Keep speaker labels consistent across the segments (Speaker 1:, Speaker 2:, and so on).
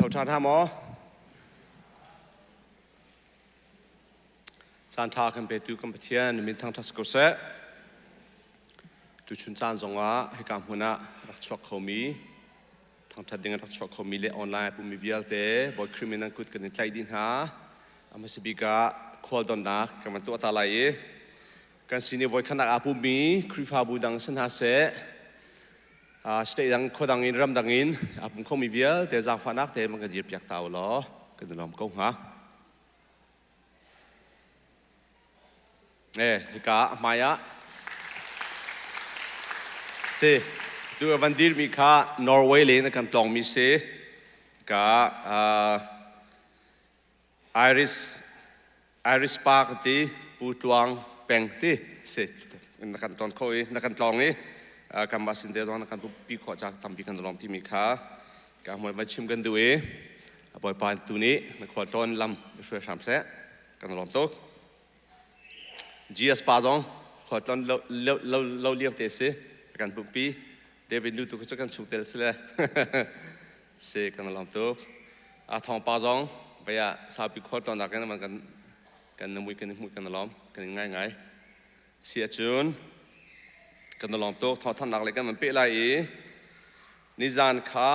Speaker 1: thầu tràn ham ó san tha kan pe tu kan pathian min thang thas ko se tu chun chan zonga he kam huna rak chok khomi thang thad ding rak chok khomi le online pu mi vial te boy criminal kut kan tlai din ha amasibiga khol don na kan tu ta lai kan sini boy khanak apu mi krifa bu dang san ha se stay dang khodang in ram dang in apum khomi vial te jang fanak te mang dir piak taw lo kan lom ko ha hika maya se tu avandir mi kha Norway le na kan tlong mi se ka Iris Park ti pu tuang peng ti se na kan ton khoi na kan tlong ni kan ba sin de don kan pu pi kho cha tam pi kan lom ti mi kha ka moi ma chim kan du e boy pan tu ni na kho ton lam shwe sam se kan lom tok GS Pazongขอต้อนเราเรียกเตสิกันปุ๊บปีเดวิดดูตุกจะกันสุดเตลสิเลยเสกันลำตัวทอง Pazong ไปสาวปีขอตอนนักกันมันกันนมุยกันล้อมกันง่ายเสียจูนกันลำตัวทองท่านนักเลยกันมันเป๊ะไรนิจานข้า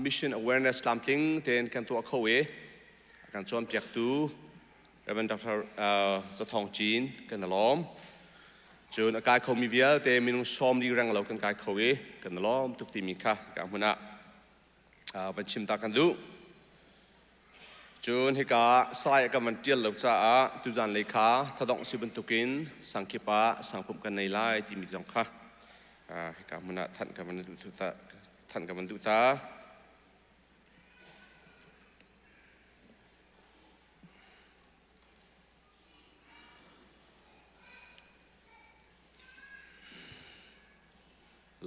Speaker 1: Mission Awareness ลำทิ้งเทนกันตัวเขากันชวนเปียกตูReverend Dr. สะทองจีนกันล้อมจนอากาศเขามีเวียแต่มีนุ่งซ้อมดีแรงเรากันกายเขากันล้อมทุกทีมีค่ะกันหัวหน้าวันชิมตากันดูจนเหตุการณ์สายกันมันเจียนเราจะตุจันเลขาทดองสิบันตุกินสังคิปะสังคมกันในไล่ที่มีจงค่ะเหตุการณ์หัวหน้าท่านกันมันดูตา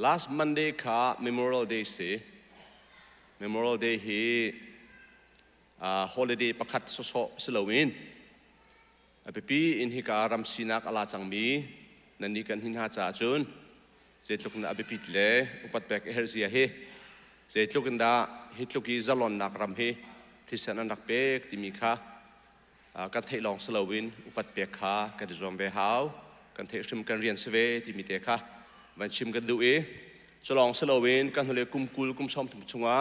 Speaker 1: Last Monday ค่ะ Memorial Day สิ Memorial Day ฮี holiday ประคัดโซสโลวินปีอินฮิการัมซีนักอลาจังมีนันนี่กันหินหาจ่าจุนเจ็ดลูกนั้นปีเล่อุปัตเบกเฮอร์เซียเฮเจ็ดลูกนั้นฮิตลูกีจัลลอนนักรำเฮที่เซนันนักเบกที่มีค่ะกันเทลองสโลวินอุปัตเบกค่ะกันจะจอมเบฮาวกันเทชิมกันเรียนสเวที่มีเตค่ะวันชิมกันดูฉลองสโลเวนกันทะเลกุมกุลกุมซ้อมถึงชงะ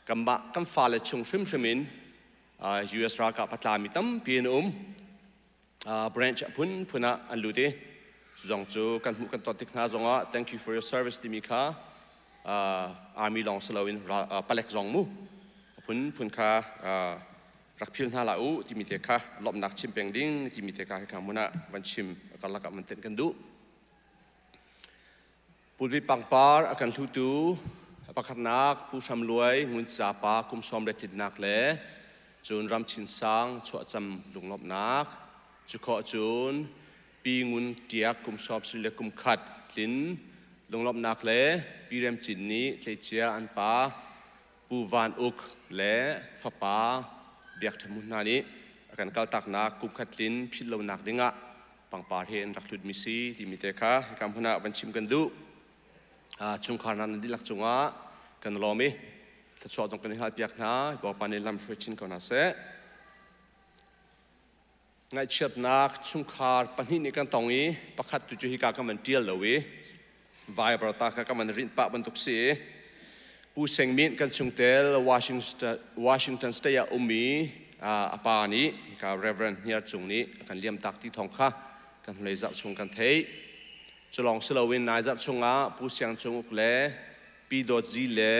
Speaker 1: กัมบะกัมฟาเลชงชิมินUS รากับพัตลามิตัมปีนbranch พุนะอันลุดีจงจูกันมุกันตอติกนาจงะ thank you for your service ที่มีค่ะarmy ลองสโลเวนปเล็กจงมูพุนค่ะรักพิลนาลาอูที่มีเตค่ะลบนักชิมเป็งดิ้งที่มีเตค่ะให้คำมุนะวันชิมกันละกับมันเต้นกันดูปุริปังปาร์อาการทุตูปักขันนักผู้ชำรวยงุนจ่าปาคุมซ้อมเด็ดติดนักเล่จูนรำชินสังชัวจำลุงนบนักจุขอจูนปีงุนเตียกคุมซ้อมสิเลคุมขัดลิ้นลุงนบนักเล่ปีเรมจินนี้เจียอันปาปูวานอุกเล่ฟ้าปาเบียกทมุนนานี้อาการกัลตักนักคุมขัดลิ้นพิลลนักดิ่งะปังปาเฮนรักลุดมิซีที่มีเตค่ะกำพนาวันชิมกันดูชุมขารนันดิลักจงะกันล้อมีถ้าชอบตรงกันให้หัดเปียกนะบอกปานิลำช่วยชินก่อนนะเสะไงเชียบนักชุมขารปัญหาในกันตรงนี้ประคัดตุจุฮิกากันมันเดียลเลยไวบรตากันมันรินปะบรรทุกเสียผู้เซงมินกันชุมเตลวอชิงตันสเตียอุมีอาปานี้กับเรเวรนเฮียจุงนี้กันเลี้ยมตักที่ทองค่ะกันเลยจับชงกันเทฉลองสโลวินนายจับชงอาผู้เสียงชงอุกเล่ปีดอจีเล่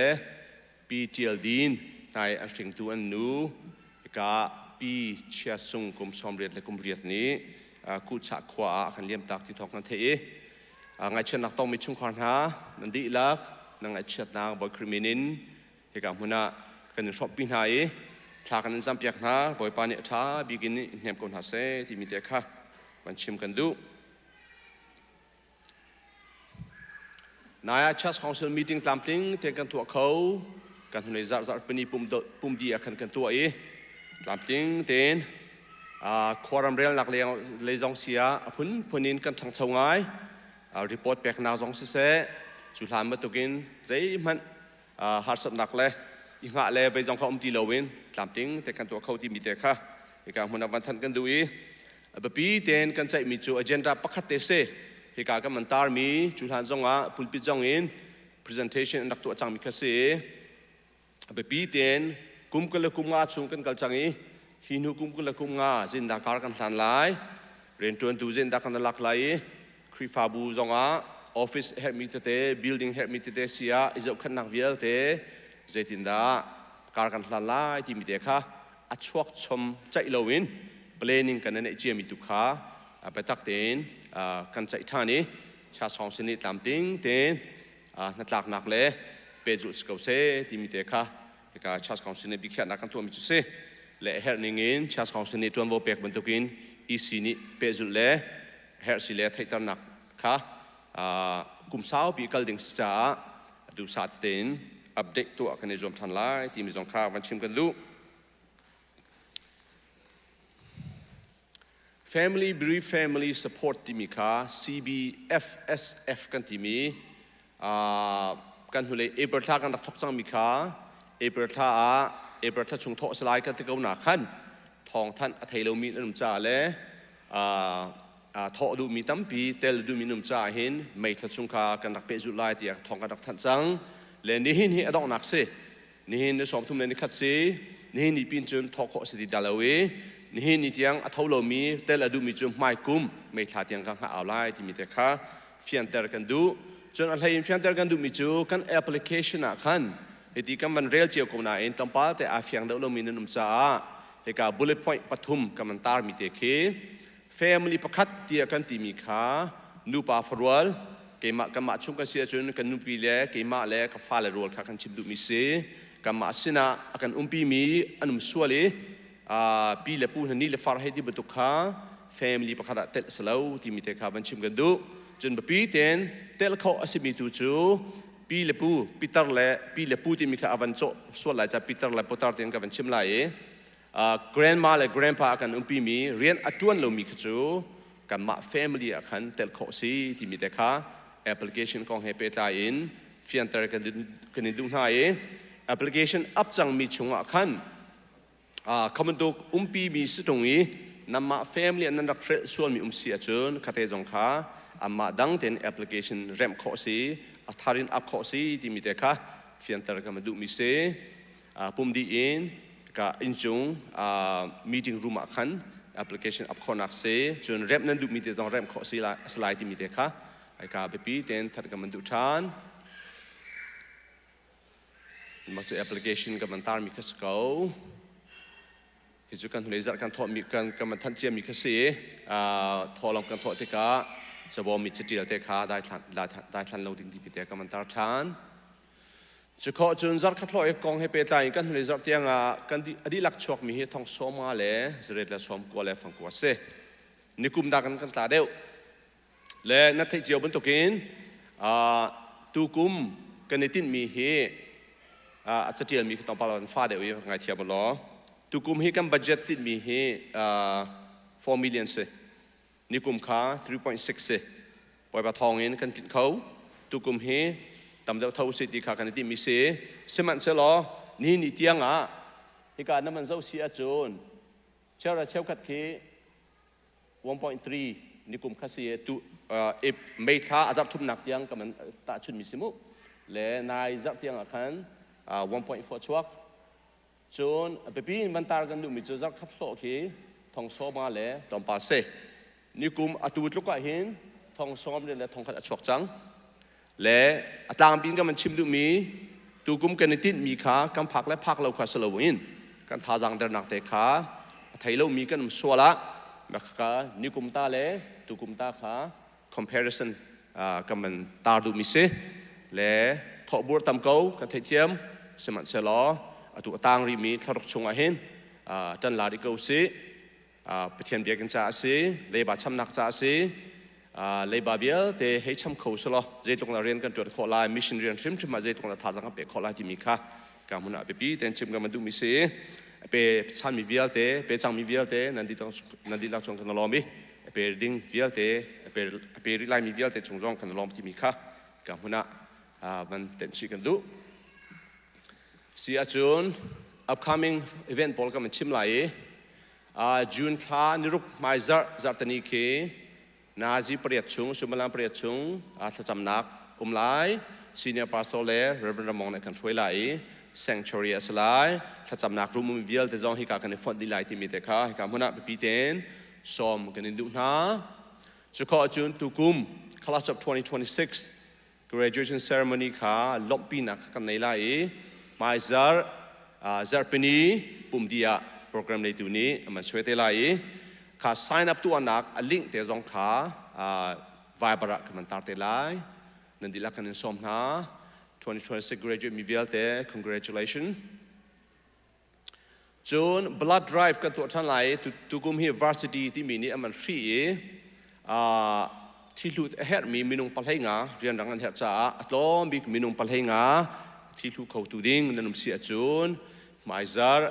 Speaker 1: ปีเทียลดินนายอันสิงตัวนูกับปีเชียซุงกุมสมเรียดและกุมเรียดนี้กูจักขวากันเลี้ยมตักที่ทองกันเทไงเช่นนักต้องมีชุงขวานหานันดีลักนังไงเช่นนักบอยคริมินินกับหัวหน้ากันชอบปีนหายชากันจำเปียกหาบอยปานิท้าบิกินเนียมคนหาเซที่มีเด็กค่ะวันชิมกันดูนายชัสคอนเซิลมีติ้งตามติ้งเทียนกันตัวเขากันทุนในจัดเป็นปุ่มดีอากันตัวตามติ้งเต็นควอรัมเรียลหลักเลยจงเสียพุนินกันทางชาวไงรีพอร์ตแปลกนาจงเสจุลามมาตุกินใจมันหาสับหนักเลย อีหะเลยไปจงเขาตีเลวินตามติ้งแต่กันตัวเขาที่มีแต่ค่ะเหตุการณ์มันวันทันกันดูอีแบบปีเต็นกันใจมีจูอเจนดาปักขัดเตเซเหตุการณ์กันมันตาร์มีจุดหันจงอ่ะพูดปิดจงอิน presentation นักตัวจังมีคสีแบบปีเต็นกุมกันเลยกุมงาchungกันกัลจังอีหินหุกุมกันเลยกุมงาจินดาการกันทันไลเรียนจวนดูจินดากันลักไลครีฟาบูจงอ่ะ office เฮมิตเต building เฮมิตเตเสียอิจขันนักเวลเตเจตินดาการกันทันไลที่มีเด็กค่ะอัดชวกชมใจเลวิน planning กันนั่นเจียมิตุค่ะไปตักเต็นกันใจท่านี้ชาสองชนิดตามติ้งเต็นนักหลักนักเล่เปจุสเกาเซที่มีเด็กค่ะก็ชาสองชนิดบิขนักกันตัวมิจุเซเล่เฮร์นิงินชาสองชนิดจวนโวเปกบรรทุกินอีสีนี้เปจุเล่เฮร์สิเล่ไทยตระหนักค่ะกุมสาวปีกัลดิงสจ้าดูสัตว์เต็นอัปเดตตัวกันในจอมทันไลที่มีจงค่าวันชิมกันดู Family Brief Family Support ที่มีค่า CBFSF กันที่มีกันหุ่นเลยเอเบอร์ท่ากันรักทอกจังมีค่าเอเบอร์ท่าชงโถสลายกันที่เกาหนาขันทองท่านอัฐิโลมีนุ่มจ่าเลยทอดูมีตั้มปีเตลดูมีนุ่มจ่าเห็นไม่ทัดชงค่ากันรักเปจุไลที่ทองกันรักท่านจังเลนนี่หินอดอกนักเสนี่หินในสมทุมเลนนี่ขัดเสนี่หินนี่ปีนจนทอกสิดิดาลาเวนี่หินนี่ที่ยังอัฐโลมีเตลดูมีจนไม่กุมไม่ทัดยังกันหาเอาไลที่มีแต่ข้าฟิอันเตอร์กันดูจนอะไรฟิอันเตอร์กันดูมีจูกันแอปพลิเคชันอ่ะขันเหตุกันมันเรียลเจียวกูน่าเองตั้มป้าแต่อาฟิอันเดอร์โลมีนุ่มจ่าเหตุการบุลเลต์พอยต์ปฐุมกันมันตาร์มีแต่เคFamily ประคัดที่กันที่มีค่านูปาฟรวลเกี่ยมาชุ่มกันเสียจนกันนูปีเล่เกี่ยมาเล่กับฟ้าเล่รัวค่ะกันชิบดูมิเซ่กันมาสินะกันปีมีอันมุสวลีปีเล่ปูนันนี่เล่ฟาร์ให้ที่บุตรค่ะ Family ประคัดเตลสลาวที่มีแต่ค่ะวันชิมกันดูจนปีเต็นเตลเขาอาศัยมีตัวจูปีเล่ปูปีตร์เล่ปีเล่ปูที่มีค่ะวันโจส่วนหลายจะปีตร์เล่ปตาร์เต็นกับวันชิมไล่grandma และ grandpa กันปีมีเรียนอัดวนเรามีขจูกันมา family กันเตลโคซีที่มีแต่ค่ะ application ของเฮเปตาอินฟิอันเตอร์กันดูหน้าapplication อัพจังมีชงกันคำดูปีมีสุดตรงนี้นำมา family อันนั้นรักเรส่วนมีเสียจนคาเทจงค่ะมาดังเต็น application เริ่มโคซีอัฐารินอัพโคซีที่มีแต่ค่ะฟิอันเตอร์กันมาดูมีเสปุ่มดีอินก็อินจงmeeting room ขัน application อัพคนนักเสียจนเริ่มนั้นดูมีแต่ต้องเริ่มข้อสิสไลด์ที่มีแต่ค่ะไอ้การไปปีเต็นทัดกันมันดูทานมาจาก application กับมันตามมีขั้นสกาวเหตุการณ์ที่เราการทอดมีการกับมันทันเจียมีขั้นเสียทอลองการทอดที่ก็จะบอกมีจุดเดียวที่ค่ะได้ทันเราดิ้งที่มีแต่กับมันตามทานจะขอจนจัดขัดลอยกองให้เปิดใจกันเลยจัดที่ยังกันที่อดีตลักชวกมีเหตุทองสมมาเลยจะเรียกและสมกว่าและฟังกว่าเสนิคุมดักกันตาเดียวและนัดที่เจียวบนตุกินตูกุมกันในที่มีเหตุจะเจียมีต้องปลาฟ้าเดียวยังไงเทียบล้อตูกุมเหตุกันบัดเจ็ตที่มีเหตุ4 millionเสนิคุมค่า 3.6 เสปล่อยปลาทองเองกันติดเขาตูกุมเหตุตามเจ้าเท่าสิทธิขากันที่มีเสียสมันเสลอนี่นี่เตียงที่การนั้นมันเจ้าเสียจนเช้าเราเช้าขัดขี้ 1.3 นี่กลุ่มข้าเสียตุไม่ท้าอาจับทุ่มหนักเตียงกับมันตาชุนมีสิมุและนายจับเตียงขัน1.4 ชวกจนไปปีนบรรดากันดูมีเจ้าจับขัดโลขี้ทองซ้อมมาแล้วตอมปาเสนี่กลุ่มอัตุวิทลูกก็เห็นทองซ้อมเลยและทองขัดชวกจังและตามปีนก็มันชิมดูมีตูกุมกันในที่มีขากำพักและพักเราขาสลาวินกันท้าจังเดินหนักแต่ขาไทยเรามีกันมันสัวละแบบขานิกุมตาเลยตูกุมตาขา comparison กันมันตาดูมีเสและทอบัวตำเกากันเทียมสมันเสลอตัวต่างรีมีทารกชงอาเห็นจันลาดิเกาเสไปเทียนเบียกันจ้าเสเลยบาช้ำหนักจ้าเสเลยบาเบียแต่ให้ช้ำเขาสละเจตรงเราเรียนกันจดข้อลายมิชชันเรียนชิมชิมมาเจตรงเราท้าจังเป็นข้อลายที่มีค่าการมุนไปปีแต่ชิมกันมันดูมีเสียไปชั้นมีเวียลเตไปจังมีเวียลเตนั่นดีลักชงกันล้อมบีไปดิ้งเวียลเตไปริไลมีเวียลเตชงร้องกันล้อมที่มีค่าการมุนมันเต็มชิกันดู สีอาจุน upcoming event บอลกันมันชิมไหลจูนท่านิรุกไมซ์จัตนีคีนาซีเปรียดชุงสุมาลังเปรียดชุงถ้าจำนักไหล senior pastor เล่ Reverend มองในกันช่วยไหล sanctuary สลายถ้าจำนักรู้มุมเดียวแต่จองให้การกันในฟอนดีไลท์ที่มีแต่ค่ะให้การหัวหน้าไปปีเต็นสอมกันในดุนาจะขอจูนตุกุม class of 2026 graduation ceremony ค่ะลบปีนักกันในไลไมซ์จัร์ปนีปุ่มเดียโปรแกรมในตัวนี้มันช่วยได้ไลค่ะ sign up ตัวนักลิงก์แต่จองค่ะVibra kan man tarte lai nandila kan insomna 2026 graduate mi vialte congratulations June blood drive kan tu than lai tu gum hi varsity ti mi ni aman free thi lut her mi minung palhenga rian rangan her cha atlom bik minung palhenga thi thu khau tu ding nanum si achun maizar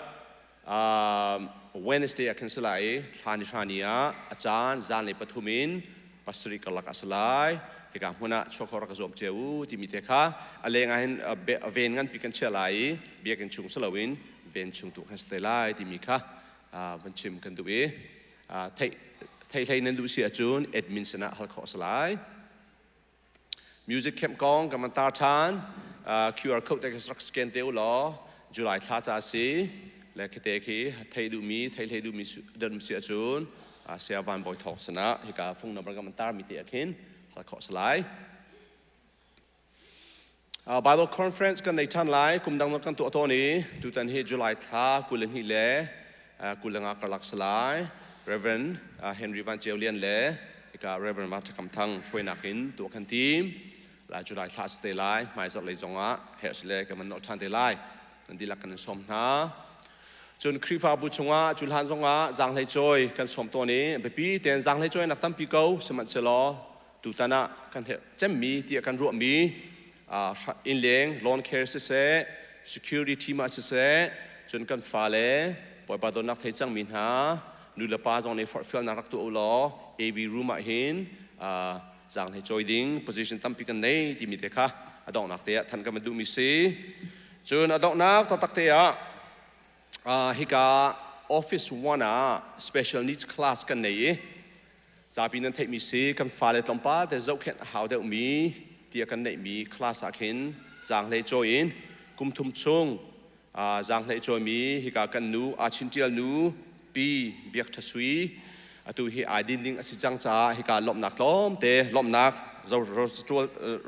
Speaker 1: Wednesday akan selai thania achan zan le pathumin Pastori kalak asalai, hingga mana cokor kasop jauh di miteka, alengan vengan pikan celai, biarkan cung selawin, ven cung tu kan setelai di mika, mencim kan tuwe, thai nandu si ajun, admin sana hal kau selai, music camp gong kaman tartan, QR code tak serak scan teu lo, Julai thata si, lek keteki, thai du mi dan si ajun.เสียวันบ่อยทอกสนะที่การฟุ้งนำประกำมันตามีเตียกินแล้วขอสไลด์ Bible Conference กันในท่านไลน์กลุ่มดังนั้นกันตัวนี้ดูตันที่จุลัยท่ากุลหิเล่กุลงากลักสไลด์ Reverend Henry Van Jelian เล่ที่การ Reverend มาจากคำทั้งช่วยนักกินตัวกันทีมและจุลัยท่าสเตไลน์ไม่สักเลยจงอ่ะเฮสเล่กันมันนอทันเตไลน์นั่นดีละกันสมนะจนครีฟ้าบุชงะจุลฮันจงะจางเลยจอยกันสมตัวนี้ไปปีเตียนจางเลยจอยนักตั้มปีเก้าสมัติเสลอตุตานะกันเหเจมมีที่กันรวมมีอินเลี้ยงลอนแคร์เสะ security มาเสะจนกันฟ้าเล่ปล่อยปาดนักไทยจังมินหานูเลปาจงในฟอร์ดฟิลนักรักตัวอุลอ AV room มาเห็นจางเลยจอยดิ้ง position ตั้มปีกันในที่มีเด็กค่ะอดอกนักเตะท่านก็มาดูมิซีจนอดอกนักตักเตะฮิกา Office 1 Special Needs Class กันในจะเป็นนันเทมิซีกันฟ้าเลยตั้งป้าแต่เจ้าแค่หาวเดียวมีเดียกันในมีคลาสอาคินจางเลยจอยน์กุมทุมชงจางเลยจอยมีฮิกากันนูอาชินเจียลนูปีเบียกทัศวีตัวฮิอาดินดิ้งสิจังจ้าฮิกาลมนักล้อมเตะลมนัก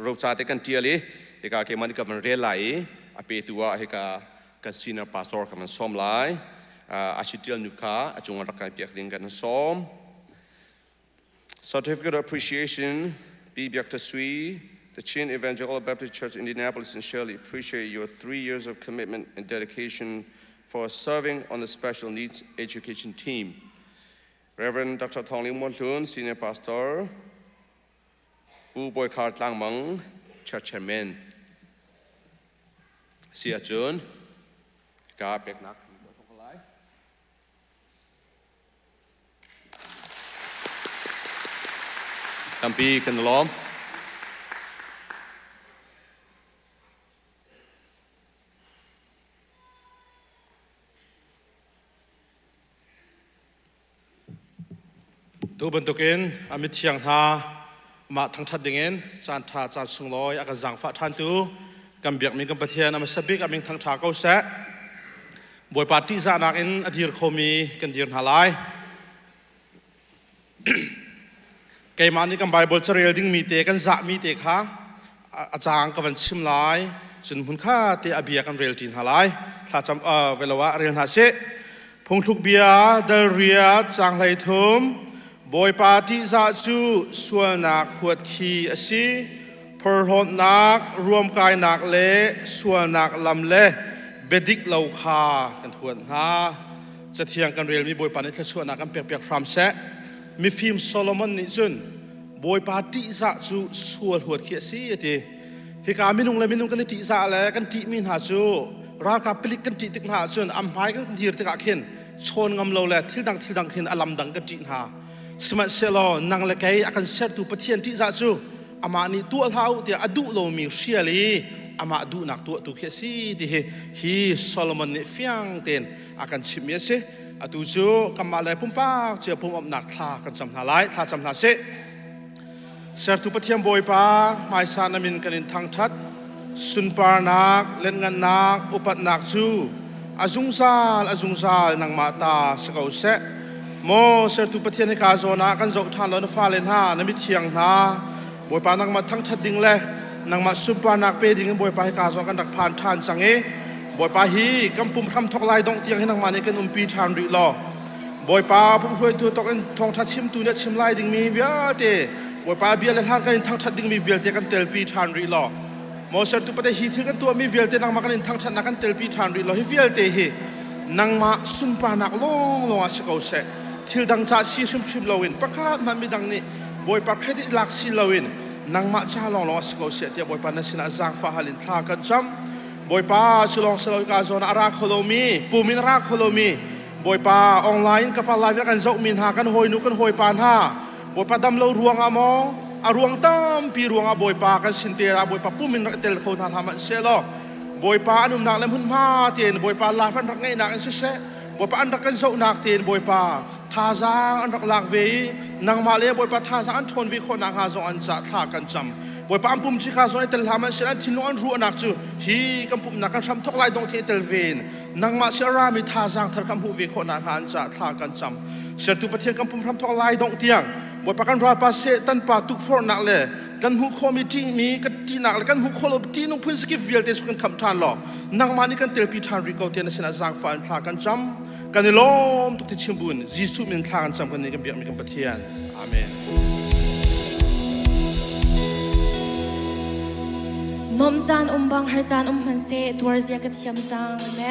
Speaker 1: เราจ่าเตกันเจียเลยฮิกาเกมันกับมันเรียนไหลอาเปตัวฮิกากันซีนาร์พาสตอร์กันมันซ้อมไลอาชิตเดียลนุก้าอาจงรักกันเปียกดิ้งกันซ้อม Certificate of Appreciation ปีเบียกทัศวี The Chin Evangelical Baptist Church Indianapolis and Shirley appreciate your 3 years of commitment and dedication for serving on the special needs education team. Reverend Dr. Thong Lim Won Tun, Senior Pastor, Bu Boy Kart Lang Mang, Church Chairman. Sia Jun. กาเป็กนักตัมปีกันล้อม
Speaker 2: ดูบรรทุกินอามิเทียงท่ามาทั้งทัดดิ่งจานท่าจานสุงลอยอากาศจังฟ้าทันตูกำเบียกมีกำปะเทียนอามิสบิกอามิทั้งท่าเก้าเสะบอยปาร์ตี้จานักอินอดีตเขามีกันดีนหาไลเกมอันนี้กันไบเบิลจะเรียลดิ้งมีเตะกันจะมีเตะค่ะอาจารย์กันชิมไลจนหุ่นข้าเตะอเบียกันเรียลทีนหาไลถ้าจำเวลาว่าเรียนหาเสะพงทุกเบียเดเรียจางไหลทุ่มบอยปาร์ตี้จะจูส่วนนักขวดขี้อสีพอร์ตนักรวมกายนักเละส่วนนักลำเละเบดิกเหล่าคากันทวนฮะจะเทียงกันเรียลมีบอยปาร์ตี้ส่วนนักกันเปียกๆฟรามเซะมีฟิล์มโซโลมอนนี่จุนบอยปาร์ตี้จะจูส่วนหัวขี้อสีทีฮิกามินุงเลยมินุงกันที่จะอะไรกันที่มินหาจูรากาปลิกกันที่ติกหาจุนอัมไฮกันที่ติกาเข็นชนงำเราเลยที่ดังเข็นอลัมดังกันที่หาสมัยเซลล์นังเล็กไอ้อาการเสร็จตัวประเทศที่จะจูอามานี่ตัวเท้าเดียอดุโลมีเชียลี อามาดูนักตัวตุเขสีดิฮีโซโลมอนเนี่ยฟียงเต็นอาการชิมเยสอตุจูกำมาเลยพุ่มป้าเจ้าพุ่มอำนักทากันจำหาไลทาจำหาเสเสร์ตุปะเทียมบอยป้าไม่สานามินกันอินทางทัดสุนปานักเล่นงานนักอุปัตนักจูอาจุงซาลนังมาตาสกาวเสโมเสร์ตุปะเทียนในกาโซนากันจะทานแล้วนฟ้าเลนหานมิเทียงนาบอยป้านังมาทั้งทัดดิ่งเลยนังมาสุนปานักเปดิ่งบอยป้าให้กาโซกันดักผ่านทานสังเอบอยป้าฮีกำปุ่มคำทอกลายดงเตียงให้นังมาในกันปีทานริลอบอยป้าพุ่มหวยตัวตกันทองทัดชิมตัวเนี่ยชิมลายดิ่งมีเวียเตบอยป้าเบียร์เลนหานกันทั้งทัดดิ่งมีเวียเตกันเตลปีทานริลอโมเสร์ตุปะเทฮีที่กันตัวมีเวียเตนังมากันทั้งทัดนักกันเตลปีทานริลอฮิเวียเตฮีนังมาสุนปานักลงอาศักเอาเสทิลดังจ่าซีชิมลาวินประกาศมันมีดังนี้บอยป้าเครดิตลักซีลาวินนังมาจ้าลงอาศักเอาเสเตียบอยป้านั่นสินะจางฟ้าฮัลินท่ากันจำบอยป้าชุลองสลายกาโซนอาราโคโลมีปูมินราโคโลมีบอยป้าออนไลน์กับไลฟ์กันเจ้ามินหากันหอยนุกันหอยปานห้าบอยป้าดำเล่ารวงอามอรวงตั้มปีรวงอาบอยป้ากันสินเตียบอยป้าปูมินรักเตลโคนทานทำมันเสียลบอยป้าอนุมนักเล่มหุ่นผ้าเตียนบอยป้าลาฟันรักไงนักอันเสียบอยป้าอันรักกันเจ้านักเตียนบอยป้าท่าจางอันรักหลักเวีนางมาเล่บอยป้าท่าจางอันทนวิคนนักหาจงอันจะท่ากันจำบอยป้าปุ่มชิคาโซนเตลทำมันเสียทิ้งน้องรู้นักจูฮีกำปุ่มนักกันทำทุกลายดงที่เตลเวนนางมาเสียรามีท่าจางทาร์คำหูวิคนนักหาจะท่ากันจำเสียตุปะเทียงกำปุ่มทำทุกลายดงเตียงบอยป้ากันราปาเสตันป้าตุกฟอร์นักเลยกันหูคอมิตี้มีกันตีนักเลยกันหูคอลบตีนุ่งพื้นสกิฟเวลเตสุกันคำทานหล่อนางมานี่กันเตลปีทานริโกเตียนเสนาจางฟันท่ากันจำกันในลมทุกที่ชิมบุญยิสุมินท่ากันจำกันนี้กันเบียมีกันปะเทียนอาเมน
Speaker 3: นมจานบังหาจานมันเสตัวเสียกระเทียมจางแม่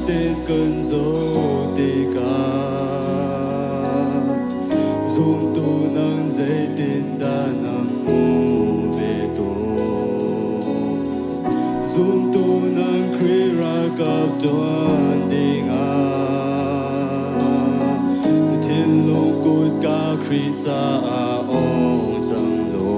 Speaker 4: tên cơn gió tê ca zoom tu nang dây tên đa nang mu về tổ zoom tu nang kri ra gặp tuan ding a thiên long cột ca kri cha a ong chang lo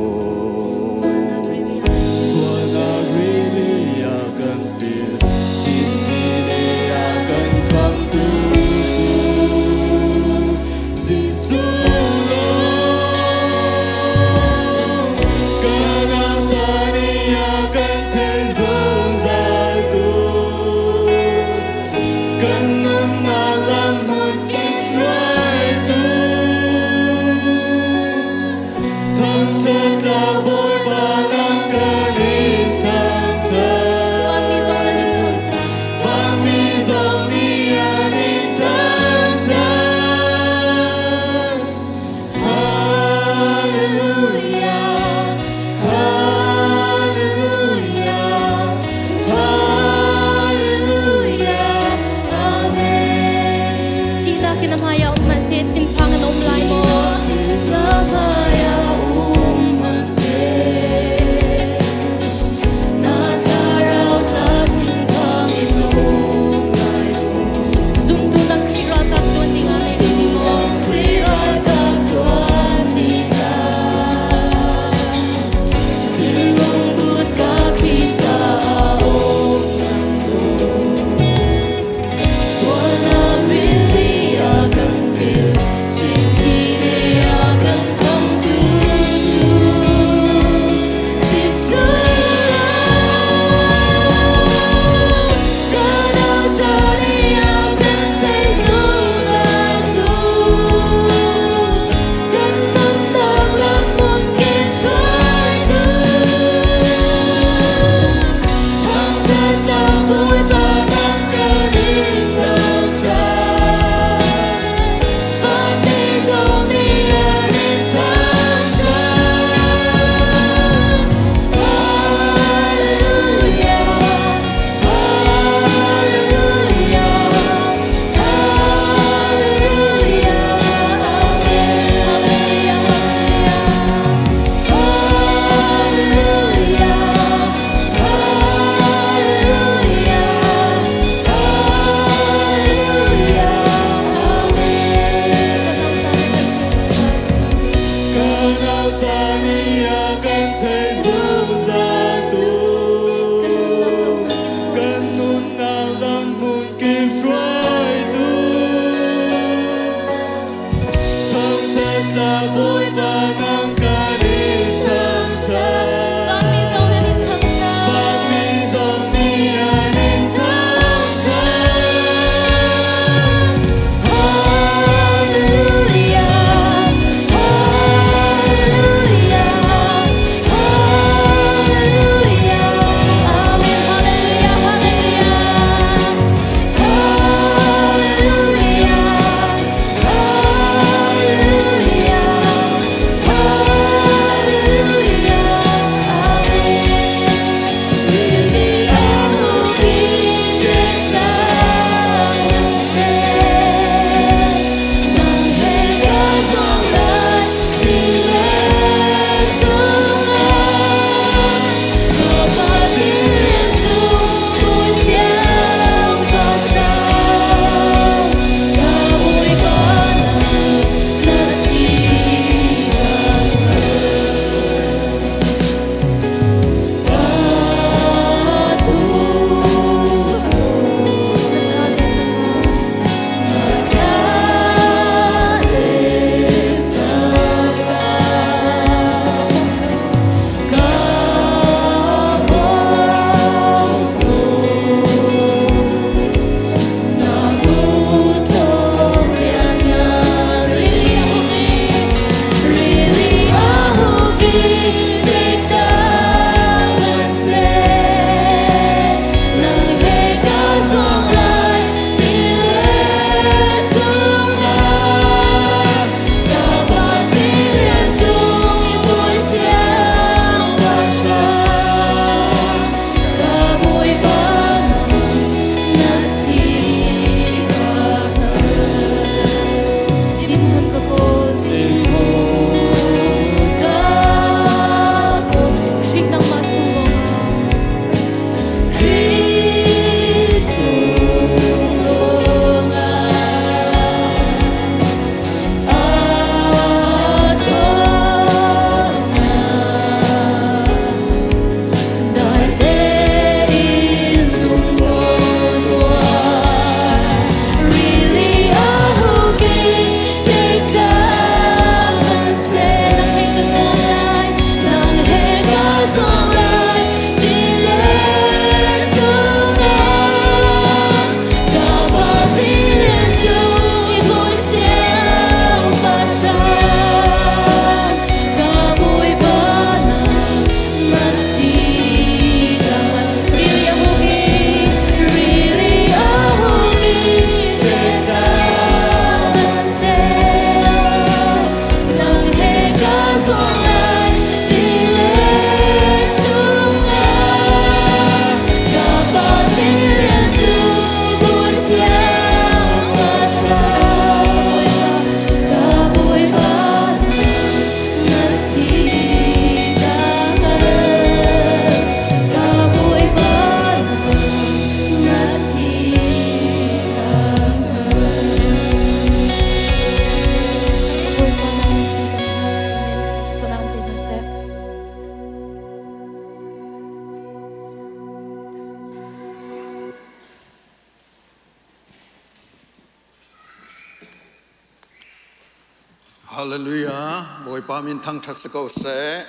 Speaker 5: Hallelujah. Boy pamin thang thasako se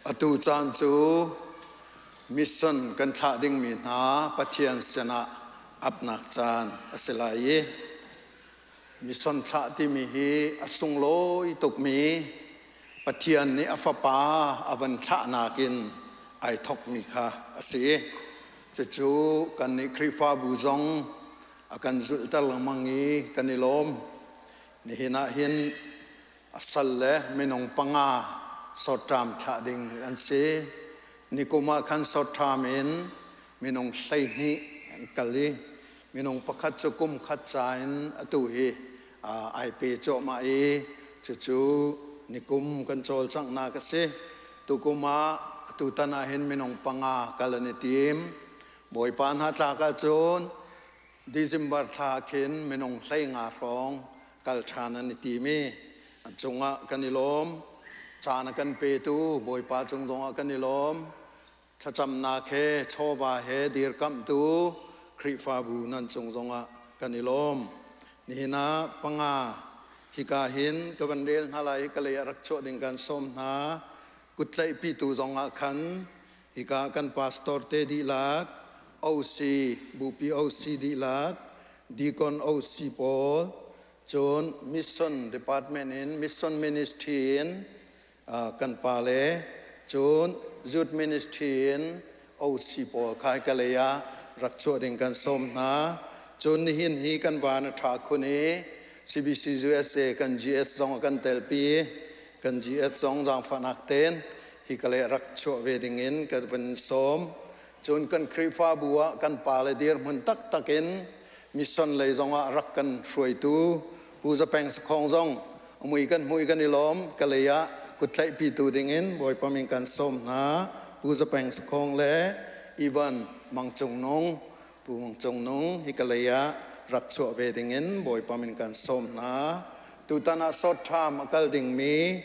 Speaker 5: atu chan chu mission kan tha ding mi na pathian sana apnak chan aselai mission tha ti mi hi asung loi tuk mi pathian ni afapa avan tha nakin ai thok mi kha ase chu kan ni khrifa bu zong akan zul tal mangi kan ni lom ni hina hin asal le minong panga sotram tha ding an se nikoma khan sotram in minong sai ni kali minong pakhat chukum khat chain atu hi ai pe cho ma e chu nikum kan chol chang na ka se tukuma tu tana hin minong panga kalani tim boy pan ha tla ka chon December tha khin minong sai nga rong kal thana ni ti mi chunga kanilom chana kan pe tu boy pa chung donga kanilom thacham na khe chowa he dir kam tu khrifa bu nan chung donga kanilom ni na panga hika hin kawan del halai kale rak cho ding kan som na kutlai pi tu zonga khan hika kan pastor te di lak OC bu pi OC di lak dikon OC pol John mission department in mission ministry in kan pale John youth ministry in OC pol khai kalaya rakcho ding kan som na John hin hi kan wan tha khune CBC USA kan GS song kan telpi kan GS song jang fanak ten hi kale rakcho wedding in kan van som John kan krifa buwa kan pale dir mun tak takin mission lei zonga rak kan hroi tu pu za peng khong zong mui kan ilom kalaya kutlai pi tu ding in boy paming kan som na pu za peng khong le even mangchung nong pu mangchung nong hi kalaya rak cho ve ding in boy paming kan som na tu tana sot tham akal ding mi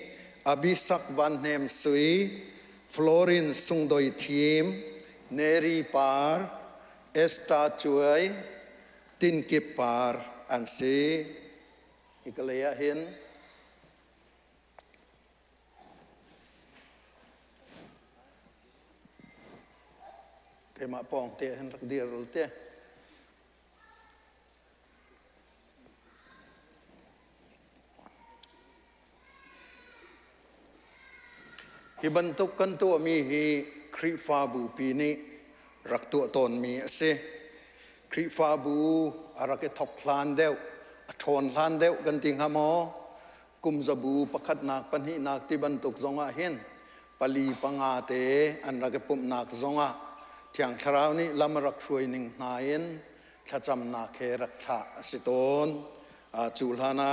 Speaker 5: abisak van nem sui florin sungdoi thim neri par esta chuai tin kip par an si ikalaya hin kay ma pong te hin rak dir te hibantuk kan tu mi hi khrifa bu pi ni rak tu ton mi ase khrifa bu arake thok hlan deu thon hlan deu kan ting hamo kum zabu pakhat nak panhi nak ti bantuk zonga hin pali panga te an rake pum nak zonga thiang tharau ni lam rak hruai ning hnain thacham na khe rak tha asiton chulhana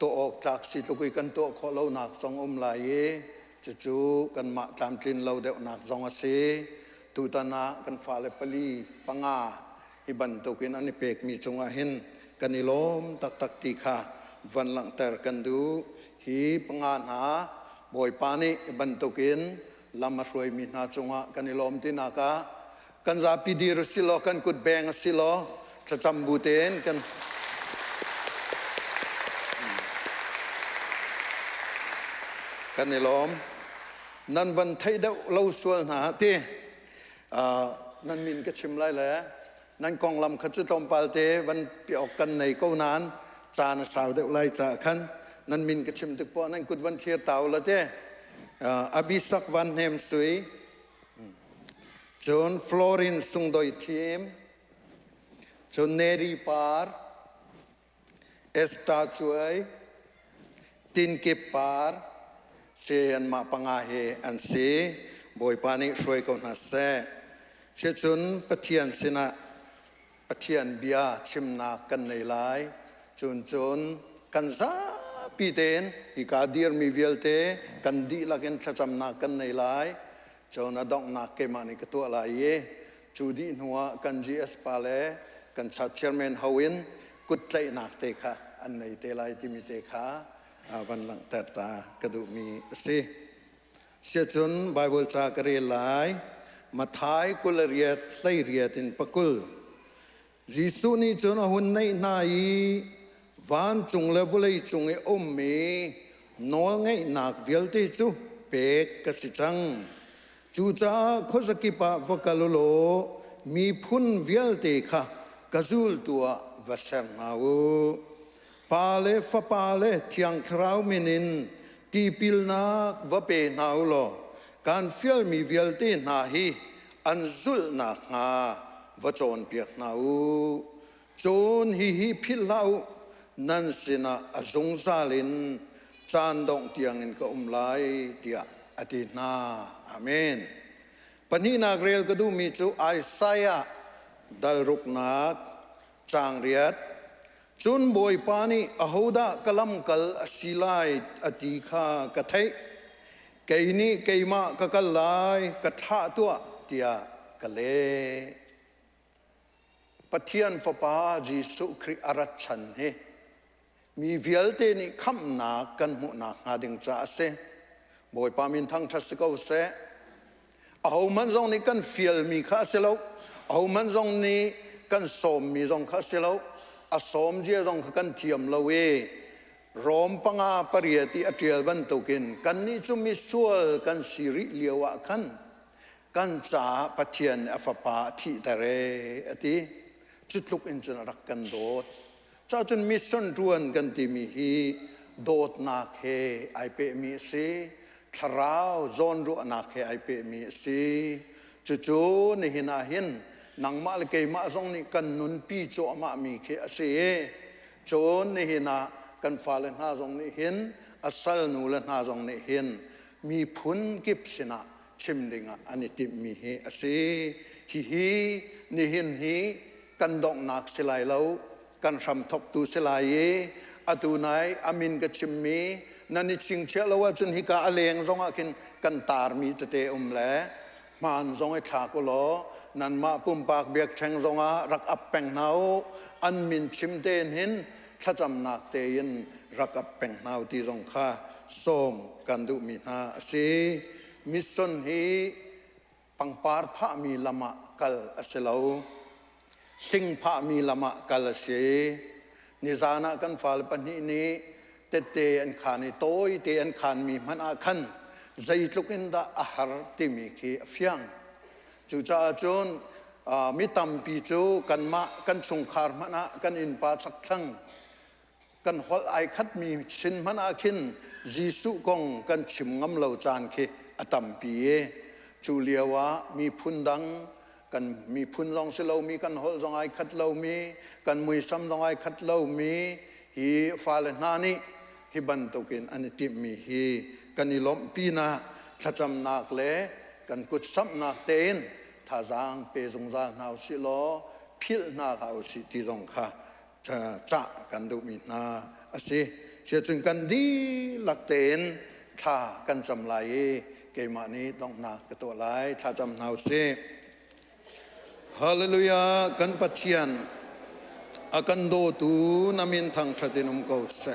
Speaker 5: to ok tlak si tlukui kan to kholo nak zong lai chu kan ma tlam tlin lo deuh nak zonga se tu tana kan fa le pali panga hi bantukin ani pek mi chunga hin kanilom tak tak ti kha van lang ter kan du hi pangan ha boy pani bantukin lama roi mi na chunga kanilom tinaka kan za pidir silo kan kut beng silo chacham buten kan kanilom nan van thai deuh lo sual na te nan min ka chim lai le nan kong lam khat chu tom pal te van pi ok kan nei ko nan cha na saw deuh lai cha khan nan min ka chim tuk po nan kut van thier taw la te abisak van hem sui John Florin sungdoi thim John neri par esta chuai tin ke par se an ma panga he an se boy pani hroi ko na se se chun pathian sina pathian bia chimna kan nei lai chun kan za pi ten i ka dir mi velte kan di lagen thacham na kan nei lai chon adong na ke mani ka to lai ye chu di nuwa kan GS pale kan cha chairman hawin kut tlai nak te kha an nei te lai ti mi te kha van lang tar ta kadu mi se se chun bible cha kare lai mathai kulariat sai riat in pakul jisu ni chun hun nei nai van chung le vulei chung e mi nol ngay nak vialte chu pek kasichang chu cha khosakipa vakalolo mi phun vialte kha kazul tua vasar nawo pale fa pale thiang thrau minin ti pilnak vape naulo kan fial mi vialte na hi anzul na nga vachon piak nau chon hi philau nan sina azung zalin chan dong tiang in ka umlai tia atina amen panina grel kadu mi chu Isaiah dal ruknak chang riat chun boy pani ahoda kalam kal asilai ati kha kathai keini keima kakalai katha tua tia kale pathian fapa jisu khri arat chan he mi vialte ni kham na kan mu na ngading cha se boy pamin thang thasiko se aho man zong ni kan fiel mi kha selo aho man zong ni kan som mi zong kha selo a som je zong kan thiam lo we rom panga pariati atrial ban tokin kan ni chu mi sual kan siri liawa kan cha pathian afapa thi tare ati chutluk in chun rak kan dot cha chun mission ruan kan ti mi hi dot nak he ai pe mi se tharau zon ru nak he ai pe mi se chu chu ni hina hin nang ma le ke ma zong ni kan nun pi cho ma mi khe ase chon ni hina kan fa le na zong ni hin asal nu le na zong ni hin mi phun kip sina chimdinga ani tim mi he ase hi ni hin hi kan dong nak silai lo kan ram thok tu silai atu nai amin ka chimmi nani ching che lo wa chun hi ka aleng zong a kin kan tar mi te le man zong e tha ko lo nan ma pum pak bek theng zong a rak ap peng nau an min chim ten hin thacham nak te yin rak ap peng nau ti zong kha som kan du mi na ase mission hi pangpar pha mi lama kal aselo sing pha mi lama kal ase nizana kan fal pani ni te an khani toy te an khan mi man a khan zaitlukin da ahar ti mi ki fyang chu cha chon mi tam pi chu kan ma kan chung khar mana kan in pa chak thang kan hol ai khat mi sin mana khin jisu kong kan chim ngam lo chan khi atam pi e chu liawa mi phundang kan mi phun long se lo mi kan hol jong ai khat lo mi kan mui sam jong ai khat lo mi hi fa le na ni hi ban tokin ani tim mi hi kan ni lom pi na thacham nak le kan kut sam nak ten tha jang pe jong za nau si lo phil na hau si ti jong kha cha kan du mi na ase se chung kan di lak ten tha kan cham lai ke ma ni dong na ka to lai tha cham nau se hallelujah kan pathian akan do tu namin thang thatinum ko se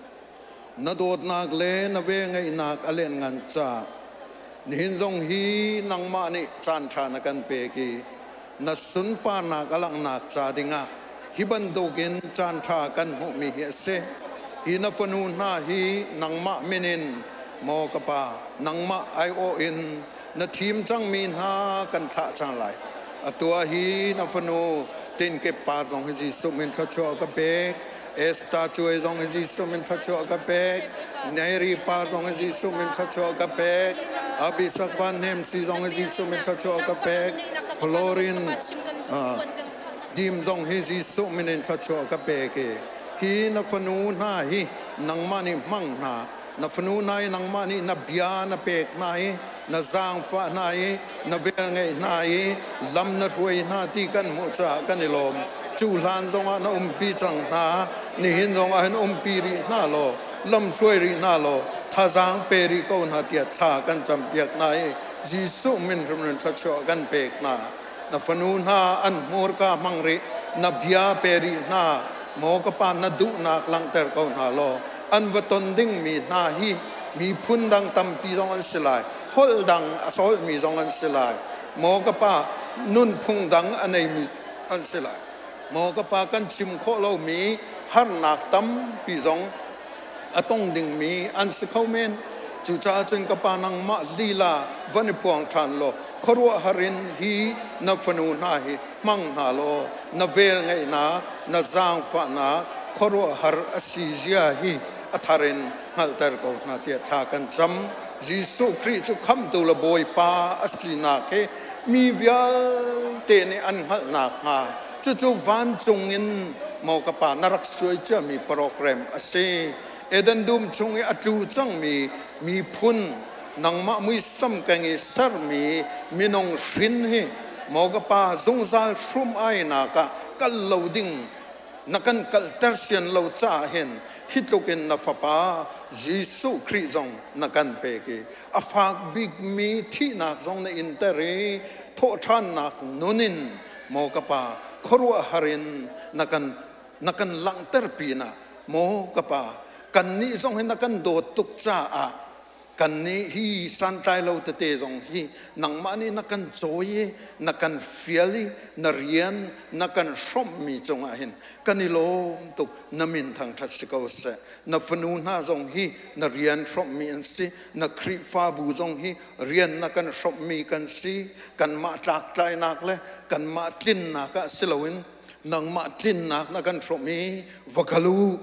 Speaker 5: na dot nak le na ve ngai nak alen ngan cha nihin zong hi nang ma ni chan tha na kan pe ki na sun pa na kalang nak cha dinga hi ban do gen chan tha kan hu mi he se hi na fanu na hi nang ma minin mo ka pa nang ma I O in na thim chang min ha kan tha chan lai atua hi na fanu tin ke pa zong hi su min cha cho ka pe esta chui zong hi su min cha cho ka pe nairi pa zong hi su min cha cho ka pe abi sakwan nem si zong hi su min cha cho ka pe florin dim zong hi su min cha cho ka pe ke hi na fanu na hi nang mani mang na fanu na nang mani na bia na pek na hi na zang fa na hi na ve ngai na hi lam na ruai na ti kan mo cha kan ilom chu lan zong a na pi chang na ni hin zong a han pi ri na lo lam ruai ri na lo tha zang pe ri ko na tia cha kan cham piak na hi jisu min rum cha cho kan pek na fanu na an mor ka mang ri na bia pe ri na mo ka pa na du na klang ter ko na lo an vaton ding mi na hi mi phun dang tam pi zong an silai hol dang asol mi zong an silai mo ka pa nun phung dang anei mi an silai mo ka pa kan chim kho lo mi har nak tam pi zong atong ding mi an se khau men chu cha chen ka pa nang ma lila van puang than lo khorwa harin hi na fanu na hi mang na lo na vel ngai na zang fa na khorwa har asizia hi atharin hal tar ko na tia cha kan cham jisu christ chu kham tu la boy pa asina ke mi vial te ne an hal na ha chu van chung in mo ka pa narak suai cha mi program ase eden dum chung e atu chang mi phun nang ma mui sam kang e sar mi nong shin he mo ka pa zung zal shrum ai na ka kal loading nakan kal tersian lo cha hen hitlokin na fa pa jisu christ zong nakan pe ke afak big mi thi nak zong na intere tho than nak nunin mo ka pa khorwa harin nakan lang terpi na mo ka pa kan ni zong hin nakan do tuk cha a kan ni hi san tai lo te zong hi nang ma ni nakan joye nakan fiali na rian nakan shom mi chong a hin kan ni lo tuk namin thang that sikau se na fanu na zong hi na rian shom mi an si na kri fa bu zong hi rian nakan shom mi kan si kan ma tak tai nak le kan ma tin na ka silawin nang ma tin na kan shom mi vakalu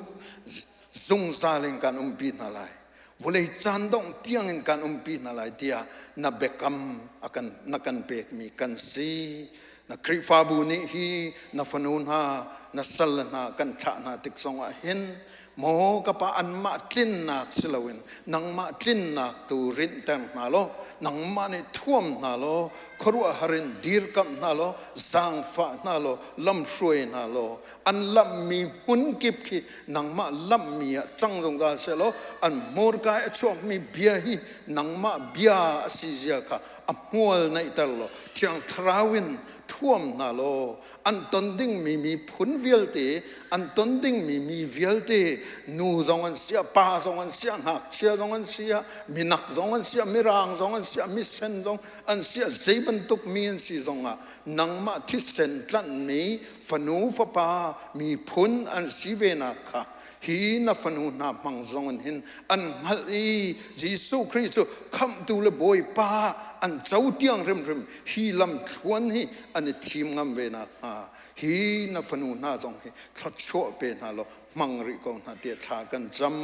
Speaker 5: zung saling kan umpi na lai boleh candong tiang kan umpi na lai dia na bekam akan nakan pek mi kan si na krifa bu ni hi na fanun ha na sal na kan tha na tik song a hin mo ka pa an ma tin na silawin nang ma tin na tu rin tan na lo nang ma ni thuam na lo khorwa harin dir kam na lo zang fa na lo lam shroi na lo an lam mi hun kip khi nang ma lam mi chang jong ga se lo an mor ka chok mi bia hi nang ma bia si zia kha amol nai tar lo thiang thrawin thuam na lo an ton ding mi phun vial te an ton ding mi vial te nu zong an sia pa zong an sia hak chia zong an sia minak zong an sia mirang zong an sia mi sen zong an sia zeiban tuk mi an si zong a nang ma thi sen tlan mi fanu fa pa mi phun an si ve na kha hi na fanu na mang zong an hin an mal i jisu christ kham tu le boy pa an chau tiang rem hi lam thuan hi an thim ngam ve na ha hi na fanu na zong hi thot cho pe na lo mang ri ko na te tha kan jam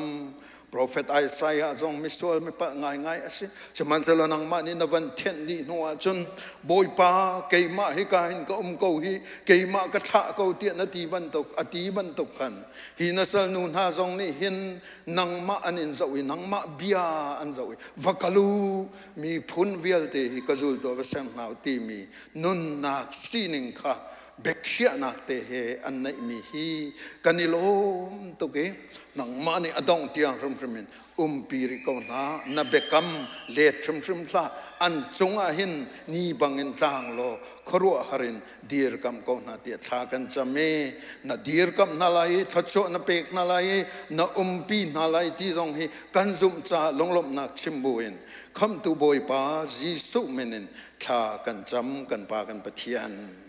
Speaker 5: prophet Isaiah zong misol me pa ngai ase chaman selo nang ma ni na van then ni no chun boy pa ke ma hi ka hin ko hi ke ma ka tha ko ti na ti ban tok kan hi na sal nu na zong ni hin nang ma anin zawi nang ma bia an zawi vakalu mi phun vial te hi kazul to va sang nau ti mi nun na sining kha bekhia nak te he an nei mi hi kanilom to ke nang ma ni adong tiang rum piri ko na bekam le trum thla an chunga hin ni bangin tang lo khoro harin dir kam ko na ti tha kan chame na dir kam na lai thacho na pek na lai na pi na lai ti jong hi kan zum cha longlom nak chimbuin kham tu boy pa jisu menen tha kan cham kan pa kan pathian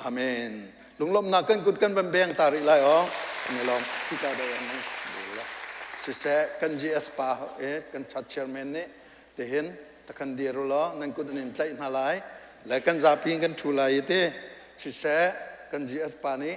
Speaker 5: amen lunglom na kan kut kan beng tari lai o ni lom kita da yang si se kan gs pa kan chat chairman ne te hen ta kan dir lo nan kut nin tlai na lai la kan za ping kan thu lai te si se kan gs pa ni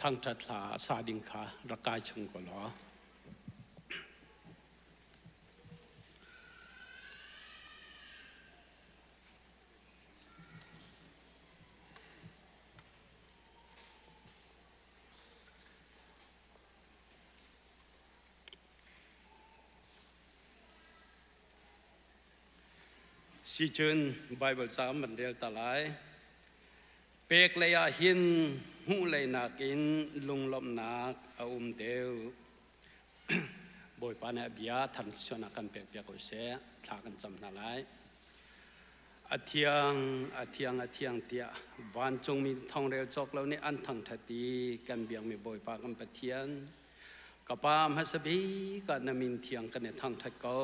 Speaker 6: ทางทัดลาซาดิงคาระกายชงกลอสิจุนไบเบิลสามมันเดียวตะไลเปกเลยหินหูเลยนักอินลุงลมนักเอาเดียวบอยปานเบียทันชนะกันเปียกเปียกกุเสทากันจำนาไลอาเทียงเตียวันจงมีทองเรียวจอกแล้วนี่อันทังทัดีกันเบียงมีบอยปากันปะเทียนกับปามฮัสบีกันนามินเทียงกันในทางทัดเกา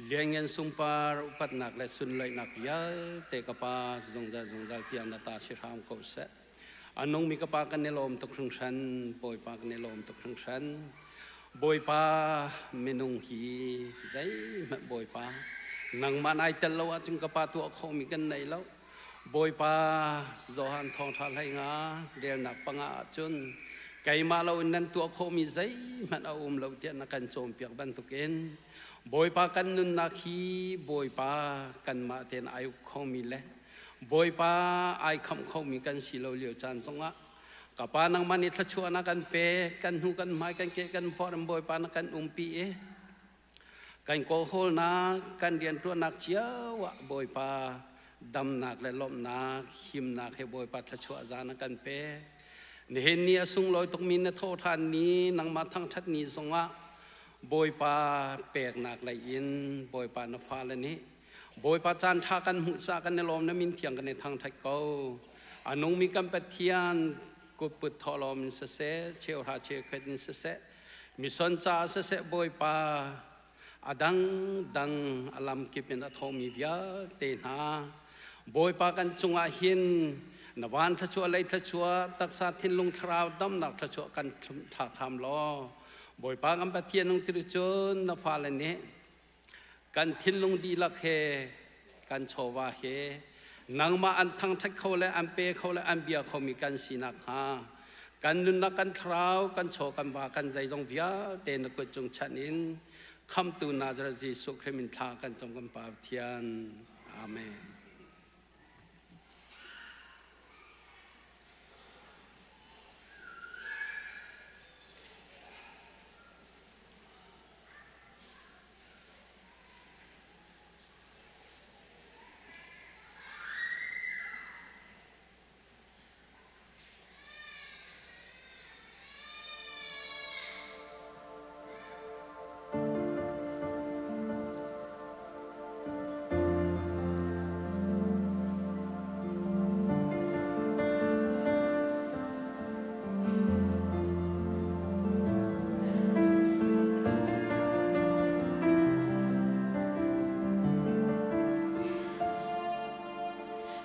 Speaker 6: เลี้ยงเงินสุงปาอุปัตนักและสุนเลยนักยาเตกปาจงใจเตียงนาตาชิรามกุเสอันนงมีกปากันในลมตกครึ่งชันบอยปากันในลมตกครึ่งชันบอยปาเมนุงฮีใจแม่บอยปานังมันไอเตลวจึงกปาตัวเขามีกันในแล้วบอยปาโจฮันทองทาไลงาเรียนนักปังอาจุนไก่มาเรานั้นตัวเขามีใจมันเอาเราเตียนนักกันโจมเปียกบันทุกเอ็นบอยปากันนุนนักฮีบอยปากันมาเตียนอายุเขามีเล่บอยปาไอคำเขามีกันสิเราเลี้ยวจานสงะกับปานังมันอิทชัวนักกันเปกันหูกันไม้กันเกกันฟอร์มบอยปานักกันปีกันโกโฮลนักกันเรียนตัวนักเชียวะบอยปาดำนักและล้มนักหิมนักให้บอยปาทชัวจานักกันเปเห็นนี่สุงลอยตกมินโทษทานนี้นังมาทั้งทัดนี้สงะบอยปาเปกนักไหลอินบอยปานฟ้าและนี้บอยปาจานทากันหุซากันในลมน้ำมินเทียงกันในทางไทยเก่าอนุมีกันปะเทียนกุปทอลมินเสเชลราเชคดินเสมีสนจ่าเสบอยปาอดังอลัมกิเป็นอทอมีวิยาเตนาบอยปากันจงอาหินนวันทัชัวไรทัชัวตักษาทินลุงทราวดำหนักทัชัวกันถักทำล้อบอยปากันปะเทียนลุงติรจนนฟ้าเลนี้กันทินลุงดีละเคกันโชวาเฮนังมาอันทั้งทักเขาและอันเปเขาและอันเบียเขามีกันสีนักฮากันนุนนักกันทราวกันโชกันว่ากันใจจงวิยาเตนกุจงชันินคำตูนาจรจีสุขมินทากันจงกันปาเทียนอาเมน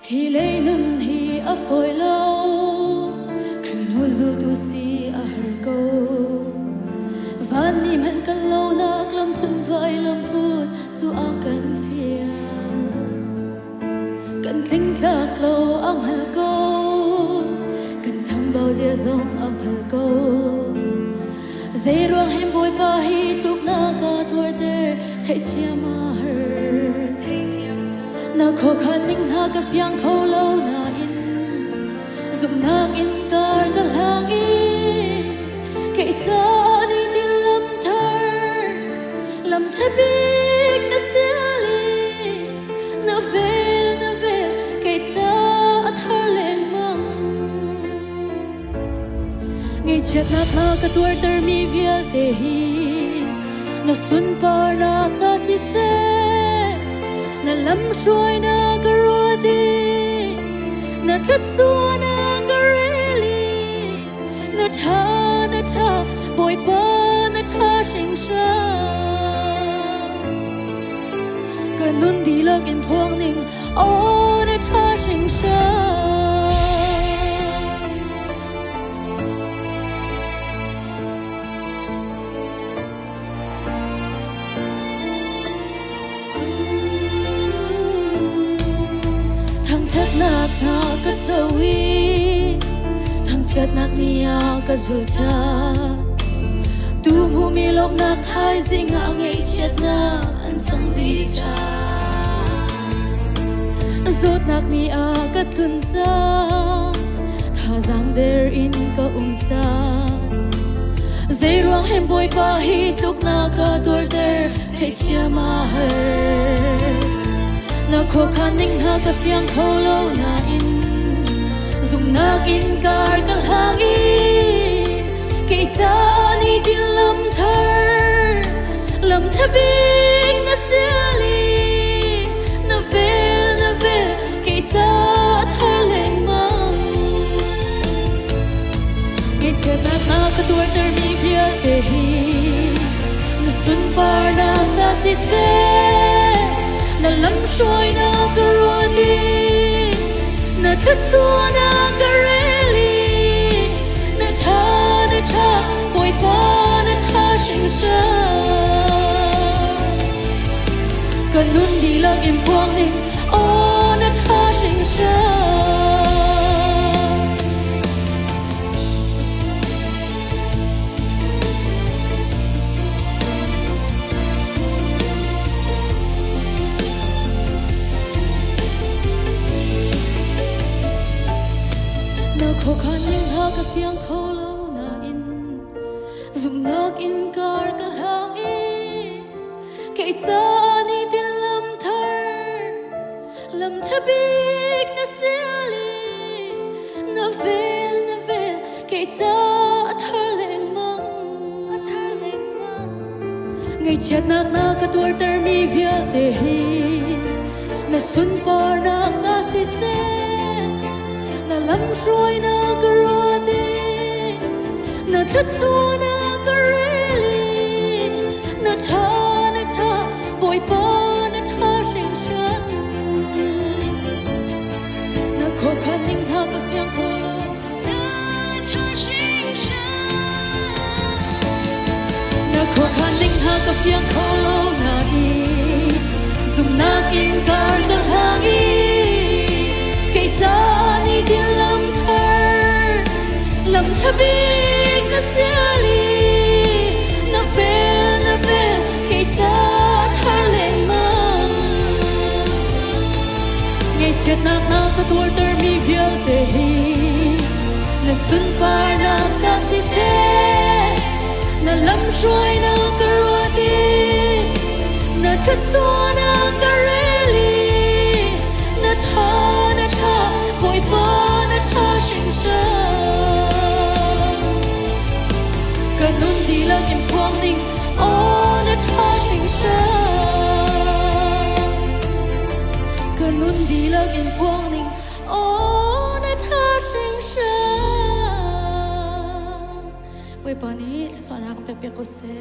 Speaker 3: hi lei nun hi a foi lo khrun hu zul tu si a har ko van ni man kan lo na klam chun vai lam put su a kan fia kan thling thak lo ang hal ko kan cham bao zia zong ang hal ko zai ruang hem boy pa hi tuk na ka tur ter thai chia ma har na khó khăn ninh na ka phiang khâu lâu na in dùng nang in tar ka lang in kể cha ni tin lâm thar big na sali na vel kể cha thar leng mang ngày chết nak na ka tuar ter mi vial te hi na sun par nak ta si se na lam shuai na garodi na tatsua na gareli na tha boy pa na tha shing sha kanun di lok in phuang ning o na tha shing sha thang chất nạc na cất dấu y thang chat nak nia ka zulta tu mu mi lom nak thai zinga ngai chat na an chang di cha zot nak nia ka tun cha tha zang der in ka cha zai ruang hem boy pa hi tuk na ka tor der thai chia ma her na kho khan ning ha ka fiang kho lo na in dùng nak in kar kal hang i kei cha ni din lam thar lam thabik na siali na vel kei cha thar leng mang ngai chet nak na ka tur ter mi vial te hi na sun par na ta si se na lam shoi na ka ro di na thất xua na kareli na tha boy pa na tha sing sha kanun di lag im phuang ning o na tha sing sha kho khan ning ha ka fiang kho lo na in dùng nak in kar ka hang i kei cha ni tin lam thar lam thabik na siali na vel kei cha thar leng mang ngai chet nak na ka tur ter mi vial te hi na sun par nak cha si se na lam shoi na ka ro de na thất xua na ka reli na tha boy pa na tha sing shan na kho khan ning ha ka fiang kho lo na tha sing shan na kho khan ning ha ka fiang kho lo na i zum nak in kar kal hang i kei cha ni din lam thar lam thabik na siali na vel kei cha thar leng mang ngai chet nak na ka tur ter mi vial te hi na sun par na sa si se na lam shoi na ka ro di na thất xua na ka reli na tha boy pa na tha sing sha kanun di lag im phuang ning o na tha sing sha kanun di lag im phuang ning o na tha sing sha boy pa ni sa na ka pe ko se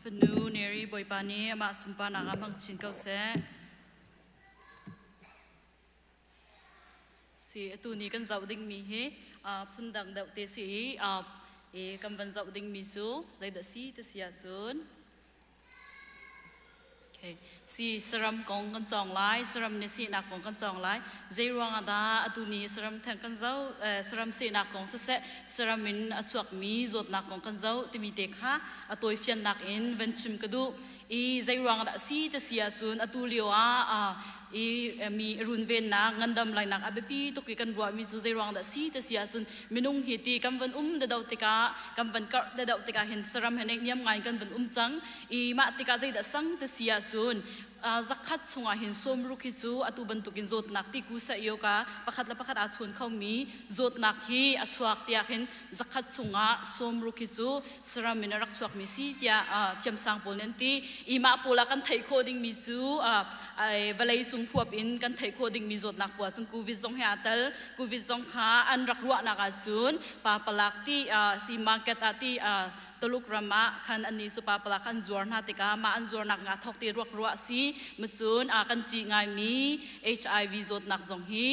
Speaker 7: phần nu neri boy pani ama sumpa na ngamang chin kau se si tu ni kan zau ding mi he phun dang dau te si e kam van zau ding mi su zai da si te sia sun okay si saram kong kan chong lai saram ne si na kong kan chong lai zai ruang ada atuni saram thang kan zau saram si na kong se saram min achuak mi zot na kong kan zau ti mi te kha atoi fian nak in ven chim kadu i zai ruang da si te sia chun atulio i mi run ven na ngandam lai nak abepi to ki kan ruwa mi zu zai ruang da si te sia chun minung hi ti kam van da dau tika kam van kar da dau tika hin saram henek niam ngai kan van chang i ma tika zai da sang te sia chun zakhat chunga hin som rukhi chu atu bantukin zot nak ti ku sa yoka pakhat la pakhat a chun khau mi zot nak hi achuak tia hin zakhat chunga som rukhi chu saram min rak chuak mi si tia chem sang pol nen ti i ma pola kan thai khoding mi chu ai valai chung phuap in kan thai khoding mi zot nak puwa chung covid zong ha tal covid zong kha an rak ruwa na ka chun pa palak ti si market ati toluk rama khan ani supa pala kan zor na tika ma an zor nak nga thok ti ruak ruwa si mchun kan chi ngai mi HIV zot nak zong hi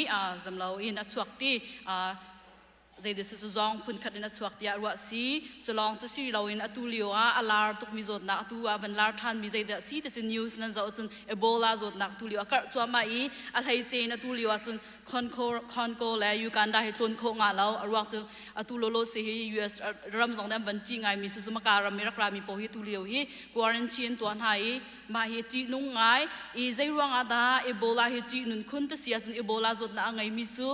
Speaker 7: zamlo in a chuak ti ใจเดสิจองพุ่นขัดในสวกเดียรัวสีจะลองจะสิเราอินอตุลิโออาลาร์ตุกมีจดนักตัวบันลาร์ทันมีใจเดสีแต่สินิวส์นั้นจะจนเอโบลาจดนักตุลิโอก็จัวมาอีอะไรเจนอตุลิโอจนคอนโกและยูกันได้ตุนโคงาเราอรัวจะอตุโลโลเซียยูเอสรัมจงได้บันจิงไงมีสุมาการามีรักรามีโพฮิตุลิโอฮีควอรันชีนตัวไหนมาเฮจีนุ่งไงอีใจรัวงาดาเอโบลาเฮจีนุนคุณแต่เสียจนเอโบลาจดนักไงมีสุ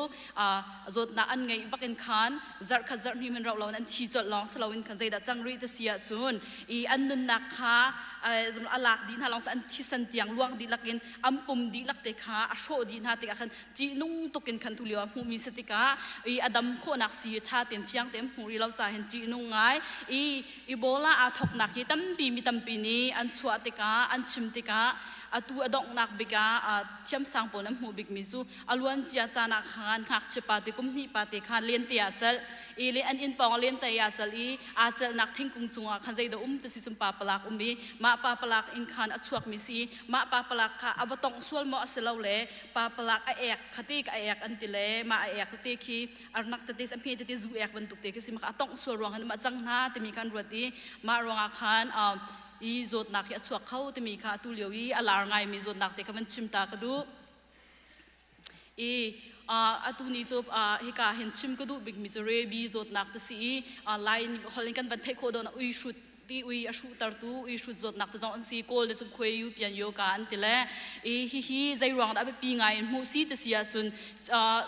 Speaker 7: จดนักอันไงบักเอ็นคันจัดขัดจัดนี่มันเรานั้นชีจดลองสลาวินขันใจดัดจังรีตเสียส่วนอีอันนุนนักขาสำหรับหลักดินหาลองสันที่สันเตียงลวงดีลักกินอัมปุ่มดีลักเตขาอโชดินหาเตกขันจีนุ่งตกินขันทุเลียวหูมีสติกาอีอดัมโคนักสีชาเต็มเฟียงเต็มหูรีเราจ่ายเห็นจีนุ่งไงอีโบลาอาทกนักที่ตั้มปีมีตั้มปีนี้อันชัวเตกาอันชิมเตกาตัวดอกนักบิกาเทียมสังปนน้ำหูบิกมิซูอล้วนเจียจานักขานหักเชปาติกุมนิปาติขานเลียนเตียจัลอีเลียนอินปองเลียนเตียจัลอีอาจัลนักทิ้งกุงจุงขันใจเดตสิจุมปาปลักมีมาปาปลักอินขานอชวกมิซีมาปาปลักค่ะอวตองส่วนมอสเลาเลปาปลักเอกคติกเอกอันติเลมาเอกตติคีอานักตติสัมพีตติจูเอกบรรทุกเตกิสิมาตองส่วนรวงหันมาจังนาติมีการรวดีมารวงอาคารอีจดนักที่สวกเขาที่มีค่าตุเลียวอีอลาร์ไงมีจดนักที่เขาเป็นชิมตากระดูตุนี้จบฮิกาเห็นชิมกระดูบิกมีจะเรบีจดนักที่สีไลน์ฮอลลิงกันบันเทคโคดอนอุยชุดที่อุยอชุดตร์ตูอุยชุดจดนักที่จงอันสีโกลเลยจงคุยอยู่เปลี่ยนโยกาอันติเล่ฮีใจรองได้ไปปีไงมูซีที่เสียจน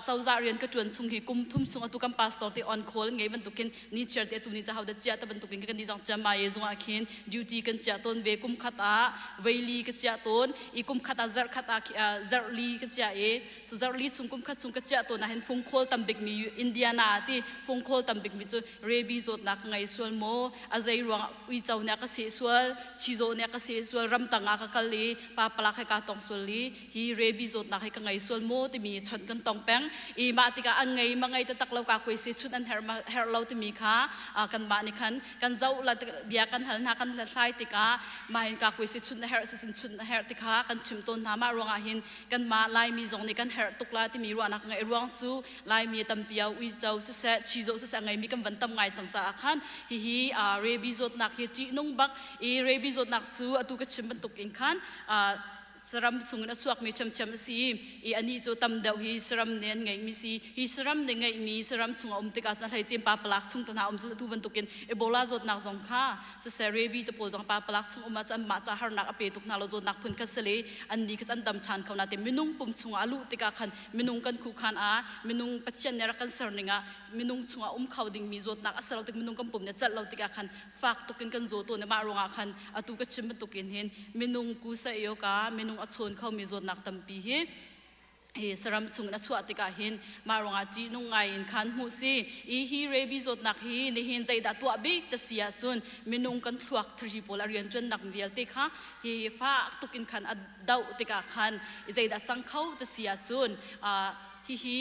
Speaker 7: เจ้าจาเรียนก็จวนส่งฮีกุมทุ่มส่งตุกัมพาสตอร์ที่ออนโคลไงบรรทุกินนี่เชิดที่ตุนี้จะเขาได้เจ้าแต่บรรทุกินกันที่จงจำมาเยจงอาคินดิวตี้กันเจ้าต้นเวกุมขัดเวลีกันเจ้าต้นอีกุมขัดจัดขัดจัดลีกันเจ้าสุจัดลีส่งกุมขัดส่งกันเจ้าต้นนะเห็นฟงโคลตัมบิกมีอินเดียนาที่ฟงโคลตัมบิกมีจูเรบีจดนักไงส่วนโมอาใจรองวิจารณ์เนี่ยก็เสียส่วนชิโซเนี่ยก็เสียส่วนรำตังอาคาลีปาปลักให้กาตองส่วนลีฮีเรบีจดนักให้กังไงส่วนโมที่มีชนกันตองแป้งอีมาติกาอันไงมาไงตะตักเรากาคุยเสียชุดอันเฮร์เราที่มีค่ะกันบ้านนี่คันกันเจ้าละเบียกันหันหากันละใช้ติกามาเห็นกาคุยเสียชุดเฮร์สิชุดเฮร์ติกากันชิมต้นทามารวงอาหินกันมาลายมีจงนี่กันเฮร์ตุกลาที่มีรวนักไงรวงซูลายมีตัมเปียววิเจ้าเสะชิโซเสะไงมีกันวันตัมไงจังจ้าคันฮีเรบีจดนักฮีจีนุ่งบักอีเรบิจดนักซูอตุกชิมบรรทุกอินขันสรัมสุงนัสวกมีชมสีอีอันนี้จะตำเดาฮีสรัมเนียนไงมีสีฮีสรัมเนียนไงมีสรัมสุงติกาจันให้เจมปาปลักสุงตนาจะตุบรรทุกินเอโบลาจดนักจงค่าเสเรบีตะโพจงปาปลักสุงมาจันมาจาฮาร์นักอเปตุกนาเราจดนักพุ่นคัสเลอันนี้ก็จันดำชันเขานาเตมินุงปุ่มสุงอาลุติกาขันมินุงกันคูขันมินุงปัจจัยเนี่ยรักกันเสร์นิงมินุงสุงเขาดิ่งมีจดนักอาศัยเราติมินุงกันปุ่มเนี่ยจัดเราติกาขันฝากตุกินกันโจตัวเนี่ยมาโรงอาขันอตุกชิมบรรทุกินเห็นมินุงกูเสยโยกามินุงอัชนเขามีจดนักตัมปีสรัมสุงนัชวติกาหินมารองอาจีนุ่งไงอินขันหูซีฮีเรบิจดนักฮีในหินใจดัตัวบิ๊กตเสียส่วนมินุงกันขวักทรีโพลาเรียนจนนักเวียลติค่ะฮีฟ้าตุกินขันอดาวติกาขันใจดัจังเขาตเสียส่วนฮี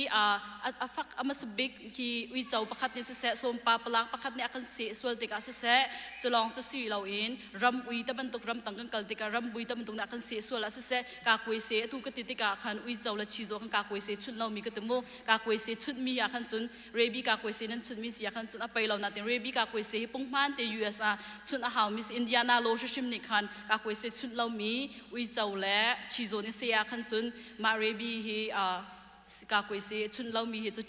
Speaker 7: ฟักมาสบิกฮีวิจาวประคัดเนี่ยเสะสมปาปลักประคัดเนี่ยกันเสียส่วนติกาเสะจะลองจะสีเราเองรำอุยตะบันตุกรำตังกันกัลติการำอุยตะบันตุกนักกันเสียส่วนละเสะกาคุยเสียทุกติติกาขันวิจาวละชีโซขันกาคุยเสียชุดเรามีกระตุ้มกาคุยเสียชุดมีอาขันจุนเรบีกาคุยเสียนั้นชุดมีเสียขันจุนไปเราหน้าเต็มเรบีกาคุยเสียปุ่งมันเตยูเอสชุดอาหารมิสอินเดียนาโลชิมนิคันกาคุยเสียชุดเรามีวิจาวและชีโซเนี่ยเสียขันจุนมาเรบีฮีกาคุยเสียชุนเรามีเหตุ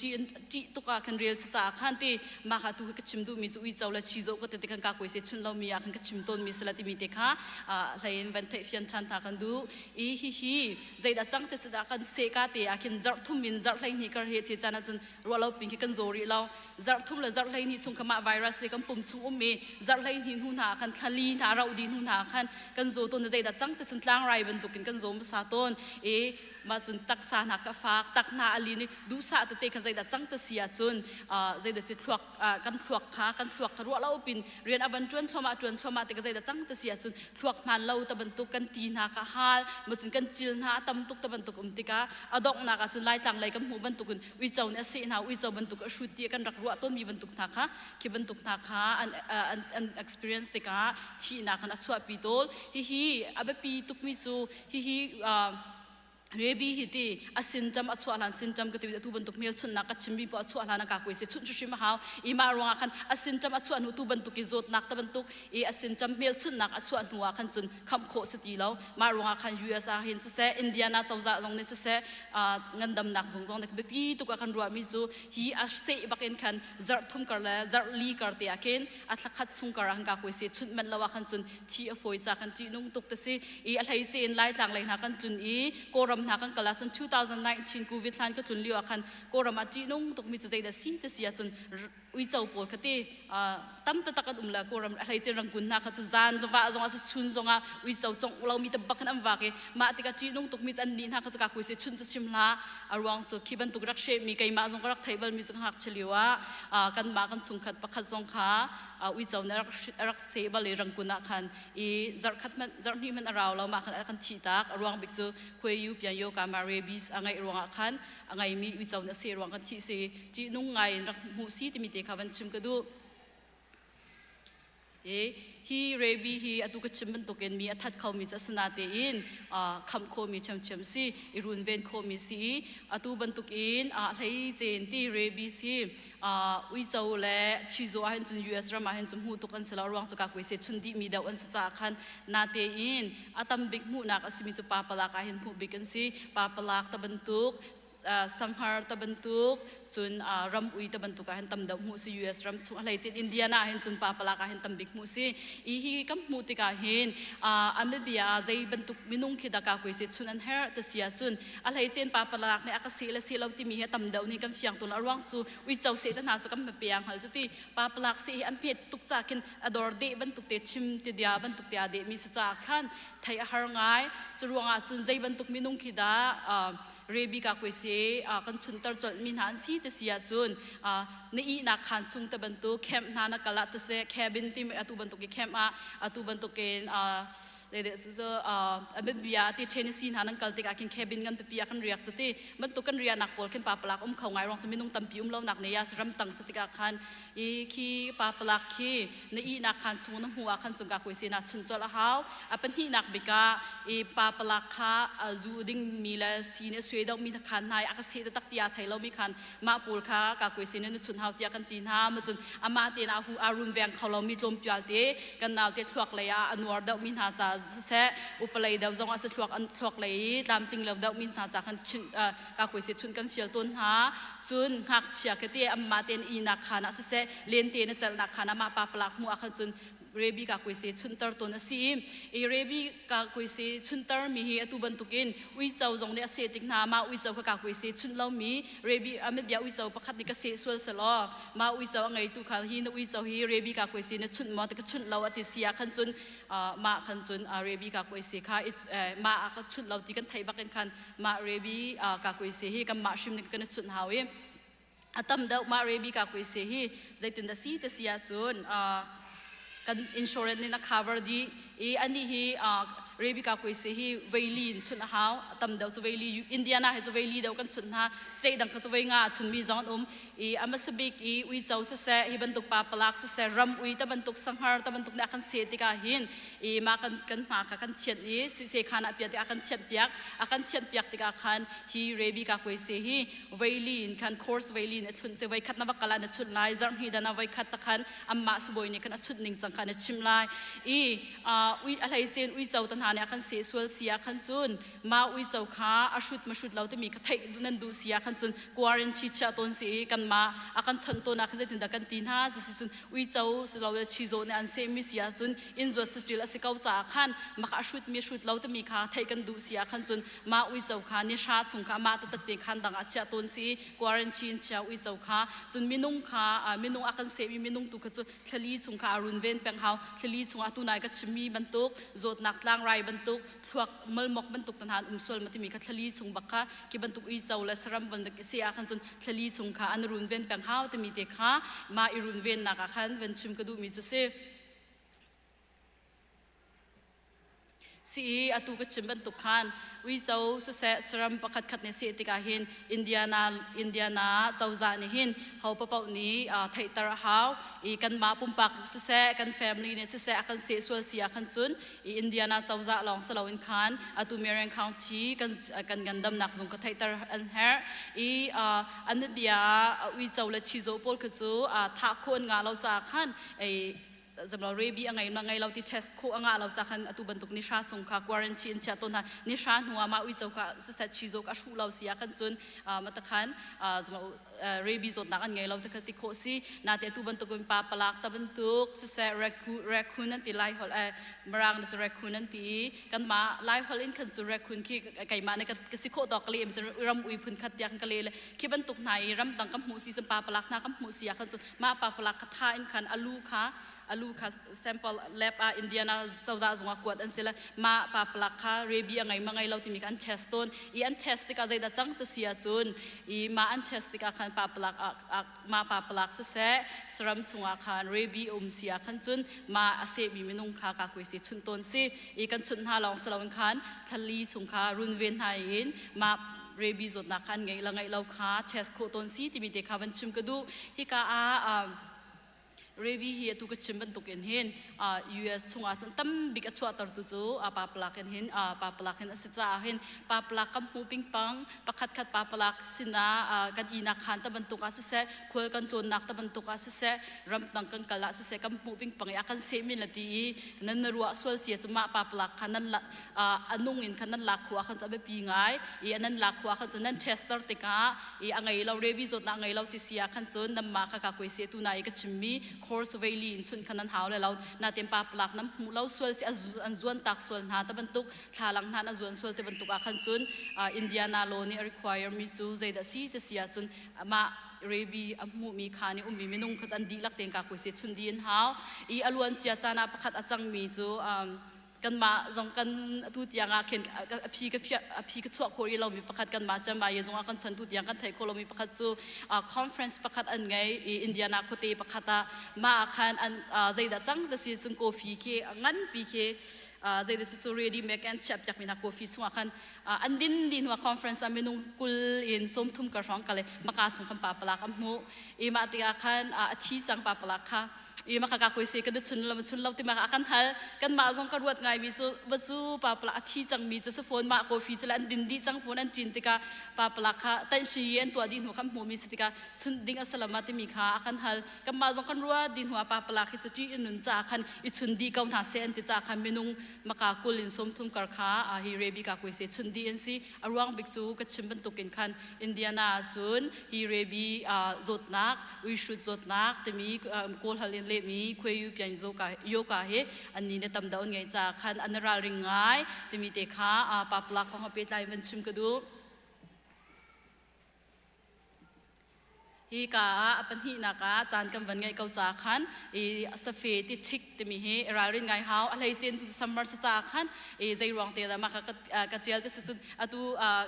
Speaker 7: จีตุกาคันเรียลสจากขันที่มาหาตุกชิมดูมีจุวิจาวและชีโซก็ติดกันกาคุยเสียชุนเรามีอาคันกชิมต้นมีสลัดมีเตค่ะไหลเวนเทฟิยันทันทากันดูฮีใจดัจังเตสดากันเสกาเตอาคินจัดทุ่มมินจัดไหลนี่ก็เหตุเจจานะจนรัวเราปิงกันโจรีเราจัดทุ่มและจัดไหลนี่ชงขมาไวรัสเลยกันปุ่มชุ่มมีจัดไหลนี่หูหนาคันทะลีหนาเราดีหูหนาคันกันโจต้นใจดัจังเตสตั้งไรบรรทุกินกันโจมสาต้นมาจนตักสานักฟากตักนาอลีนี่ดูสาตเตกันใจดัจังตเสียจนใจดัสิขวักกันขวักขากันขวักรัวเราปินเรียนอบันจวนเข้ามาแต่กันใจดัจังตเสียจนขวักมันเราตะบันตุกันตีนาคาฮาลมาจนกันจิลนาตำตุกตะบันตุกติกาอดอกนากันจนไล่ต่างไล่กันหูบันตุกันวิจาวเนี่ยเสียนาวิจาวบันตุกชุดเตียกันรักรัวต้นมีบันตุกนาคาคีบันตุกนาคาอัน experience ติกาที่นาคันอัศวปีโตลฮีอับปีตุกมิซูฮี เรบีฮิตีอาสินจำอัศวาลันสินจำก็ติดตูบันตุกเมลชุนนักกัจฉิมบีปอัศวาลันนักกุยเสชุนชุชิมหาวอีมารวงคันอาสินจำอัศวานุตูบันตุกิโจดนักตะบันตุกอีอาสินจำเมลชุนนักอัศวานัวคันจุนคำโคสติแล้วมารวงคันยูเอสอาเห็นเสอินเดียนาเจ้าจ่าลงในเสเงินดำนักจงในแบบปีตุกคันรัวมิจูฮีอาเซบักเอ็นคันจัดทุ่มกันแล้วจัดลีกันเตียเกนอัตลักษณ์ชุงกันรังกักุยเสชุนมันละว่าคันจุนที่อฟอยจากคันจีนุ่งตุกตะซีอีอะไรเจนไล่ต่างเลยนักคันจุนอีโกรมนักคันกลาจน2019 กูวิทลันก็จุนเลียวคันโกรมาจีนุ่งตกมีจุดใจเดสิเตเสียจนวิจารณ์ปวดคติตั้มตะตักกันละโกรมอะไรเจรังกุนนักขจุจานจงว่าจงอาชุนจงอาวิจารณ์จงเรามีตะบักขันอันว่าเกมาติกาจีนุ่งตกมีจันดีนักขจกักุยเสชุนจะชิมลาอารวงสุขีบันตุกรักเชมีไก่มาจงรักไทยบัลมีจงหักเฉลียวกันมากันสุงขัดปักขัดจงขาวิจารณ์รักเสบัลเลยรังกุนนักขันอีจัดขัดมันจัดนี่มันเราเรามาขันขันชีตักอารวงบิกจูคุยยูเปียโยกามาเรบิสไงรวงคันไงมีวิจารณ์เสียรวงกันที่เสียจีนุ่งไงรักมูซีที่มีเด็กขับวันชิมกระดูฮีเรบีฮีอตุกชิมมันตกเอ็นมีอัฐเขามีจัสนาเตอินคำโคมีชมชมซีอิรุนเวนโคมีซีอตุบันตุกอินให้เจนที่เรบีซีวิจารณ์และชิโซอาเห็นจุนยูเอสรามาเห็นจุนหูตุกันสลาวรวงจุกกุยเสชุนดีมีดาวันสจากขันนาเตอินตัมบิกมูนักอสิมิจุปาปลากเห็นผู้บิกันซีปาปลากตะบันตุกสังหารตะบันตุกจนรำอุยตะบันตุกเห็นตำดำมูซียูเอสรำชุอะไรเจนอินเดียนาเห็นจนปาปลากเห็นตำบิกมูซีอีฮีกัมมูติกาเห็นอเมริกาใจบันตุกมินุงคิดากากุยเสชุนอันเฮร์ตเสียจุนอะไรเจนปาปลากในอากาศและเสียเราที่มีเหตุตำดำนี่กันเสียงตุนอรวงจูวิจารณ์เสตนาจะกัมเปียงหัลจุติปาปลากเสียอันเพียตุกจากินอดอร์เดบันตุกเตชิมติเดียบันตุกเตเดมีสจากขันไทยหางายจรวงจุนใจบันตุกมินุงคิดาเรบีกากุยเสกันชุนตรจดมินหันซีเตเสียจุนนี่นักขันจุงตะบันตุแคมป์นานักกะละเตเสแคบินที่อตุบันตุกแคมป์อตุบันตุกเด็ดๆจะเบบยาที่เทนเนสซีนานังกัลติกากินแคบินกันเปียกันเรียกสติบันตุกันเรียนักปอลขึ้นปาปลักเขาไงรองสมินุงตัมปิเล่านักเนียสรัมตังสติกาขันอีคีปาปลักคีนี่นักขันจุงน้ำหัวขันจุงกากุยเสนาชุนจละหาวเป็นที่นักบิกาอีปาปลักขาจูดิงมีละซีเนสวยดอกมีขันนายอากาศตักติยาไทยเรามีขันมาปูลขากากุยเสนนชุนหาวติยากันตีนหามาจนอามาเตนอาหูอารุนแวงเขาเรามีลมพิวเตกันนาวเตทวกเลยอันวอร์ดมินหาจาเสอุปเลยดาวจงอาศัยทวกอันทวกเลยตามจริงแล้วดาวมินหาจากันชุนกากุยเสชุนกันเชียลต้นหาจุนหักเชียกเตอามาเตนอีนักขานะเสเลนเตนจัลนักขานะมาปาปลักหัวขันจุนเรบีกากุยเสชุนตร์ตัวนั้นสิเรบีกากุยเสชุนตร์มีเหตุบันตุกินวิจารณ์จงเนี่ยเสติกนามาวิจารณ์กากุยเสชุนเล่ามีเรบีอเมริกาวิจารณ์ประคัตนิกเสส่วนสลอมาวิจารณ์ไงตุขันฮีนวิจารณ์ฮีเรบีกากุยเสเนี่ยชุนมาแต่ก็ชุนเราอติเสียขันจุนมาขันจุนเรบีกากุยเสค่ะมาขันชุนเราที่กันไทยบักกันขันมาเรบีกากุยเสฮีกันมาชิมนึกกันชุนหาวิตั้มเดามาเรบีกากุยเสฮีใจตินดาซีเตเสียจุนกันอินชัวเรนซ์นี่นะ cover ดีอันนี้ฮีเรบิกาคุยเสียฮีเวลีนชุนหาวตั้มเดาจะเวลีอินเดียนาให้จะเวลีเดากันชุนหาสเตย์ดังก็จะเวงาชุนมีจอนอามาสบิกวิจาวเสฮีบรรทุกปาปลักเสรัมวิตบรรทุกสังหารตบรรทุกเนี่ยกันเสียติกาหินมากันมากันเชียนเสขานาเปียติกันเชียนเปียกติกาขันฮีเรบิกาคุยเสียฮีเวลีนขันคอร์สเวลีนชุนเสไว้ขัดนวักลานชุนไลจารฮีดานาไว้ขัดตะขันอามาสบอยนี่กันชุนหนึ่งจังขันชิมไลอะไรเจนวิจาวตันหาเนี่ยกันเสียส่วนเสียขันจุนมาวิจาวขาอาชุดมาชุดเราจะมีกระเทยดูนันดูเสียขันจุนควารันชีชาตนเสียกันมาอากันชันตัวนักจะถึงดักันตีนหาจะสิจุนวิจาวเราจะชีโซเนี่ยอันเซมิเสียจุนอินจวสติลสิเก้าจากขันมาอาชุดมีชุดเราจะมีขาเทยกันดูเสียขันจุนมาวิจาวขานิชาสุงขามาตัดเตะขันดังอาชาตนเสียควารันชีนเชียวิจาวขาจุนมินุงขามินุงอากันเซมินุงตุกจุนทะลีสุงขาอารุนเวนแปงเฮาทะลีสุงอาตุนายก็ชิมีบรรทุกโจดนักลางไรบรรทุกพวกมัลมกบรรทุกตันหานสวลมาที่มีคัทลีสุงบักค่ะที่บรรทุกอีเจ้าและสรัมบรรทุกเสียขันจนทะลีสุงขาอันรุนเวนแปงเฮาที่มีเด็กค่ะมาอิรุนเวนนักขันเวนชิมกระดูมีจุเซ สีอตุกชิมบันตุกขันวิเจ้าเสสรำประคัดขัดในสีติกาหินอินเดียนาเจ้าจานิหินเขาปะเป่านี้ไทยตระหาวอีกันมาปุ่มปักเสกันแฟมิลี่เนี่ยเสกันเสียส่วนเสียขันจุนอินเดียนาเจ้าจาลองสลาวินขันอตุเมรังคาวทีกันกันดำหนักจงกไทยตระอันเฮร์อันนี้เบียวิเจ้าและชิโซโปลคือจูทักคนงาเราจากขันสำหรับเรบีไงเราที่เทสโคเราจากขันอตุบันตุกนิชาสงค่ะควอรันทีนเช้าต้นนิชาหัวมาวิจารณ์เสร็จชิโซกชูเราเสียขันจนมาตะขันสำหรับเรบีจดนักไงเราตะขัดติโคซีนาเตตุบันตุกเป็นปลาปลากตะบันตุกเสร็จแรคคูนนั่นตีไล่หอลมรังนั่นแรคคูนนั่นตีกันมาไล่หอลอินขันจุแรคคูนขี้ไก่มาในกสิโคตอกเลยมันจะรำอุยพุนขัดยาขันกะเลยขี้บันตุกไหนรำตังกำหูซีสัมปลาปลากนากัมหูเสียขันจนมาปลาปลากท่าอินขันอลูค่ะsample lab India na chawza zunga kwat an sela ma pa plakha rebi angai mangai lo timi kan test ton I an test ka zaida chang ta sia chun I ma an test ka khan pa plak ma pa plak se sram chunga khan rebi sia khan chun ma ase bi minung kha ka kwesi chun ton si I kan chun ha long salawin khan thali sungkha runven ha in ma rebi zot na khan ngai langai lo kha test ko ton si timi te kha ban chim ka du hi ka Rebi hi tu ka chimban tukin hin US chunga chan tam big achwa tar tu chu pa plak hin pa plak hin asicha hin pa plak kam hu ping pang pakhat khat pa plak sina kan ina khan ta ban tuka se khol kan ton nak ta ban tuka se ram tang kan kala se kam hu ping pang ya kan se min lati nan ruwa sol sia chuma pa plak khanan anung in khanan lak khwa khan chabe pi ngai I anan lak khwa khan chanan tester tika I angai lo rebi zot na angai lo ti sia khan chon nam ma kha ka koi se tu nai ka chimmi course valley in chun kanan haw le law na tempa plak nam law swal si an zuan tak swal na ta bantuk thalang na na zuan swal te bantuk a khan chun India na law ni require me chu zaida si te sia chun ma rebi amu mi khani ummi minung khat an di lak teng ka ko se chun din haw I alwan chia chana pakhat achang mi chuกันมาจงกันทุติยงอาเข็นพี่ก็ชั่วโครีเรามีประคัดกันมาจะมาเยจงอากันฉันทุติยงกันไทยโคเรามีประคัดจูคอนเฟรนซ์ประคัดอันไงอินเดียนาโคเตประคัดมาคันอันใจดัจังแต่สิจุนโกฟีเคงั้นปีเคใจดัสิจูเรดี้แม็กแอนชับจากมินาโกฟีสงอาคันอันดินหัวคอนเฟรนซ์อันมีนุ่งกุลอินสมทุมกระร้องกันเลยมาการส่งคำปาปลาคำหูมาติอาคันที่สังปาปลาค่ะmakakakoy se kada chun lau ti maka akan hal kan ma zong karuat ngai mi so bazu pa pla thi chang mi so phone ma ko fi chlan din di chang phone an chin tika pa pla kha tan shi en to din hu kham mu mi sitika chun ding asalama ti mi kha akan hal kan ma zong kan ruwa din hu pa pla khi chi inun cha khan I chun di kaun tha se an ti cha khan minung maka kulin som thum kar kha hi rebi ka koi se chun di en si arwang bik chu ka chimban tukin khan Indiana chun hi rebi zot nak we should zot nak ti mi kol halin le mi khoi yu pian yo ka he an ni ne tam daun ngai cha khan an ral ring ngai ti mi te kha pa plak ko pe tlai man chim ka du hi ka apan hi na ka chan kam van ngai kau cha khan safe ti thik ti mi he rin ngai haw alai chen tu summer sa cha khan zai rong te da ma ka tel te su atu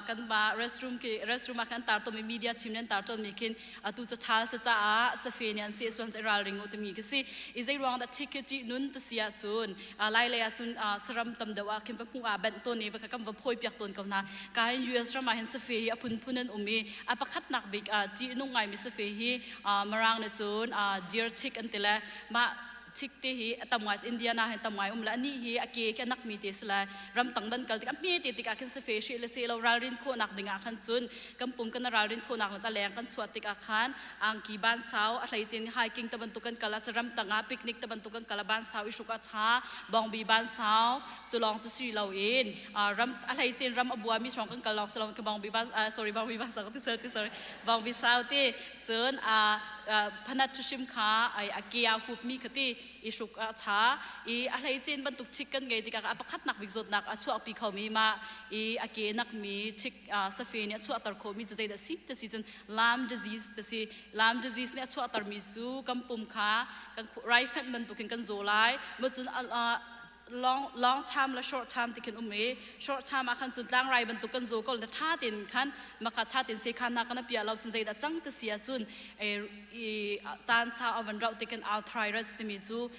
Speaker 7: kan ba restroom ma kan tar to mi media team nen tar to mi kin atu cha thal sa cha safe nian se swan ring o ti mi ka si zai rong da thik ti nun ta sia chun lai le chun saram tam da wa kim pa pu a ban to ni ba ka kam va phoi piak ton ka na ka US ra ma hen safe apun punan umi apakhat nak big ti nu ngai mi fe hi marang na chun dear thick antela ma thick te hi tamwai India na hen tamwai la ni hi ake ke nak mi te sla ram tang dan kal tik mi te tik akin se fe she le se lo rin kho nak dinga khan chun kampum kan rin kho nak cha leng kan chuat tik akhan ang ki ban saw a thlai chen hiking taban tukan kala ram tanga picnic taban tukan kala ban saw isuka tha bong bi ban saw chulong chu sri lo in ram a thlai chen ram abua mi song kan kalong salong ka bong bi ban sorry bong bi ban saw ti sorry bong bi saw te chun phanat chim kha ai akia hup mi khati isuk cha alai chen ban tuk chik kan ngai tika apakhat nak bigzot nak achuak pi khomi ma ake nak mi thik safe ne achuak tar khomi chu zaida si the season lam disease ne achuak tar mi su kampum kha kan right fat man tukin kan zolai ma chun long time la short time tikin short time akan chun tlang rai ban tukan zo kol na tha tin khan maka tha tin se khan na kana pia lo sin zaida chang ta sia chun chan sa avan rau tikin arthritis ti mi chu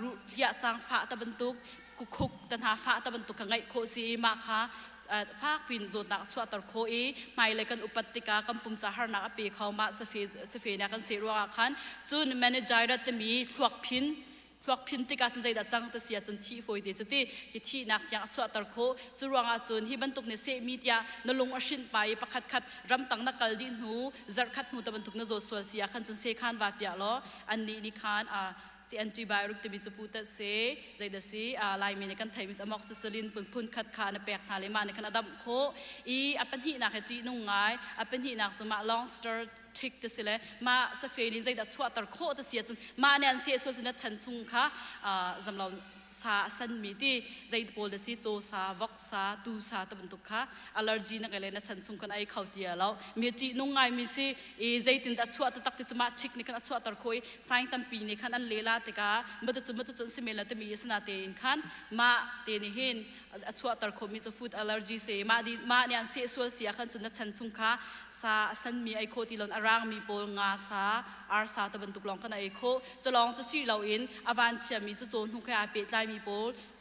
Speaker 7: ru hia chang fa ta ban tuk กุคุกตันหาฟ้าตะบันตุกขังไงโคซีมาค่ะฟากปินโจดนักสวดตรโคอีไม่เลยกันอุปติกากันปุ่มจ่าหานักปีเขามาสฟีเนี่ยกันเสียรัวกันจุนแมเนจเจอร์จะมีพวกพินติกาจนใจดัดจังแต่เสียจนที่ฝอยเดียจุดที่นักจังสวดตรโคจุรังอาจุนที่บรรทุกเนี่ยเสมีเดียนลงอาชินไปประคัดรำตังนักกลดินหูจัดคัดหูตะบรรทุกเนี่ยโจสวดเสียขันจนเสขันวาเปียล้ออันนี้นี่ขันที่อันจีบายรุกตบิจพูดเสใจเดซีลายมีในกันไทยมิจมอกซิสลินปุ่นขัดขาในแปลกหาเลมาในขณะดำโคอัปเป็นที่นักจีนุ่งไงอัปเป็นที่นักจะมาลองสเตอร์ทิกเตสิเลมาสเฟรินใจดัดชัวตรโคตเสียจนมาเนี่ยเสียส่วนจนฉันซุงค่ะจำเราซาสันมีที่ใจโพลสิโจซาวอกซาตูซาตะบันตุกค่ะอัลเลอร์จีนักเลยนะฉันซุงกันไอเขาเดียแล้วมีจีนุ่งไงมีสิใจตินดัดชัวตักติจะมาทิกในขณะชัวตรโคยสายตั้มปีในขณะเลลาติกาเมื่อจนสิเมลต์มีสนาเตนขันมาเตนิเห็นชัวตรโคมีจะฟูดอัลเลอร์จีเซมาเนี่ยเสียส่วนเสียขันจนฉันซุงค่ะซาสันมีไอโคติลอนอารางมีโพลงาซาอาร์ซาตะบันตุกลองกันไอโคจะลองจะชี้เราอินอวันเชียมีจะโจนหุ่นแค่เป็ดลายมีโพล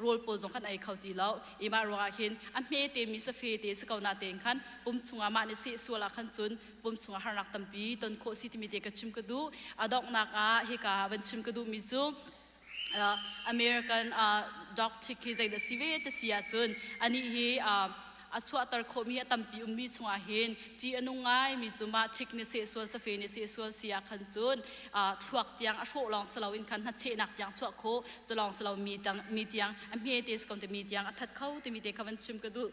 Speaker 7: รูลโพลจงกันไอเขาตีแล้วอีมารัวเห็นอันเมเตมีสเฟเตสเกานาเตงขันปุ่มชงอามาในเสียส่วนละขันจุนปุ่มชงอาหารนักตั้มปีตอนโคสิติมีเตกชิมกระดูอดอกนักฮิกาวันชิมกระดูมิซูอเมริกันด็อกทิกที่ใจเดสิเวตเสียจุนอันนี้ฮีอาชัวตรโคมีตั้มปีมีชงอาเห็นจีอนุงไงมีจุมาทิกเนเสส่วนสเฟเนเสส่วนเสียขันจุนถวกเตียงอโชลองสลาวินขันทัดเชนักยังชัวโคจะลองสลามีเตียงอันเมเตสก่อนจะมีเตียงอัทัดเข้าจะมีเตคันชิมกระดู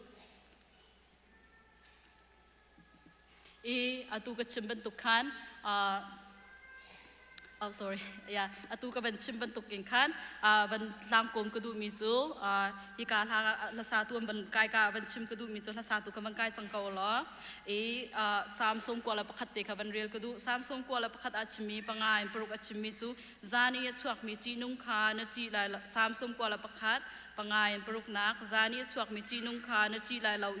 Speaker 7: อาตูกชิมบรรทุกขันsorry อาตูกับบันชิมบรรทุกเองขันบันลางกลมกระดูมีจูฮิการละสาตัวบันกายกาบันชิมกระดูมีจูละสาตัวกับบันกายจังเกาล้อสามสมกว่าละประคัดเด็กบันเรียลกระดูสามสมกว่าละประคัดอาชิมีปังไงปรุกอาชิมีจูจานี่สวกมีจีนุ่งคานจีลายสามสมกว่าละประคัดปังไงปรุกนักจานี่สวกมีจีนุ่งคานจีลายเหล่า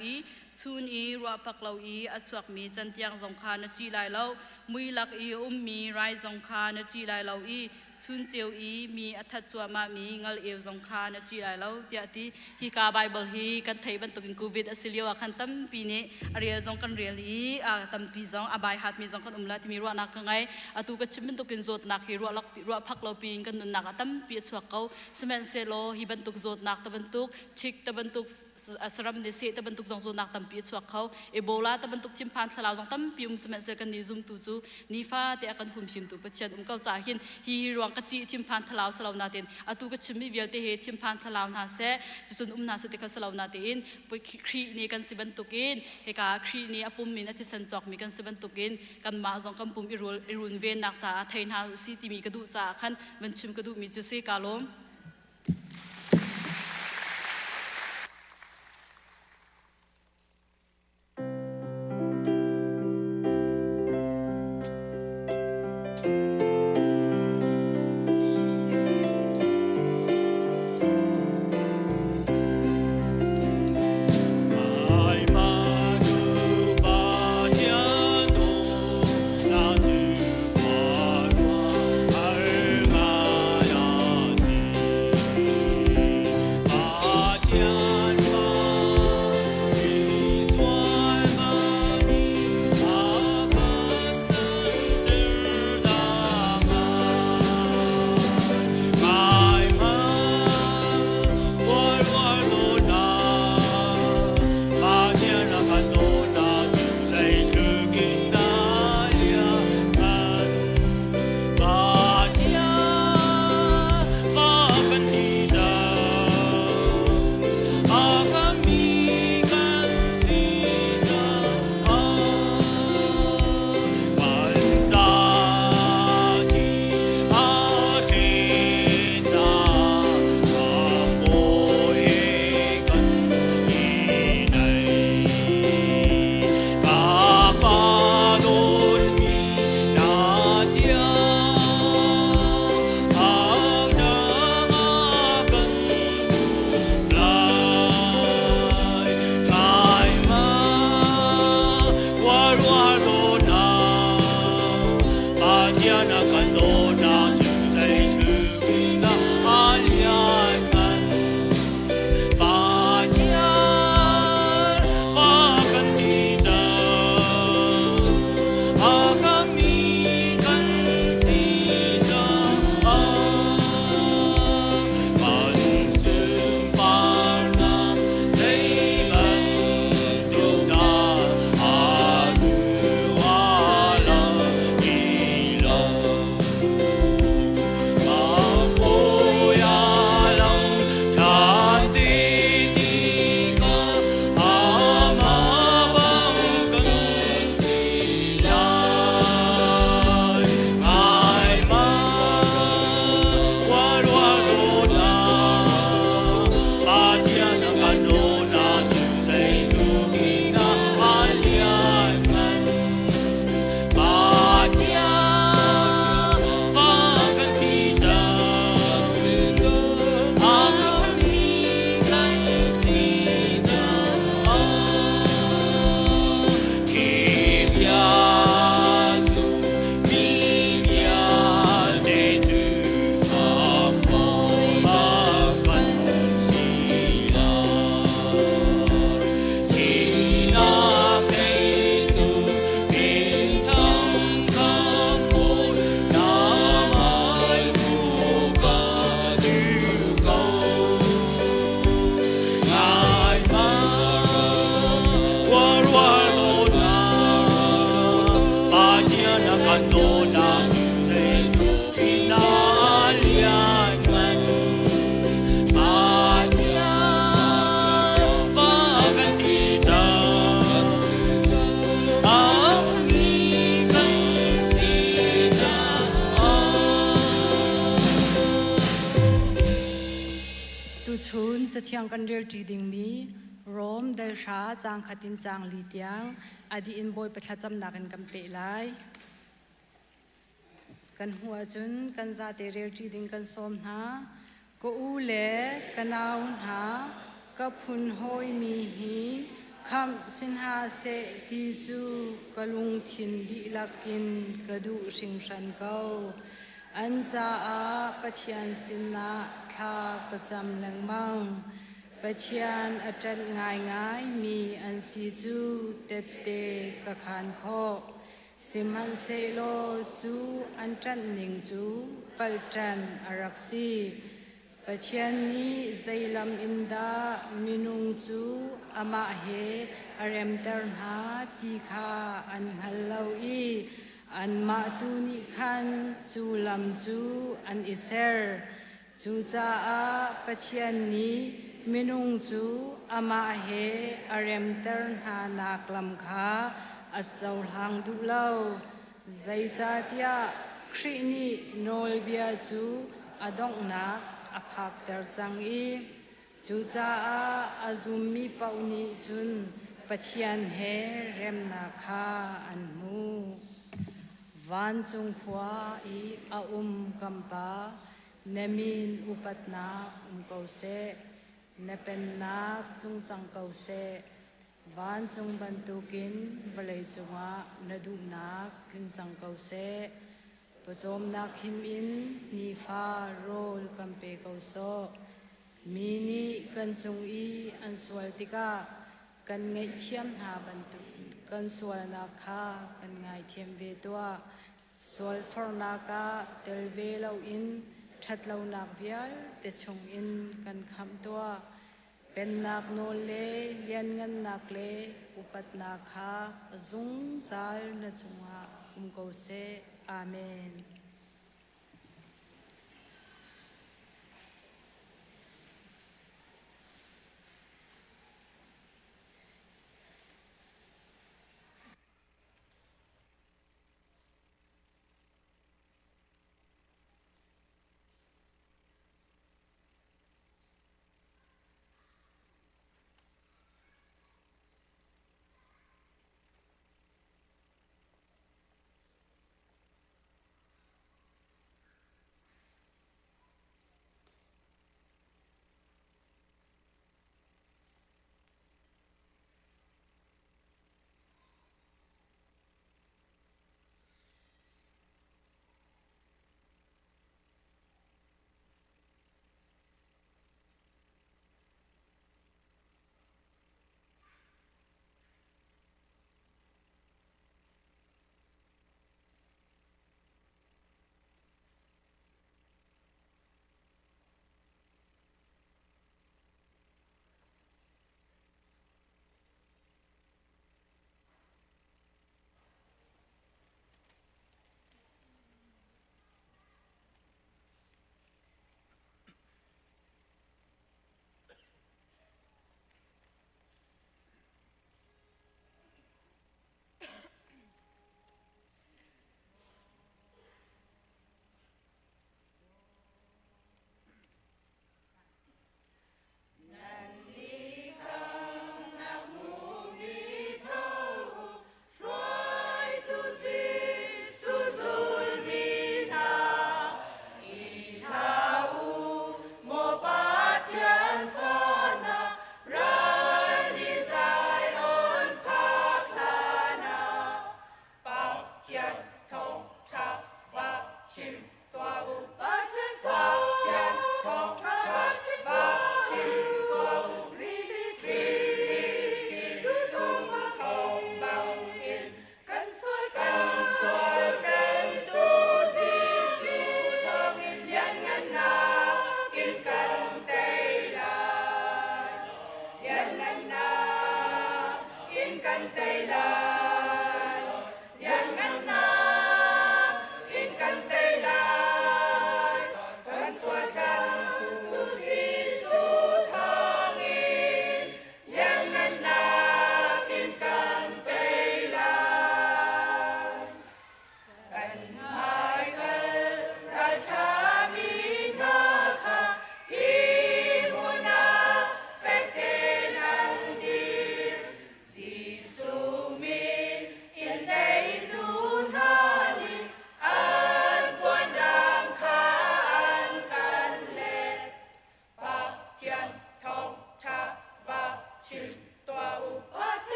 Speaker 7: ชุนรัวปักเหล่าอาสวกมีจันเตียงสงคานจีลายเหล่ามุยลักมีไรสงคานจีลายเหล่าชุนเจียวมีอัฐจัวมามีเงลสงคานจีลายเหล่าเดียที่ฮิกาไบเบิลฮีกันไทยบรรทุกกูวิดอสิเลียวขันตั้มปีนี้เรียลสงกันเรียลตั้มปีสองอบายหัดมีสงกันละที่มีรัวนักไงตูก็ชิมบรรทุกโจดนักฮิรัวพักเราปีกันนุนนักตั้มปีสวกเขาสมัยเซโลฮิบรรทุกโจดนักตะบรรทุกชิกตะบรรทุกสรัมเดซีตะบรรทุกโจดนักตั้มปีสวกเขาเอโบลาตะบรรทุกชิมพันสลาวสงตั้มปีสมัยเซกันนิซุมตูจูนิฟาเตะกันหุ่มชิมตูประเชียนเก้าจ่าหินฮีรวงกะจีชิมพันทลาวสลาวนาเตนตูก็ชิมมีเวลเตะชิมพันทลาวนาเซจุนนาเสติกสลาวนาเตนไปครีนี่กันสิบรรทุกินเฮกาครีนี่อปุ่มมีนัทสันจอกมีกันสิบรรทุกินกันมาจงกันปุ่มอิรุนเวนนักจ่าไทยนาซีติมีกระดูจ่าขันมันชิมกระดูมีจุเซกาลม
Speaker 3: tu chun se thiang kan rel ti ding mi rom del sha chang khatin chang li tiang adi in boy patha cham na kan kam pe lai kan hua chun kan za te rel ti ding kan som na ko u le kanau na ka phun hoi mi hi kham sin ha se ti chu kalung thin di lakin kadu sing san kau an cha a pathian sin na tha ka cham lang mang pathian atat ngai ngai mi an si chu te te ka khan kho simhan se lo chu an tan ning chu pal tan araksi pathian ni zailam inda minung chu ama he arem tar na ti kha an hallo i an ma tu ni khan chu lam chu an iser chu cha a pathian ni minung chu ama he arem tar na nak lam kha a chau hlang du lo zai cha tia khri ni nol bia chu adong na aphak ter chang i chu cha a azum mi pau ni chun pathian he rem na kha an mu van chung khwa i a kampa nemin upatna kau se nepen nak tung chang kau se van chung bantukin balai chunga nadu nak tling chang kau se pachom nak him in ni fa rol kampe kau so mini kan chung i an swal tika kan ngai thiam ha bantu kan swal na kha kan ngai thiam ve towa swal for na ka tel ve lo in that lo nak vial te chung in kan kham towa pen nak no le lian ngan nak le upat na kha zung zal na chunga ko se amen.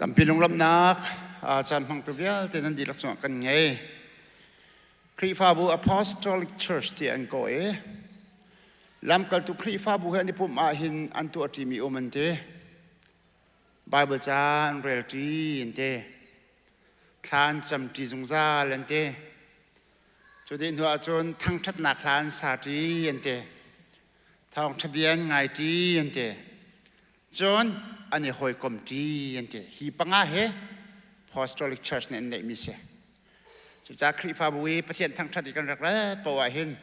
Speaker 8: Tầm pin lông lâm nạc, chan phong tu vial tên đi lạc chọn cần nghe. Kri pha bu Apostolic Church thì anh coi. Lam kal tu kri pha bu hen đi pum ahin an tu atimi omante. Bible chan reality ente. Khan cham ti zung za lente. Cho đến hoa chôn thăng thất nạc khan sa ti ente. Thong thabian ngai ti ente. Chôn anh ấy hỏi công ty anh thế hi banga he Apostolic Church nên này mi se chúng ta khi pha bui phát hiện thăng thất thì cần rất là bảo vệ hin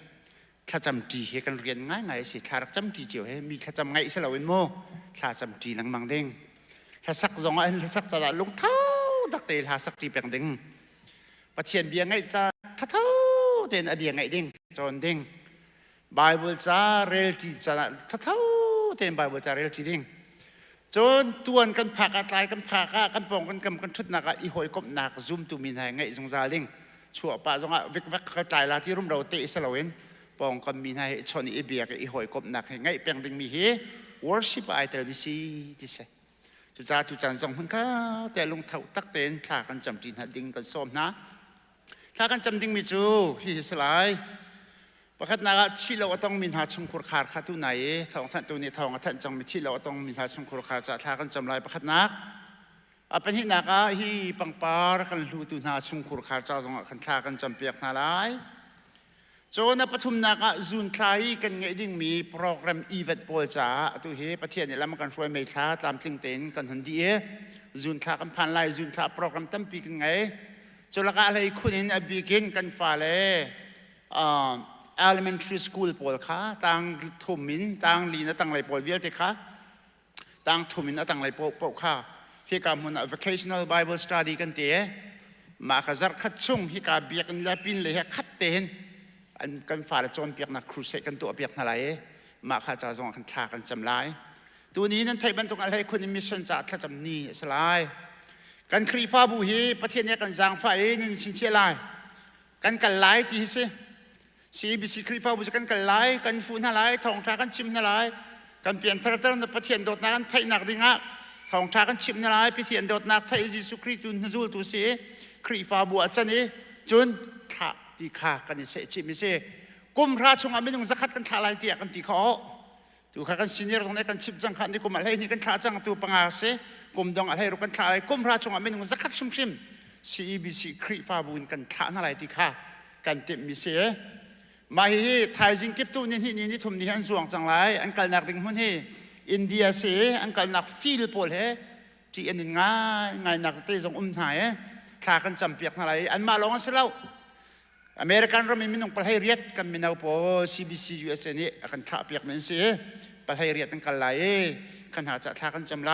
Speaker 8: khá chăm chỉ he cần riêng ngay ngay sẽ khá chăm chỉ chiều he mi khá chăm ngay sẽ là bên mô khá chăm chỉ năng mang đen khá sắc giống anh khá sắc ta đã lung thâu đặc biệt khá sắc chỉ bằng đen phát hiện bia ngay cha thâu thâu tên ở bia ngay đen tròn đen Bible cha reality cha thâu tên Bible cha reality đen chôn tuan kan phak atlai kan phaka kan pong kan kam kan thut naka I hoi kop nak zoom tu min hai ngai zong za ling chua pa zonga vek vek ka tai la ti rum do te saloin pong kan min hai choni e bia ka I hoi kop nak hai ngai peng ding mi he worship ai tel mi si ti se chu cha chu chan zong hun ka te lung thau tak ten tha kan cham tin ha ding kan som na tha kan cham ding mi chu hi salaiประคัดนักที่เราต้องมีหาชุมคุรขาดข้าตุไหนทองท่านตัวนี้ทองท่านจังมีที่เราต้องมีหาชุมคุรขาดจะทากันจำลายประคัดนักเป็นที่นักที่ปังปาร์กันรู้ตุนหาชุมคุรขาดจะจงกันทากันจำเปียกนาลาย โจนปทุมนากะจุนคลายกันไงดิ่งมีโปรแกรมอีเวนต์โปรจ้าตัวเฮประเทศเนี่ยแล้วมันกันช่วยไม่ช้าตามติงเต็นกันทันทีจุนคลากันผ่านไลจุนคลาโปรแกรมตั้มปีกันไงโจละกะอะไรคุณเห็นอบิกินกันฟ้าเลยelementary school ปอลค่ะต่างทุ่มมินต่างลีนต่างไรปอลเวียลเตค่ะต่างทุ่มมินต่างไรปอค่ะฮิกามุน vocational Bible study กันเตะมาขจัดขัดช่งฮิกาเบียกันลาปินเลยขัดเตนอันกันฝ่าจนเปียกนักครูเสกกันตัวเปียกอะไรมาข้าจะส่งกันทากันจำลายตัวนี้นั้นไทยบรรทุกอะไรคนมิชชั่นจัดข้าจำนี้สลายกันครีฟ้าบุฮีประเทศนี้กันจางไฟนี่ชินเชียลายกันไล่ที่สิCBC ครีฟ้าบุจะกันไล่กันฟูนอะไรทองทากันชิมอะไรกันเปลี่ยนทรัตน์ประเทศโดดนักไทยหนักดิ่งะทองทากันชิมอะไรประเทศโดดนักไทยยิสุคริตุนจูตุเสครีฟ้าบุอาจารย์นี้จุนทาตีขากันเสจิมิเสกุมราชงอามินุงสักขัดกันทาลายเตียกันตีขอตัวข้ากันซีเนียร์ตรงนี้กันชิบจังขันที่กุมอะไรนี่กันทาจังตัวปังอาเสกุมดองอะไรรู้กันทาลายกุมราชงอามินุงสักขัดชิม CBC ครีฟ้าบุญกันทาอะไรตีขากันเต็มมิเสมาฮีไทยจิงกิบตัวนี่ทุ่มนี่อันสวงจังไรอันกันนักดิ่งหุ่นฮีอินเดียเสอันกันนักฟิลิปปินส์ที่อันนี้ง่ายนักเตะจงถ่ายทากันจำเปียกอะไรอันมาลองกันเสียแล้วอเมริกันเราไม่มีน้องประเทศเรียดกันมีเอาพอ CBC USA นี่กันท่าเปียกเหมือนสิประเทศเรียดตั้งกันไหลกันหาจะท่ากันจำไร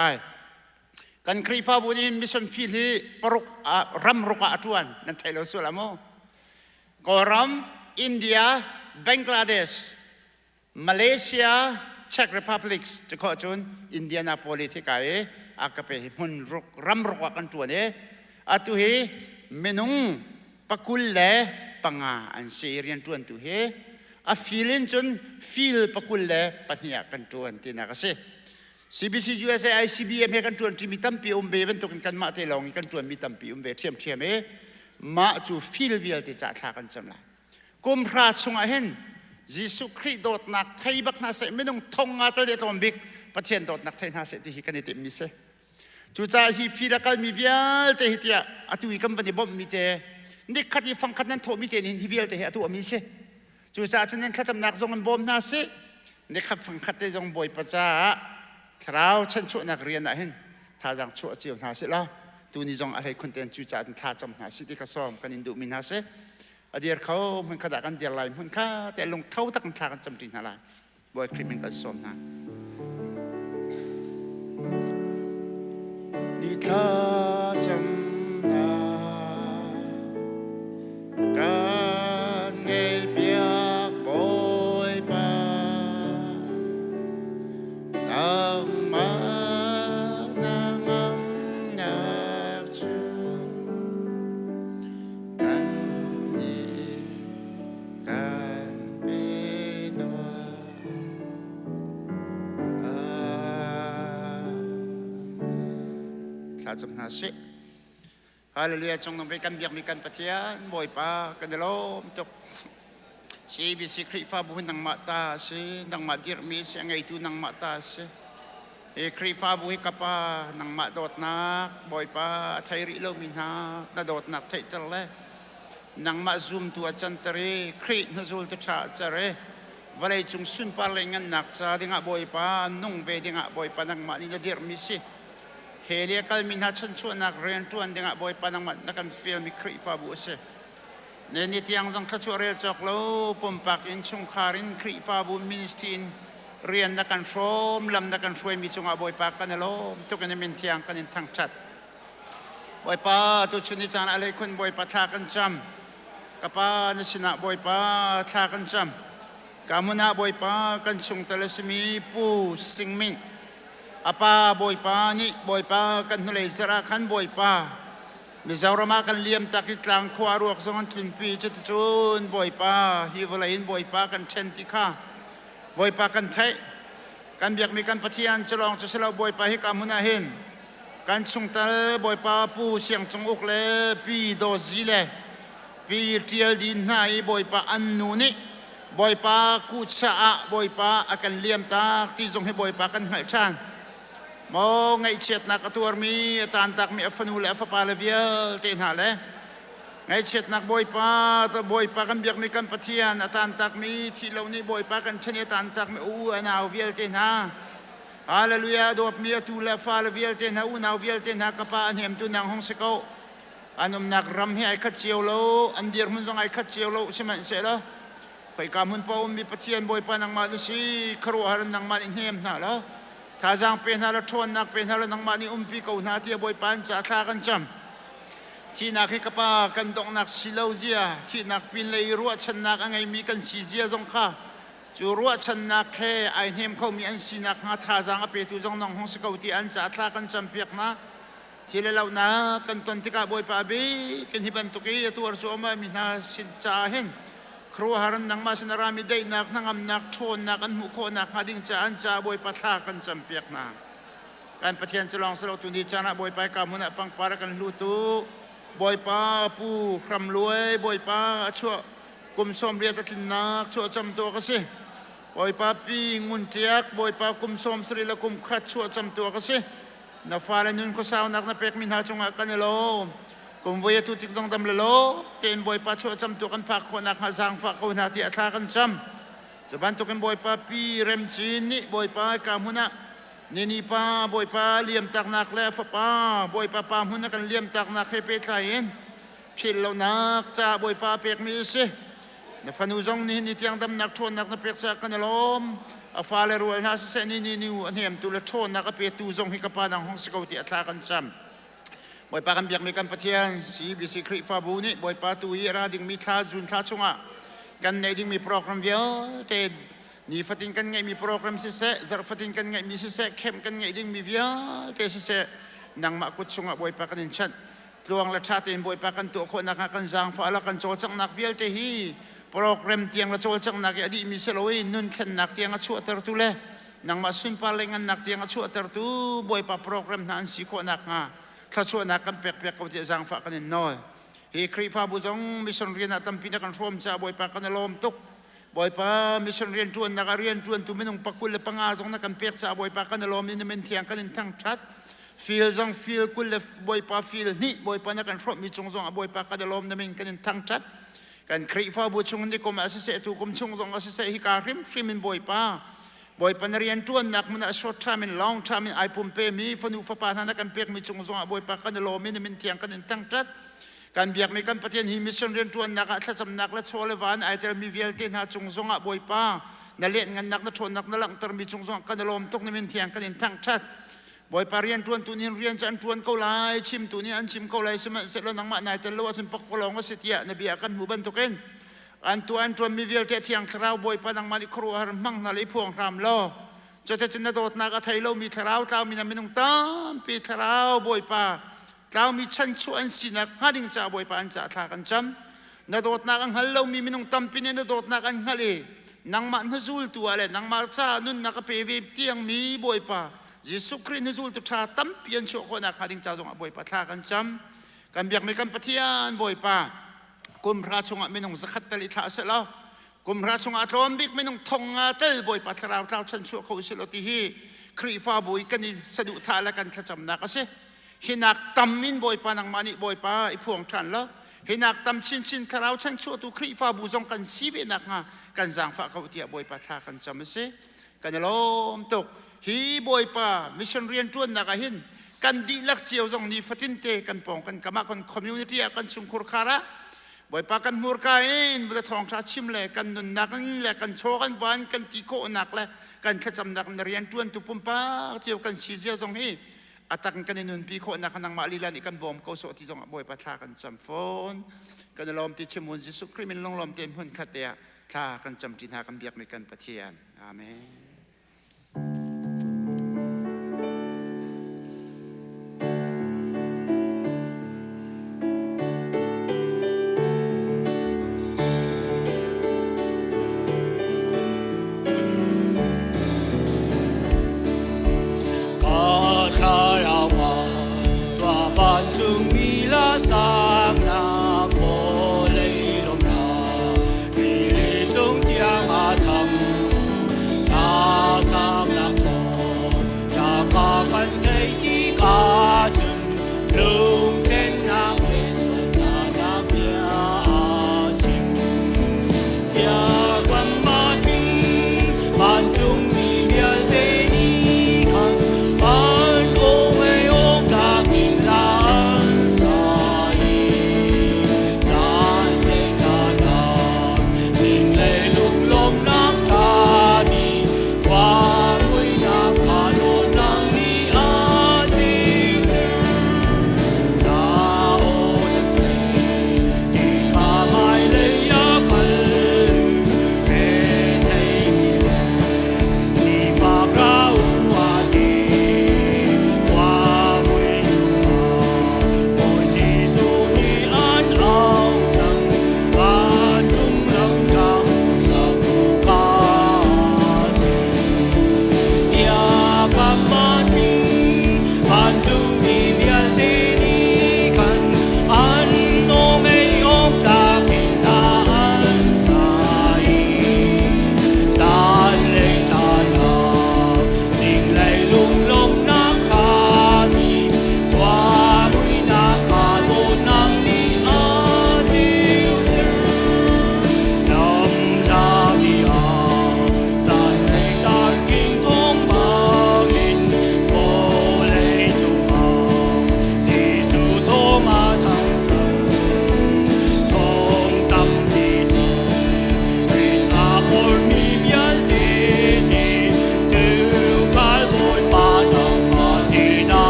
Speaker 8: กันครีฟ้าบุญมิชชั่นฟิลีปรุกรำรุกอาทวนนั่นไทยเราสุลามโกรัมอินเดียบังกลาเทศมาเลเซียเช็กรีพับลิกจะขอจุนอินเดียนาโปลิที่ไกอากาเปหุ่นรุกรำรุกกันตัวเนี่ยอาตุเฮเมนุงปักุลเล่ปังอาอันเสียนตัวตุเฮอาฟิลินจนฟิลปักุลเล่ปัญญากันตัวที่นักเส CBC USA ICBM ให้กันตัวที่มีตั้มปีเบเป็นตัวกันมาเตลองกันตัวมีตั้มปีเบเทียมมาจูฟิลวิลที่จะทากันจำละกุมพระชงอาเห็นยิสุคริโดดนักไทยบักนาเสไม่ต้องทงอาตเลตอมบิกประเทศโดดนักไทยนาเสที่กันเต็มมิเสจูจ่าฮิฟิรักลมีวิลเตหิตยาอตุวิกัมบันบอมมิเตนี่ขัดยี่ฟังขัดนั้นโทมิเตนินฮิวิลเตหิอตุอมิเสจูจ่าฉะนั้นขัดจำนักจงอันบอมนาเสนี่ขัดฟังขัดได้จงบอยประจ้าคราวฉันช่วยนักเรียนนะเห็นถ้าจังช่วยเจียวนาเสละตัวนี้จงอะไรคนเตียนจูจ่าถ้าจำนาสิที่เขาซ้อมกันอินดูมินาเสอดีตเขามันขดากันเดียร์ไลน์มันข้าแต่ลงเท่าตักทากันจำจีนอะไรบ่อยคลิปมันก็ซ้อมนะนี่ถ้าจำนาการเงยเปียกบ่อยปาตั้งมานางำนักชูกันจำนาเสฮาเลลูยาจงนำไปกันเบียกมีกันปะเทียนบ่อยปากันเดลมตกCBC คริฟ้าบุญนังมาตาเสนังมาดิรมีเสไงตูนังมาตาเสคริฟ้าบุญกับปานังมาโดดนักบ่อยปาไทยริโลมินานาโดดนักไทยตะเลนังมาซุมตัวจันทรีครินซูลตุชาจเรวันเลยจงสุนปาเลงันนักซาดิงะบ่อยปานุ่งเวดิงะบ่อยปานังมานิลดิรมีเสเฮเลียกัลมินฮัชันชวนนักเรียนชวนเด็กบ่อยปานังมันนักการฟิลมิครีฟ้าบุษเนนิตยังจังขจวเรียจากโลปุ่มปักอินชงคารินครีฟ้าบุมินิสตินเรียนนักการชมลำนักการช่วยมีจงบ่อยปากันโลทุกคนมีเทียงกันทางชัดบ่อยปาตุชุนิจานอะไรคนบ่อยปาทากันจำกับปานสินะบ่อยปาทากันจำกามุนาบ่อยปากันชงตะเลสมีปูสิงมินapa boy pa ni boy pa kan hulay sara kan boy pa mizawrama kan liam takit lang khuaruak zongan tlimpi chitchun boy pa hiwalain boy pa kan chenti kha boy pa kan thai kan biak mi kan pathian chalong chasalo boy pa hi kamuna hin kan chungtal boy pa pu siang chunguk le pi do zile pi tial din nai boy pa annu ni boy pa ku cha a boy pa akan liam tak ti zong he boy pa kan ngai chan mo ngai chet na katur mi tan tak mi afanul afa palavial tin hale ไงเช็ดนักบอยป้าตัวบอยป้ากันเบียกมีกันปะเทียนตันตักมีที่เรานี่บอยป้ากันเชนตันตักมีนาวเวียลเตนฮาฮาเลลูยาดบมีตูเลฟาเลเวียลเตนฮานาวเวียลเตนฮากป้าอันเห็มตุนังห้องสกาวอันนักรำให้ไอ้ขัดเชียวโลอันเดียร์มันจงไอ้ขัดเชียวโลใช่ไหมเสร็จแล้วใครกำมันป้ามีปะเทียนบอยป้านังมาดิสิครัวหารันนังมาอินเฮมน่ะแล้วถ้าจังเป็นฮาลชวนนักเป็นฮาลนังมานี่ปีเขาหน้าที่บอยป้าจะท่ากันจำที่นักให้กับป้ากันดงนักสิเลวเสียที่นักปินเลยรัวชันนักอันไงมีกันสีเสียจงข้าจูรัวชันนักแค่ไอเฮมเขามีอันสีนักหาท่าจังอเปตุจงน้องห้องสกาวที่อันจะท่ากันจำเปียกนะที่เลวนะกันตอนที่กับอยป้าบีกันฮิบันตุกี้ตัวรัวมามีนาสินจ่าเห็นครัวหารันนังมาสนารามิได้นักนังอำนักโทนนักอันมุโคนักหาดิ่งจ่าอันจ่าบอยป้าท่ากันจำเปียกนะการปฏิญาณจะลองสลบตุนีจานะบอยป้ากามุนะปังปาระกันลูตุบอยป้าปูคำรวยบอยป้าชั่วกุมสมเรียตัดนักชั่วจำตัวก็สิบอยป้าปีงุนเจียกบอยป้ากุมสมสรีละกุมขัดชั่วจำตัวก็สินาฟาเลนุนก็สาวนักนับเป็กมินหาจงอากันโลกุมวยตุติกจงดำโลเต็นบอยป้าชั่วจำตัวกันพักคนนักหาจางฝากคนหาที่อัฐากันจำจะบันตุกันบอยป้าปีเรมจีนนี่บอยป้ากามุนะนี่ป้าบอยป้าเลี้ยมตักนักแล้วฟ้าป้าบอยป้าป้ามุนกันเลี้ยมตักนักให้เป็ดไทยพิลเรานักจ่าบอยป้าเป็กมีสินฟันูจงนี่เตียงดำนักโทนนักนับเป็กจากกันลมอาฟ้าเลรวยน่าเสนี่อันเห็มตุลโทนนักเป็ดตูจงให้กับป้านังห้องสกาวติอัฐากันจำบอยป้ากันเบียกมีกันปะเทียนสีบิสิคริฟ้าบุนี่บอยป้าตุยราดิ่งมีท่าจุนท่าชงะกันในดิ่งมีโปรแกรมเยอะแต่นี่ฟัตินกันไงมีโปรแกรมสิเสจารฟัตินกันไงมีสิเสเข้มกันไงดิ่งมีเวียเตสิเสนังมากุดชงะบอยป้ากันชัดลวงละชาตินบอยป้ากันตัวคนนักกันจางฟ้าละกันโจจังนักเวียเตฮีโปรแกรมเตียงละโจจังนักอดีมีเสลวยนุนขันนักเตียงชั่วเตอร์ตุเลนังมาสุนปาเลงันนักเตียงชั่วเตอร์ตุบอยป้าโปรแกรมนั้นสิโคนักงาถ้าชั่วนักกันเปียกเขาจะจางฟ้ากันน้อยเฮครีฟ้าบุจงมิชนเรียนตั้มปีนักกันรวมจ่าบอยป้ากันลมตุกบอยป้ามิชนเรียนจวนนักเรียนจวนตุไม่ต้องปักกุลปังอาจงนักกันเปียกจ่าบอยป้ากันลมนี่มันเทียงกันทั้งชัดฟีลจงฟีลกุลบอยป้าฟีลนี่บอยป้านักกันรวมมีจงบอยป้ากันลมนี่มันกันทั้งชัดกันครีฟ้าบุจงนี่ก็มาเสียตุกุมจงอาเสียฮิการิมฟิมินบอยป้าเรียนจวนนักมันช็อตทามินลองทามินไอปุ่มเปมีฟันูฟ้าป้านักกันเปียกมีจงบอยป้ากันลมนี่มันเทียงกันทั้งชัดการเบียกมีการปฏิญาณฮิมิชนเรียนจวนนักถ้าจำนักและโชเลวันไอเตอร์มีเวลเทนหาจงจงบอยป้านั่นเล่นงานนักนักชนนักนักหลังเตอร์มีจงจงกันลมตกในมินเทียงกันทั้งชัดบอยป้าเรียนจวนตัวนี้เรียนจันจวนเกาไลชิมตัวนี้อันชิมเกาไลสมัยเสร็จแล้วนักมาไอเตอร์ว่าสิมปักปลองก็เสียนบียกันหูบันตุกันอันตัวจวนมีเวลเทียงคราวบอยป้านักมาลิครัวหารมั่งนาลิพวงรำล้อจะจะนโดดนักไทยเรามีคราวเท้ามีน้ำมินงตั้มปีคราวบอยป้าเรามีชั้นชวนสินักหาดิ่งจ่าบอยปานจ่าทากันจำนโดดนักอังฮัลเรามีมินงตั้มปีนนโดดนักอังฮัลเลยนังมันฮซุลตัวเลยนังมาจ่านุนนักเปเวเตียงมีบอยปายิสุครินฮซุลตัวชาตั้มเปลี่ยนโชคนนักหาดิ่งจ่าจงบอยปาทากันจำกันเบียกไม่กันปะเทียนบอยปากุมราชงมินงสกัดตลิท่าเสร็จกุมราชงอาทรอมบิกมินงทงอาเตลบอยปาทาราวท้าวชั้นชั่วเขาเสลติฮีครีฟ้าบอยกันนี่สะดุท่าและกันจำนักเสหินักตั้มมินบอยปานังมานิบอยปาไอพวงทันแล้วหินักตั้มชินทาราวชั้นชั่วตุครีฟ้าบูจงกันซีเวนักงากันจางฟ้าเขาเทียบอยปาทากันจำเสกันลมตกฮีบอยปามิชชันเรียนจวนนักหินกันดีลักเจียวจงนี่ฟัตินเตกันปองกันกามาคนคอมมูนิตี้กันสุงคุรคาระบอยปากันมูร์กาอินบุตรทองทัดชิมเลยกันนุนนักเลยกันโชกันบานกันตีโกนักเลยกันขจำนักเรียนจวนตุปุ่มป้าเจียวกันซีเซียจงฮีอาตักกันนุนปีโคนักนังมาลีลานิกันบอมเขาสวดที่จงบอยปะทากันจำฟอนกันลอมติชิมุนจิสุคริมินลงลอมเต็มหุ่นขัดเตียทากันจำจินหากันเบียกในกันปะเทียนอาเมน
Speaker 4: ทำ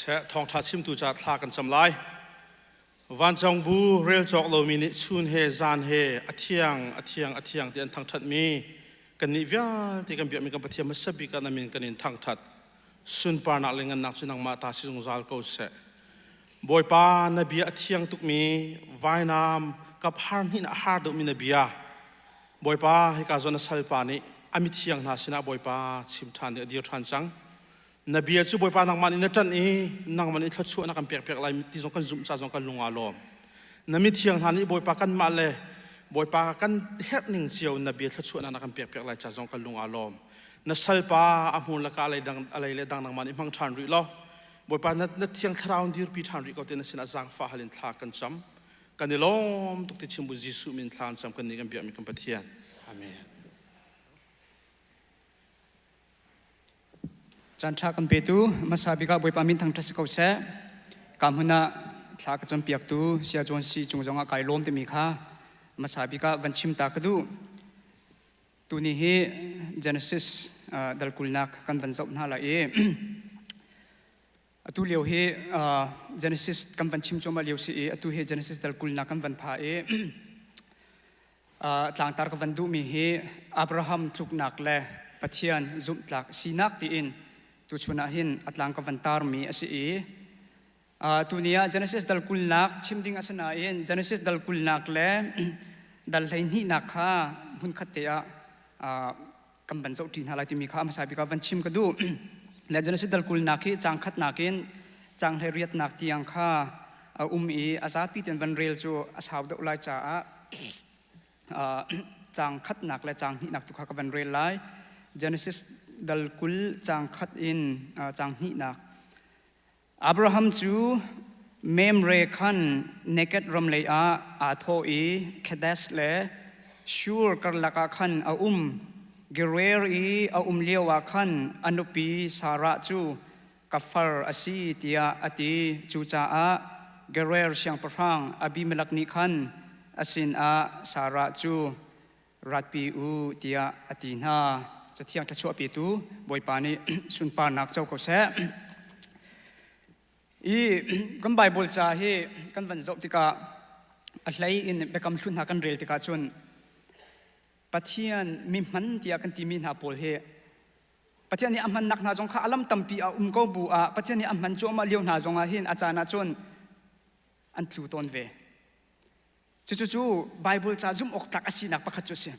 Speaker 2: sẽ thong thắt sim tu chặt thàกันสำลายวันจงบูเรียลจอกโลมินิชุนเฮจานเฮอธิยังที่อันทางทัดมีกันนิวาที่กันเบียมีกันปะเทียมสบิกันนามินกันอินทางทัดสุนปานักเลงันนักสุนังมาตาสิจงซาลโกเสบอยปานบีอธิยังตุกมีวายน้ำกับฮาร์นินฮาร์ดุมินบีบอยปาให้การจนสัลปานีอามิที่ยังนาสินะบอยปาชิมทานเดียวทานจังนบีจูบอยปานักมันอินจันอีนักมันอิทชัวนักกันเปียกๆลายที่จงกันจุ่มซาจงกันลุงอาลมนมิที่ยังทานนี้บอยปากันมาเลยบอยปากันเฮ็ดหนึ่งเชียวนบีอิทชัวนักกันเปียกๆลายจงกันลุงอาลมนัสัลปาอามูลละกาอะไรดังนักมันอิมังทานริโลบอยปานัดเที่ยงทราวน์ดีร์ปีทานริโกเตนสินะจังฟ้าหัลินทากันจำกันนิลมตุกติชิมบุจิสุมินทานจำกันนี้กันเปียกมีกันปะเทียนอาเมน
Speaker 9: จันทรากันเปตูมาสาบิกาบอยปามินทางทัศกเสกำหุนะทากจนเปียกตูเสียจวนสีจงจงอาไก่ล้มเตมีค่ะมาสาบิกาวันชิมตากดูตูนี้เฮ Genesis ดัลกุลนักกันวันจบน่าละเอตูเลียวเฮ Genesis กันวันชิมจงมาเลียวสิเอตูเฮ Genesis ดัลกุลนักกันวันพาเอต่างตากันวันดูมีเฮอับราฮัมทุกนักและปะเทียนจุมตลักสีนักตีอินตุชุนาหินอัตลังกับวันตารมีอสิตัวนี้ Genesis ดัลกุลนักชิมดิ้งอสนาอิน Genesis ดัลกุลนักและดัลไหนี่นักข้าหุ่นขัดเตะกำบันเจ้าจีนหาลายที่มีข้ามาใส่ปีกวันชิมกันดูและ Genesis ดัลกุลนักที่จางขัดนักอินจางเฮเรียตนักที่ยังข้าอาซาปีเต็นวันเรลจูอาสาวดอกลายจ่าจางขัดนักและจางหินักตุกข้ากับวันเรลไลGenesis ดัลกุลจางขัดอินจางหินักอับราฮัมจูเมมเรคันเนกัดรำเลยอาโทอีเคเดสเลชูร์กัลลักขันเกเรอีเลียวขันอนุปีสาระจูกัฟฟาร์อซีติยาอติจูจาเกเรเชียงประฟังอบิเมลักนิคันอสินสาระจูรัดปีอูติยาอตินาจะเที่ยงทัชวปีตูบอยปานีสุนปานักเจ้าก็เสกันไบเบิลจ่าเฮกันวันจบที่กาอะไรอินเบกัมชุนหากันเรียลที่กาชนปัจเจียนมีมันที่กันที่มีนาโพลเฮ ปัจจัยนี้อัมมันนักนาจงข้าอัลลัมตัมปีก็บูปัจจัยนี้อัมมันโจมาเลี้ยวนาจงหินอาจารย์นาจนอันทรูตนเวจู่ไบเบิลจะจุ่มออกจากอาศีนักประคัตจุเสีย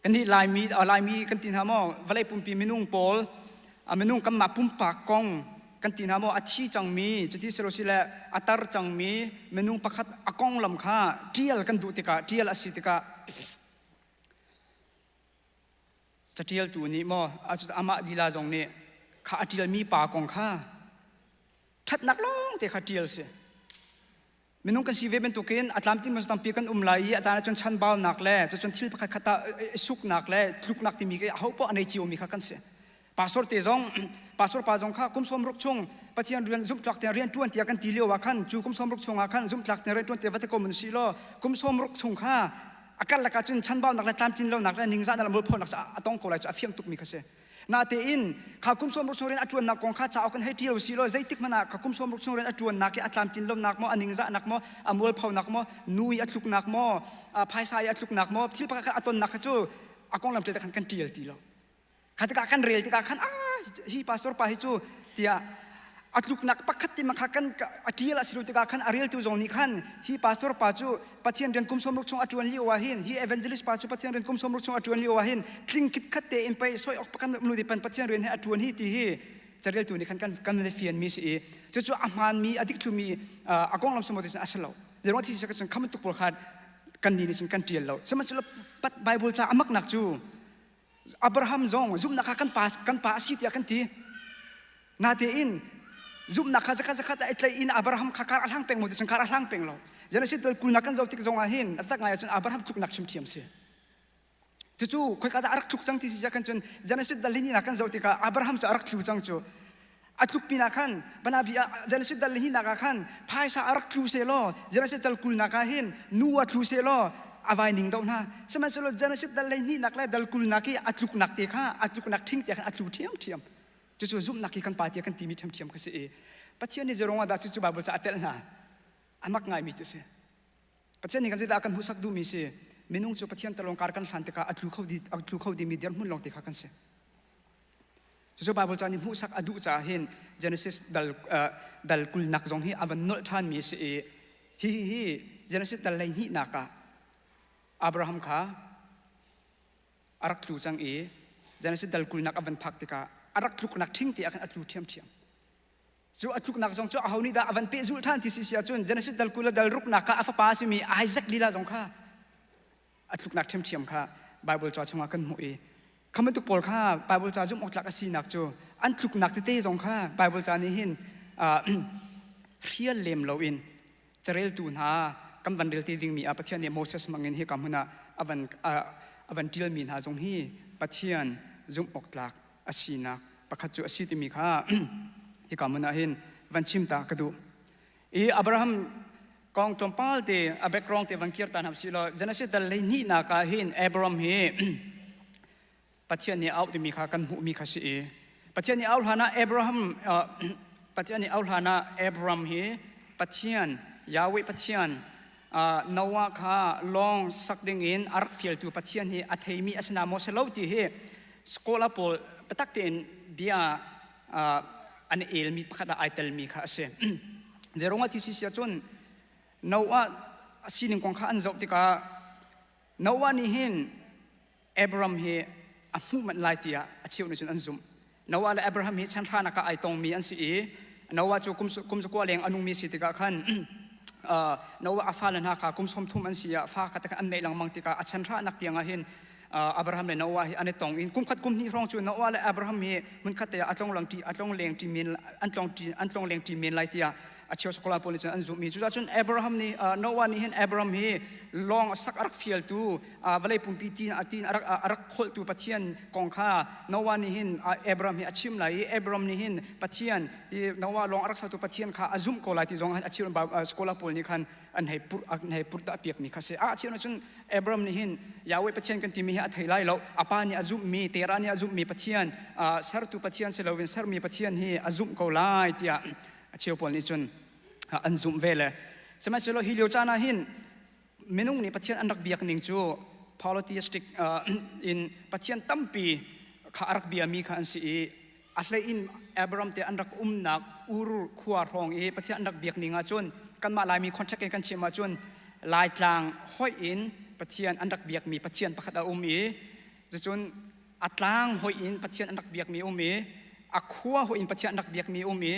Speaker 9: กันที่ลายมีกันตินหามอวันเลยปุ่มปีมินุงโพลมินุงกัมมาปุ่มปากกงกันตินหามออาชีจังมีจุดที่สรุปสิละอัตรจังมีมินุงประคัตอากงลำค่าเทียลกันดูติกาเทียลอาศีติกาจะเทียลตัวนี้มออาจุอามาดีลาจงเนี่ยข้าเทียลมีปากกงค่าชัดนักลงแต่ข้าเทียลเสียมินุงกันชีวเป็นตุกินอัตลามที่มันสตัมปีกันไลอาจารย์จนชันบาวนักแล่จนทิลประคัตสุกนักแล่ทุกนักที่มีก็เขาพออันในจิวมีข้ากันเสียปาสอร์เตจงปาสอร์ปาจงข้ากุมสมรุกชงปะเทียนเรียนซุ่มตรักเรียนจวนเตียกันตีเลียวว่าขันจูกุมสมรุกชงอาขันซุ่มตรักเรียนจวนเตียวัตกมุนซีโลกุมสมรุกชงข้าอาการละกันจนชันบาวนักแล่ตามจินเลียวนักแล่นิ่งซ่านั่นละมุลพอนักษาต้องโกไลจะเฟียงตุกมีข้าเสียนาเตอินข้ากุมสมรุกชงเรียนอจวนนักกองข้าจะเอากันให้เที่ยวซีโร่ใจติกมันข้ากุมสมรุกชงเรียนอจวนนักอัตลามจินลมนักมออันนิงซะนักมออมวลเผานักมอนุยอัตลุกนักมอภายสายอัตลุกนักมอที่ประกาศอัตนนักจู่อากงลำเตะกันเที่ยวตีโลข้าติกากันเรียลติกากันฮีปาสตอร์ปาฮิจู่เตียอัตลุกนักปักขัดที่มันข้ากันเที่ยวละสิรุติกากันอาริลตูจงนี้กันฮีปาสตอร์ปาจู่ปัจเจียนเรียนกุมสมรุกชงอจวนลิโอวาหินฮีเอเวนเจลิสปาจู่ปัจเจียนเรียนกุมสมรุกชงอจวนลิโอวาหินคลิงคิดขัดเตอินไปซอยออกประกันมนุษย์ดิปันปัจเจียนเรียนให้อจวนฮีตีฮีจะเรียลตัวนี้กันเลยเฟียนมีสิจู่อามันมีอดิกทูมีอากงลำสมุทรอัสลาวเดี๋ยววันที่จะกันคำตุกปลขาดกันนี่สิกันเที่ยวเราสมัยสุดปัดไบเบิลจะอามักนักจู่อับราฮัมจงซุ่มนักกันปาสิทธิ์กันทีนาเตอินซุ่มนักข้าจะขัดไอ้เลยอินอับราฮัมข้าการอัลฮังเป็งหมดสังการอัลฮังเป็งเราจะนั่นสิตัวคุณนักกันจะติกจงอาหินอัตตะไงจนอับราฮัมทุกนักชิมเทียมเสียจู่ค่อยกระดาษทุกจังที่สิจะกันจนจะนั่นสิดัลลินีนักกันจะติกอับราฮัมจะทุกจังจู่อัตุกปีนักขันบรรดาบิอาจะนั่นสิดัลลินีนักขันพายสาทุกเซโลจะนั่นสิดัลคุณนักหินนัวทุกเซโลอวัยนิ่งดาวน่ะสมัยสุดจะนั่นสิดัลลินีนักเลยดัลคุณนักอัตุกนักเตะข้าอัตุกนักทิ้งเตะข้าอัตุกเทียมจู่ซุ่มนักกันปาเตะกันตีมิเทียมก็เสียปัจจัยนี้จะร้องว่าดัชจู่บาบุจะอัตเลนะอามักง่ายมิจุเสียปัจจัยนี้กันจะได้กันหุสักดูมิเสียมินุงจู่ปัจจัยตลงการกันสันติกาอัตุเขาดีมีเดียร์มุ่งลงติกากันเสียจู่บาบุจะนิหุสักอดุจะเห็นเจเนซิสดัลกุลนักจงฮีอวันนอลท่านมิเสียฮีเจเนซิสดัลไลนีนักอับราฮัมข้าอารักจู่จังเจเนซิสดัลกุลนักอวันพักติกาอารักทุกนักทิ้งตีอากันอัตุเทียมจู่อัตุกนักจงจู่เอานี่ดาอวันเปจุท่านที่สิเสียจุนเจเนซิสดัลกุลดัลรุกนักข้าอัฟปาสิมีไอแซคลีลาจงข้าอัตุกนักเทียมข้าไบเบิลจอชงกันหมวยคำมันตุกปอลข้าไบเบิลจาจุ่มออกจากอาศีนักจู่อันทุกนักเตะจงข้าไบเบิลจานี่เห็นเรียลเลมเราอินจะเรียลตูนหากำวันเรียลตีดิ่งมีอาปัจจัยเนี่ยโมเสสมังเงินที่กำมันอวันดิลมีหาจงฮีปัจจัยจุ่มออกจากอาศีนักประคัตจู่อาศีติมีข้าที่กำมันเห็นวันชิมตากระดูอับราฮัมกองจอมพาลเตอเบกรองเตวันเกียร์ตานหับสิโลเจเนซิสดัลเลนีนักเห็นอับราฮัมเฮปัจจัยนี้เอาที่มีข้ากันหูมีข้าสิปัจจัยนี้เอาหานะอับราฮัมปัจจัยนี้เอาหานะอับราฮัมเฮปัจจัยยาเวปัจจัยนาวะข้าลองสักดิ่งอินอารักฟิลตัวปัจจัยนี้อัฐมีอาสนาโมเสลาวที่เฮสโคลาโพลปตักเตนเบียอันเอลมีประคัตไอเตลมีข้าเสเจรงว่าที่สิเสียจนนาวะสิ่งของข้าอันจบที่กานาวะนี่เห็นอับราฮัมเฮอามุมันไล่ที่อาชีวนุชอันซุมนาวะและอับราฮัมเฮฉันทานักไอตองมีอันสีนาวะจู่กุมสุกวาเลงอนุมีสิทธิกาขันนาวะอาฟาลนักกุมสมทุมอันสีฟ้าขัดกันอันไม่หลังมังติกาฉันทานักเตียงเห็นอับราฮัมและนาวะอันนี้ตองอินกุมขัดกุมนี่รองจู่นาวะและอับราฮัมเฮมันขัดแต่อัตลงหลังที่อัตลงเลงที่มีอัตลงเลงที่มีไล่ที่อาชีวสกุลาโพลิจันอันซุมีจู่จนอับราฮัมนี่นาวะนี่เห็นอับราฮัมเฮลองสักอารักฟิลตูวันเลยปุ่มปีตีนตีนอารักโคลตูปัจจัยกองข้านาวะนี่เห็นอับราฮัมเฮอาชิมไลอับราฮัมนี่เห็นปัจจัยนาวะลองอารักษาตัวปัจจัยข้าอาซุมโคลาที่จงอาชีวสกุลาโพลนี่ขันอันให้ปุตตะเปียกนี่ข้าเสียอาชีวนั้นจนอับราฮัมนี่เห็นยาเวปัจจัยกันที่มีอัฐไลเราอาปานี่อาซุมมีเตรานี่อาซุมมีปัจจัยสารตูปัจจัยเสลวินสารมีปัจจัยที่อาซุมโคลาที่อาชีวโพลนี่จนอันซุมเวลสมัยสุดฮิลิโอจานาหินมินุงนี่ปัจจัยอันรักเบียกนิ่งจู politistic in ปัจจัยตั้มปี ข้าอักเบียมีข้าอันสีอัลเลอินอับรามเตอันรักนักอูรุขวารองปะเทียอันรักเบียกนิงาจนกันมาลายมีคอนแทคกันเชื่อมาจนลายกลางห้อยอินปะเทียนอันรักเบียกมีปะเทียนประคัดจะจนอัตลางห้อยอินปะเทียนอันรักเบียกมีอักขัวห้อยอินปะเทียนอันรักเบียกมี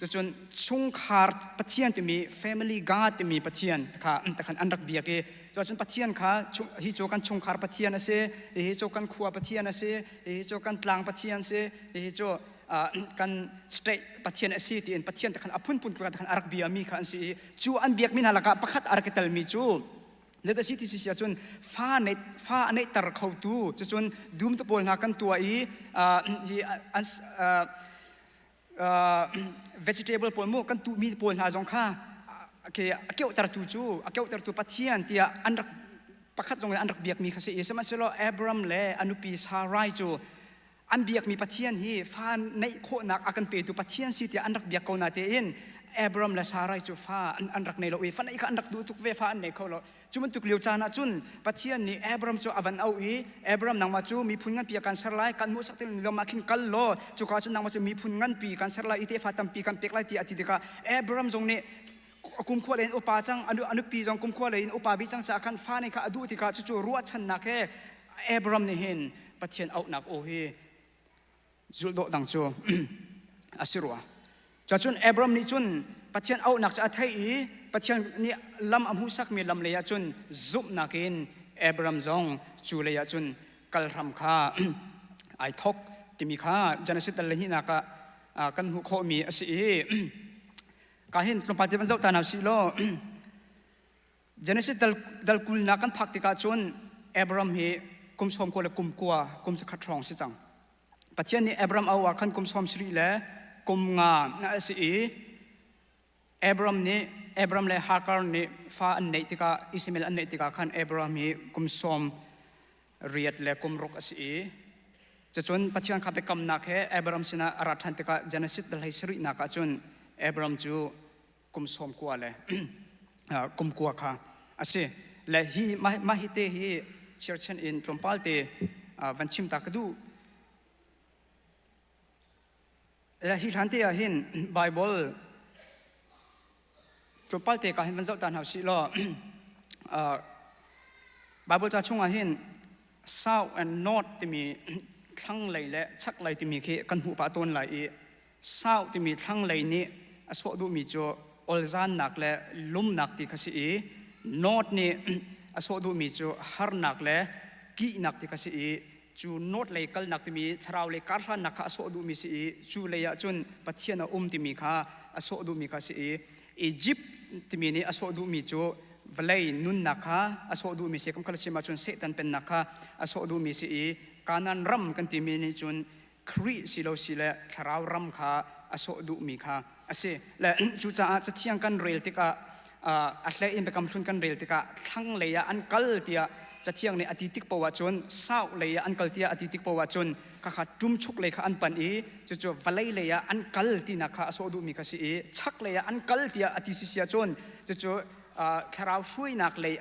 Speaker 9: จะจนชงคาร์ปะเทียนที่มี family god ที่มีปะเทียนค่ะแต่ขันอันรักเบียกจะจนปะเทียนค่ะฮิโจกันชงคาร์ปะเทียนนะเสฮิโจกันขัวปะเทียนนะเสฮิโจกันตลางปะเทียนเสฮิโจกันสเตย์ปะเทียนสีที่ปะเทียนแต่ขันอพุ่นปุ่นกันขันอารักเบียมีขันสีจูอันเบียกมีนาลกะประคัดอารักเตลมีจูเลตสิที่สิจนฟ้าในตรเขาตูจนดูมตะโพลนากันตัวvegetable ปนมุกันตูมีโพลนาจงค่าเกี่ยวตรตูจูเกี่ยวตรตูปะเทียนที่อันรักประคัดจงอันรักเบียกมีขันสีสมัยเสลออับรามและอนุปีซาไรจูอันเบียกมีปะเทียนฮีฟ้าในโคนักอากันเปตุปะเทียนสิที่อันรักเบียกเขานาเตอินอับรามและซาไรจูฟ้าอันรักในโลกฟ้าในอันรักดูทุกเวฟ้าอันในเขาโลจุมันตุกเลียวจานะจุนปะเทียนนี่อับรามจูอวันเอาอับรามนางมาจูมีพุนงันปีกันสลายกันมุสักเตลเรามาคินกันโลจูกาจุนนางมาจูมีพุนงันปีกันสลายอิเตฟ้าตัมปีกันเปกไลตีอธิเดกาอับรามจงนี่กุมขวเลนอุปาจังอนุปีจงกุมขวเลนอุปาบิจังจากขันฟ้าในข้าอดูที่ข้าจู่รัวชันนักอับรามนี่เห็นปะเทียนเอาหนักโอเฮจุดโดดังจูอาศิรัวจจุนอับรามนี่จุนปัจจัยเอาหนักจะอัฐิปัจจัยนี่ลำอัมหุสักมีลำเลยจุนซุบนักินอับรามจงจูเลยจุนกัลรัมข้าไอทอกที่มีข้าจันทร์สิตเลยนี่นักกันหุโคมีอาศิการเห็นกลุ่มปฏิบัติเจ้าตานาสิโลจันทร์สิตดัลกุลนักกันพักติกาจุนอับรามฮีกุมสมโคเลกุมกัวกุมสกัดทองสิจังปัจจัยนี้อับรามเอาว่าขันกุมสมสรีเล่กุมงานาสิอับรามนี่อับรามเล่ฮาร์การนี่ฟ้าอันเนติกาอิสมาเอลอันเนติกาขันอับรามฮีกุมสมเรียดเล่กุมรกสิจะจนปัจจัยขับไปกำนักให้อับรามสินะอารัทันติกาจันทร์สิตดัลให้สรีนักจนอับรามจูกุมสมกัวเล่กุมกัวค่ะอาศัยเล่ฮีมาฮิเตฮีเชิร์ชันอินตรมพัลเตวันชิมตากดูและที่ฉันที่เห็นไบเบิลตรมพัลเตก็เห็นวันเจ้าตาหาสิล้อไบเบิลจะช่วงเห็น south and north ที่มีทั้งไหลและชักไหลที่มีกันหูปะต้นไหล south ที่มีทั้งไหลนี้สวดดูมีโจอลซานนักและลุ่มนักที่ขสิnorth นี่สวดดูมีโจฮาร์นักและกีนักที่ขสิจูโนดเลยกัลนักที่มีทราวเลยการนักข้าสวดดูมีสิจูเลยจุนปัจเจนที่มีข้าสวดดูมีข้าสิอียิปต์ที่มีนี่สวดดูมีโจวลัยนุนนักข้าสวดดูมีสิคำคัลชิมาจุนเซตันเป็นนักข้าสวดดูมีสิกานันรัมกันที่มีนี่จุนครีสิโลสิเลทราวรัมข้าสวดดูมีข้าอาศัยและจูจะเที่ยงกันเรียลติกาอัลเลอินไปกำสุนกันเรียลติกาทั้งเลยอันกัลที่จะเที่ยงในอดีติกปวชนเศร้าเลยอันกัลที่อดีติกปวชนข้าขาจุ่มชุกเลยข้าอันปันจู่ๆวลัยเลยอันกัลที่นักข้าสวดูมีข้าสิชักเลยอันกัลที่อดีสิเสียชนจู่ๆทราวช่วยนักเลย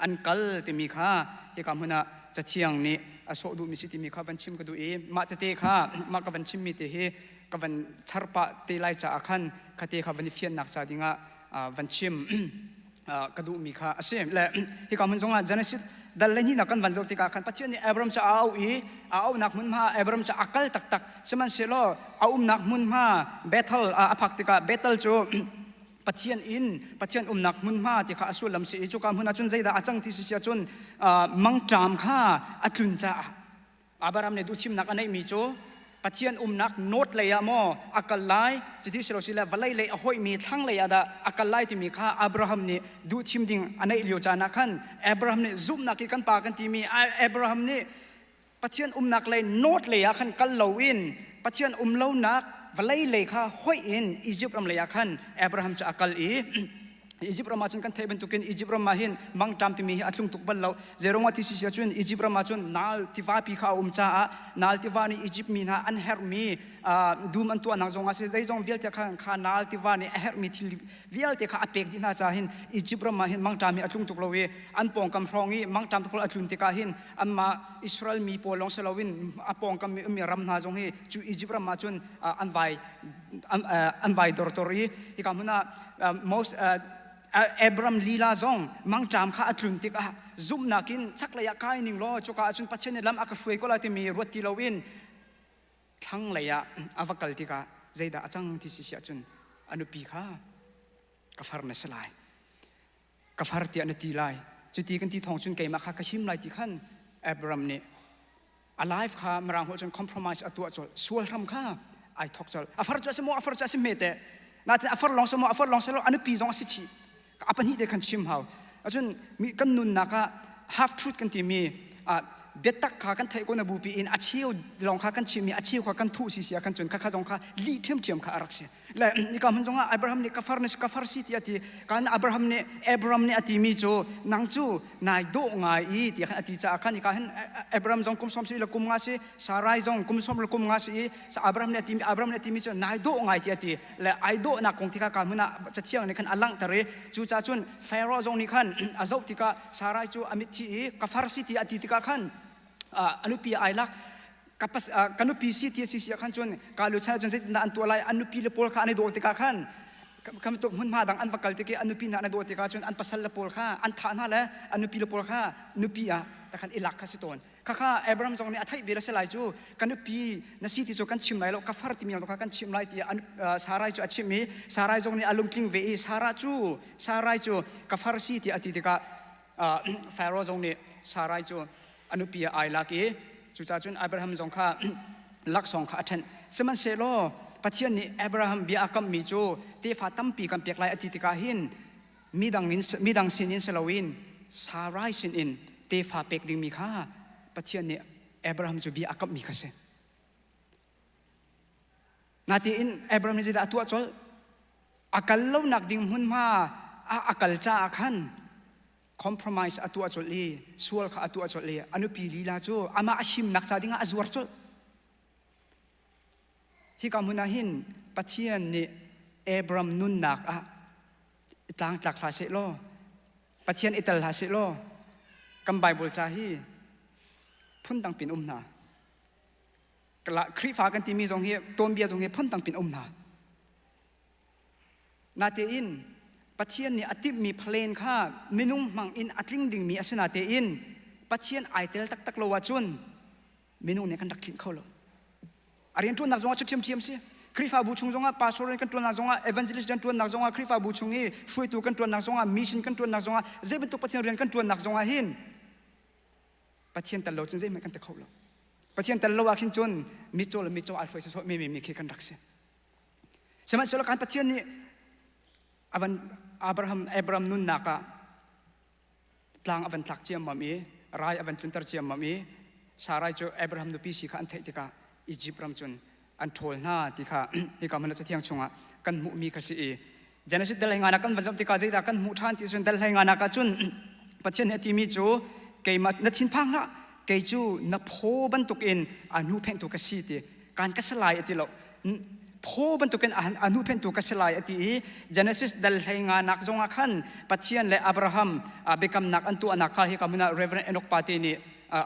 Speaker 9: อันกัลที่มีข้าที่คำพูดน่ะจะเที่ยงนี้สวดูมีสิที่มีข้าวันชิมก็ดูมาเตะข้ามากับวันชิมมีเตะกับวันชาร์ปะเตลัยจากอาคันคดีข้าวันเฟียนนักจากดิ่งวันชิมกระดูมีข้าเสียและที่คำพูดตรงนั้นจันทร์สิดัลเลนี่นักกันวันเจ้าที่ข้าปัจจุบันนี้อับรามจะเอานักมุนมาอับรามจะอักลตักสมันเสลอเอานักมุนมาเบทเทิลพักที่ข้าเบทเทิลจูปัจจัยนักมุนมาที่ข้าสู้ลำสีจูคำพูดจุนใจด่าจังที่เสียจุนมังจามข้าอัตุนจ่าอับรามเนี่ยดูชิมนักอันไหนมีจูปัจจัยนักโนดเลยอะโมอักไลจุดที่เราสิเลวลัยเลยหอยมีทั้งเลยอะดาอักไลที่มีข้าอับราฮัมเนี่ยดูชิมดิ่งอันไหนเลียวจานักขันอับราฮัมเนี่ยซุ่มนักกันปากันที่มีอับราฮัมเนี่ยปัจจัยนักเลยโนดเลยอะขันกันเลวินปัจจัยเลวนักวลัยเลยข้าหอยอินอียิปต์รำเลยอะขันอับราฮัมจะอักล อียิปต์รามาจุนกันเทเป็นตุกินอียิปต์รามาหินมังตามที่มีอัตลุงตุกบัลเราเจรงว่าที่สิจุนอียิปต์รามาจุนนาลที่ว่าปีข้าวจ้านาลที่ว่านี่อียิปต์มีนะอันเฮร์มีดูมันตัวนักจงอาศัยได้จงวิลเตข้านาลที่ว่านี่เฮร์มีที่วิลเตข้าอเปกดินาจาหินอียิปต์รามาหินมังตามมีอัตลุงตุกเราเวอันปองกำฟรองอีมังตามตุกเราอัตลุงติกาหินอันมาอิสราเอลมีโปลองเซลวินอันปองกำมีรำนาจงฮีจูอียิปต์รามาจุนอันไวดอร์ตอรีที่คำนั้นmost Abraham lila zong mang jam kha atlung tik a zum nakin chaklaya kai ning lo choka chun pachen lam aka fuai ko la ti mi roti lowin thang laya avakal tika zaida achang ti si sia chun anupi kha kafar na salai kafar ti anati lai chuti kan ti thong chun ke ma kha kashim lai ti khan Abraham ne alive kha marang ho chun compromise atu chol sual ram kha ai thok chol afar cha se mete na afar long samo anupi zong si chi apa ni de kan chim hau achun mi kan nun naka half truth kan ti mi betak kha kan thai ko na bu pi in achiu long kha kan chim mi achiu kha kan thu si sia kan chun kha jong kha li them kha arak se la ni kam jonga Abraham ni kafar si ti ati kan Abraham ni ati mi cho nang chu nai do ngai I ti khan ati cha khan ni ka han Abraham jong kum som si la kum nga se Sarai jong kum som la kum nga se sa Abraham ni ati mi cho nai do ngai ti ati la ai do na kong ti ka muna cha chiang ni khan alang tare chu cha chun Pharaoh jong ni khan azau ti ka Sarai chu amit ti kafar si ti ati ti ka khan anupi ailak kapas kanupi si ti si khan chun kalu chana chun na an tualai anupi le pol kha ani do ti ka khan kam to hun ma dang an vakal ti ke anupi na do ti ka chun an pasal le pol kha an tha na le anupi le pol kha nupi a ta khan ilak kha si ton kha Abraham jong ni athai vela se lai chu kanupi na si ti chu kan chim lai lo kafar ti mi lo kan chim lai ti Sarai chu achim mi Sarai jong ni alum king ve Sarai chu kafar si ti ati ti ka Pharaoh jong ni Sarai chu anupi ai laki chu cha chun Abraham jong kha lak song kha athen seman se lo pathian ni Abraham bi akam mi chu te fa tampi kan pek lai ati tika hin midang sin in selawin Sarai sin in te fa pek ding mi kha pathian ni Abraham chu bi akam mi kha se nati in Abraham ni da tu chol akal lo nak ding hun ma akal cha khan compromise atu acholi sual kha atu acholi anupi lila chu ama ashim nak cha dinga azwar chu hi kamuna hin pathian ni Abraham nun nak a tlang tlak kha se lo pathian ital ha se lo kam bible cha hi phun tang pin na kala khri fa kan ti mi jong hi tom bia jong hi phun tang pin na na te in pathian ni atip mi plane kha minung mang in atling ding mi asana te in pathian aitel tak lo wa chun minung ne kan dak thin kholo arian tun nak zonga chim si krifa bu chung zonga pastor kan tun nak zonga evangelist kan tun nak zonga krifa bu chungi shui tu kan tun nak zonga mission kan tun nak zonga zeben tu pathian rian kan tun nak zonga hin pathian tal lo chun zai me kan ta kholo pathian tal lo wa khin chun mi chol al phoi so mi khi kan rak se sama solo kan pathian ni Abraham nun naka tlang avan tlak chiam mami rai avan tuntar chiam mami Sarai cho Abraham nu pi si kha an thei tika Egypt ram chun an thol na tika hi ka mana chathiang chunga kan mu mi ka si Genesis dal hinga na kan vazam tika zai da kan mu than ti chun dal hinga na ka chun pathian he ti mi chu ke ma na chin phang na ke chu na pho ban tuk in anu phen tu ka si ti kan ka salai ati lo pho ban tuken anu phen tu ka selai ati Genesis dal hinga nak zonga khan pathian le Abraham bekam nak antu anaka hi kamuna Reverend Enoch Pate ni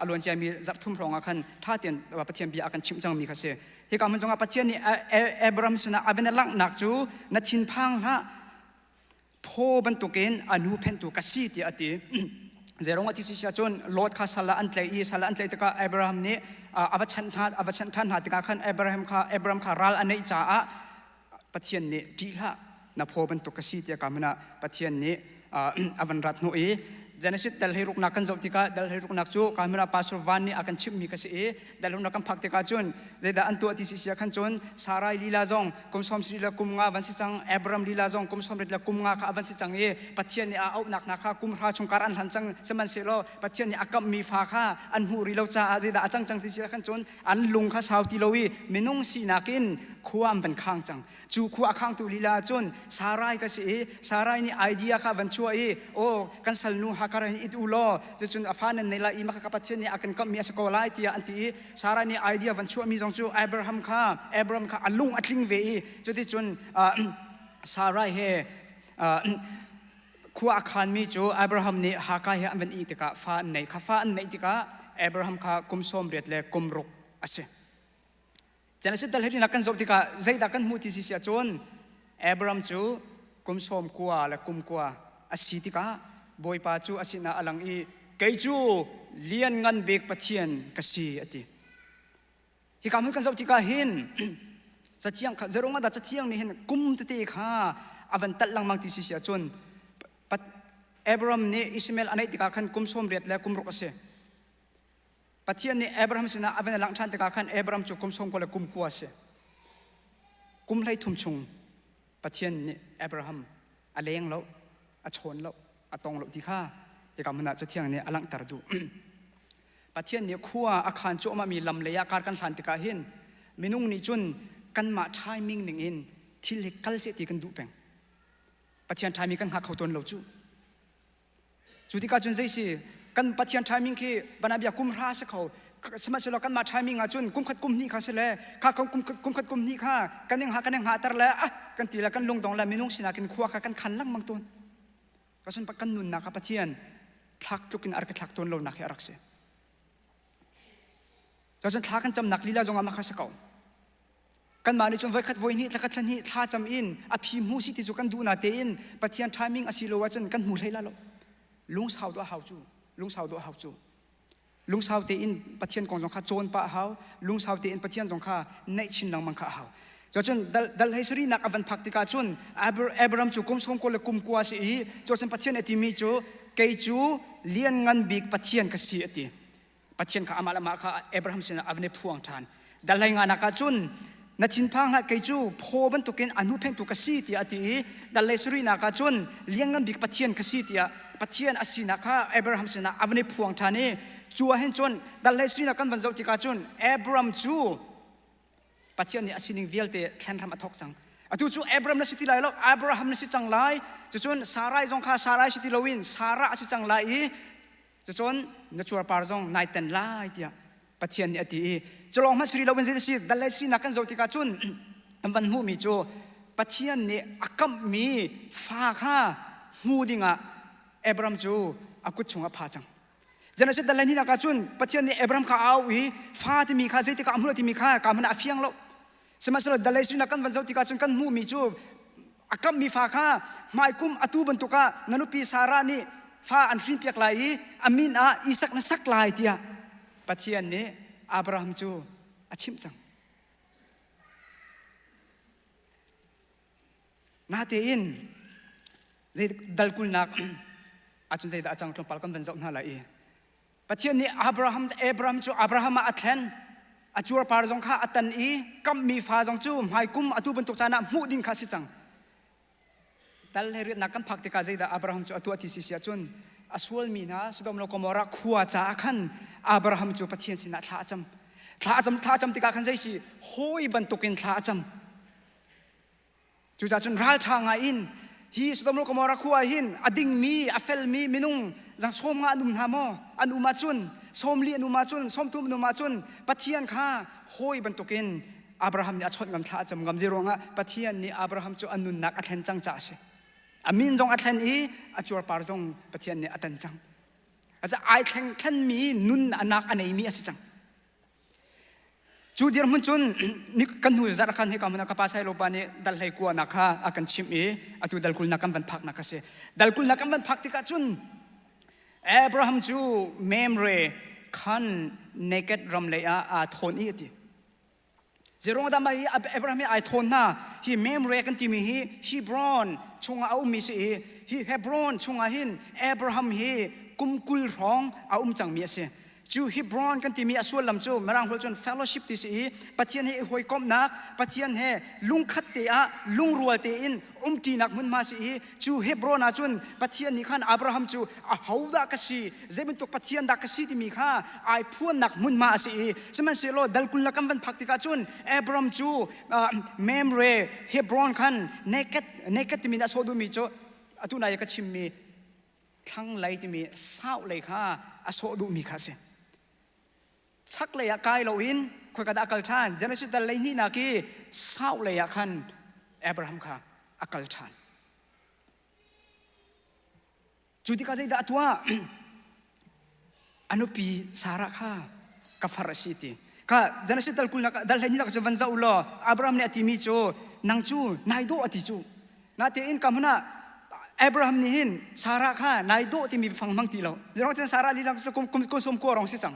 Speaker 9: alon chami zap thum ronga khan thaten pathian bi akan chimchang mi khase hi kamun zonga pathian ni Abraham sna abenalak nak chu na chin phang ha pho ban tuken anu phen tu ka si ti ati zerong ati si sia chon Lot kha sala an tlei taka Abraham ni avachan than ha tika khan Abraham kha ral anei cha a pathian ni ti ha na phoban to kasi tia kamana pathian ni avan rat no Genesis dal heruk nakan zau tika dal heruk nak chu kamera pastor van ni akan chim mi kasi dal hun nakam phak tika chun zeda antu ati si sia khan chon Sarai lila zong kum som sri la kum nga van si chang Abraham lila zong kum som rit la kum nga kha van si chang pathian ni au nak kha kum ra chung kar an han chang seman se lo pathian ni akam mi fa kha an hu ri lo cha zeda achang chang si sia khan chon an lung kha sau ti lowi minung si nakin ขวามเป็นข้างจังจูขวาข้างตุลีลาจนสารายก็สิสารายนี่ไอเดียค่ะวันช่วยโอ้กันสัลนูฮักการอิดูโลจะจนอาฟานันในละอีมากับปัจเจนี่อากันก็มีสกอลไลที่อันที่สารายนี่ไอเดียวันช่วยมีจงจูอับราฮัมค่ะอัลลุงอัดลิงเวจุดที่จนสารายเฮขวาข้างมีจูอับราฮัมนี่ฮักการเฮอันเป็นอีติกาฟ้าในข้าฟ้าในติกาอับราฮัมค่ะกุมสมเรียดเลยกุมรุกอาเซจะนั่นสิดัลเฮรินักกันจบที่กาใจดักกันมุติสิเสียจนอับราฮัมจูกุมสมกัวและกุมกัวอาศิติกาบอยปาจูอาศินาอลังอีเกยจูเลียนงันเบกปัจเจียนกษีอติฮิกามุกันจบที่กาหินจะเชียงจะรงอาดจะเชียงนี่เห็นกุมตติข้าอวันตัดลังมังติสิเสียจนอับราฮัมนี่อิสมาเอลอันนี้ติกาขันกุมสมเรียดและกุมรุกเสปัจเจียนนี่อับราฮัมสินะอวันหลังชันติกาขันอับราฮัมจูกุมสมกัวและกุมกัวเสกุมไล่ทุ่มชงปัจเจียนนี่อับราฮัมอเลงแล้วอชนแล้วอตองแล้วที่ข้าฮิกามุนะจะเชียงนี่อลังตรดูปัจเจียนนี่ขั้วอาคารโจมามีลำเลียการกันชันติกาหินมินุงนี่จุนกันมาทายมิงหนึ่งอินที่เล็กกัลเสติกันดูเป็งปัจเจียนทายมิงกันหักเขาตนเราจูที่การจุนใจสิกันปัจเจียนทายมิงคือบรรดาบิยากุมราสเขาสมัยเรากันมาทายมิงอาจุนกุมขัดกุมนี่ข้าเสลข้ากุมขัดกุมนี่ข้ากันยังหาตระแล้วกันตีแล้วกันลงดองแล้วมินุงสินากินขั้วข้ากันขันลังบางต้นก็ส่วนปักกันนุนนะครับปัจเจียนทักทุกินอาร์กทักต้นเราหนักให้อารักเสก็ส่วนทักกันจำหนักลีลาจงอามาข้าสเขากันมาในช่วงวัยขัดวัยนี้ทักกันนี่ท่าจำอินอภิมูสิที่จุกันดูนาเตอินปัจเจียนทายมิงอาศิโลวจนกันหูเลยละเราลุงสาวตัวหาวจูลุงสาวตัวหาวจูลุงสาวเตอินปัจเจียนกองจงข้าโจนปะหาวลุงสาวเตอินปัจเจียนจงข้าในชินลังมังข้าหาวจนดัลไฮสรีนักอวันพักติกาจนอับราฮัมจูกุมสมโกเลกุมกัวสิจนปัจเจียนเอติมีจูเกยจูเลียนงันบิกปัจเจียนกษีเอติปัจเจียนข้าอามาละมาข้าอับราฮัมสินะอวันพวงทานดัลไฮงานักจนนัดชินพังนัดเกยจูพบันตุกินอนุเพงตุกษีติอติดัลไฮสรีนักจนเลียนงันบิกปัจเจียนกษีติปัจเจียนอาศินักข้าอับราฮัมสินะอวันพวงทานนี้จัวเห็นจนดัลไฮสรีนักกันวันเจ้าติกาจนอับราฮัมจูปัจเจียนนี่อาศินิงเวลเตแทนทำอัทกจังอตุจูอับราฮัมนัสิติไลล็อกอับราฮัมนัสิจังไลจนสารายจงข้าสารายสิติลวินสาระอาศิจังไลจนนัชวรปาร์จงนายเต็นไลเดียปัจเจียนนี่อติจะลองมาสิริลวินสิดัลไฮสรีนักกันเจ้าติกาจนวันหูมีจูปัจเจียนนี่อักมมีฟ้าข้าหูดิงะอับราฮัมจูอากุชงอภาจังจะนั่นสิดัลไฮนี่นักจุนปัจเจียนนี่อับราฮัมข้าเอาอีฟ้าที่มีข้าเจติกามุลที่มีข้ากามันอาฟียงโลสมัยเราดัลไฮสรีนักกันวันเจ้าติกาจุนกันหูมีจูอักมมีฟ้าข้าไม่กุมอตูบันตุกะนันุปีสารานี่ฟ้าอันฟินเปียกไหลอามินอิสักนัสักไหลเดียปัจเจียนนี่อับราฮัมจูอาชิมจังนาเตอินใจดัลกุลนักอาจจะใจดัจังตรงปาลกันวันเจ้าหน้าไหลปัจเจียนนี้อับราฮัมจูอับราฮัมอัตเลนอาจูร์ปาร์จงข้าอัตันอีกัมมีฟ้าจงจูไม่กุมอตูบรรทุกจานะมุดินข้าสิจังดัลเฮรินักกันพักติกาใจดัอับราฮัมจูอตัวที่สิเสียจุนอสวลมีนะสุดมโลกมรักขัวจ้าขันอับราฮัมจูปัจเจียนสินะท่าจำติกาขันใจสิโหยบรรทุกินท่าจำจูจ่าจุนรัลทางอินฮีสุดมโลกมรักขัวหินอดิ่งมีอเฟลมีมินุงจังส้มงานุมหามอนุมาจุนส้มลีอนุมาจุนส้มทุ่มอนุมาจุนปัจเจียนข้าโหยบรรทุกินอับราฮัมนี่อชดงำท่าจำงำจิโรงะปัจเจียนนี่อับราฮัมจูอนุนักอัตเลนจังจ่าเชอามินจงอัตเลนอีอาจูร์ปาร์จงปัจเจียนนี่อัตเลนจังอาจจะไอแข่งมีนุนอนักอันไหนมีอสิจังจูเดียร์มันจุนนี่กันหูจะรักกันให้กำมันกับภาษาโลปานี่ดัลให้กลัวนักข้าอากันชิมอาตุดัลกุลนักกันวันพักนักเสดัลกุลนักกันวันพักที่กัจุนอับราฮัมจูเมมเรขันเนกตรัมเลยอาทนอีกทีเจรงดามาอับราฮัมไอทนน่ะฮีเมมเรกันที่มีฮีบรอนชงเอามีสิฮีเฮบรอนชงอาหินอับราฮัมฮีกุมกุลร้องเอาจังมีเส จูฮิบรอนกันที่มีอส่วนลำจูมารังพลจน fellowship ที่สีปะเทียนให้หอยกอมนักปะเทียนให้ลุงขัดเตะลุงรัวเตอินตีนักมุนมาสีจูฮิบรอนอาจุนปะเทียนนี่ขันอับราฮัมจูเขาดักสีเจเป็นตัวปะเทียนดักสีที่มีข้าไอพวนนักมุนมาสีสมัยเสโลดัลกุลนักวันพักติกาจุนอับราฮัมจูเมมเรฮิบรอนขันเนกที่มีนักโซดูมีจูอตุนายก็ชิมมีทั้งไหลที่มีเศร้าเลยข้าอโซดูมีข้าเสชักเลยกายเราอินคุยกันอักลชานเจเนซิสแต่เลยนี่นักกี้เศร้าเลยขันอับราฮัมข้าอักลชานจุดที่ข้าจะได้ตัวอนุปีสาระข้ากับฟาร์ซีตีข้าเจเนซิสแต่คุณนักแต่เลยนี่นักจะวันเจ้าอุลาอับราฮัมเนี่ยที่มีโจนังจูนายโดอติจูนาเตอินคำนั้นอับราฮัมนี่หินสาระข้านายโดที่มีฟังมังตีเราเดี๋ยวเราจะสาระลีลังสกุมสมโกรองสิจัง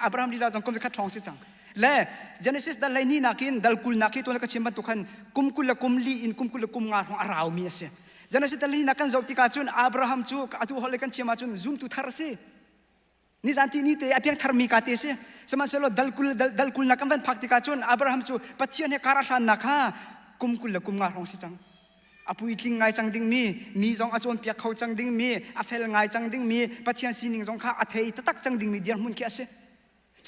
Speaker 9: อับราฮัมลีลาจังกุมจะขัดทองสิจังและเจเนซิสดัลเลยนี่นักินดัลกุลนักตัวนักชิมบันทุกันกุมกุลกุมลีอินกุมกุลกุมงาของอาราวมีเสียเจเนซิสดัลเลยนักันจบที่กาจุนอับราฮัมจูอตุฮอลเลกันชิมาจุนซุมตุทาร์ซีนี่จันทีนี่เตะอภิยังทาร์มีกาเตเสียสมัยเสโลดัลกุลนักกันพักที่กาจุนอับราฮัมจูปัจเจียนให้การันนักฮะกุมกุลกุมงาของสิจังอปุยทิ้งไงจังดิ้งมีจงอาจวนเปียกเขาจังดิ้งมีอเฟลไงจังดิ้งมีปัจเจียนซีนิงจงข้าอัฐเฮตตักจังดิ้งมีเดียร์มุนเคียเส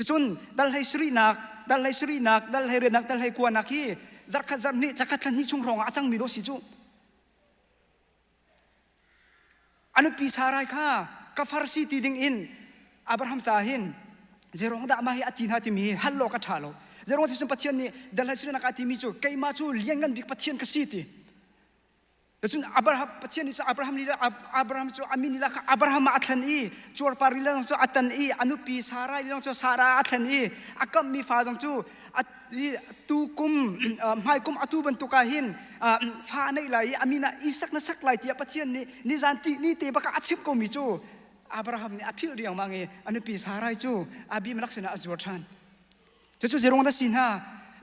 Speaker 9: จนดัลให้สรีนักดัลให้เรนักดัลให้กวนนักฮีจักรจันนี่จักรทันนี่ชุงรองอาจังมีโดสิจูอนุปีสารายข้ากับฟาร์ซีตีดิ้งอินอับราฮัมจาหินเจรองดามาฮีอตินฮาติมีฮัลโลกัทฮาโลเจรองที่สุนปัจเจียนนี่ดัลให้สรีนักอติมีจูไกมาจูเลี้ยงกันบิกปัจเจียนกสิตีแต่จุนอับราฮัมปัจเจียนนี่จูอับราฮัมนี่ละอับราฮัมจูอามินี่ละอับราฮัมมาอัตลันอีจูอัลปาริละจูอัตลันอีอนุปีสารายละจูสาราอัตลันอีอากัมมีฟาจงจูตูกุมไม่กุมอตูบันตุกาหินฟ้าในไหลอามินะอิสักนัสักไหลที่ปัจเจียนนี่นิจันตินี่เตะบักอาชิบก็มีจูอับราฮัมนี่อภิเรียงมังเออนุปีสารายจูอาบีมลักษณะอัจฉริยะจะจูเจรงดัสินฮะ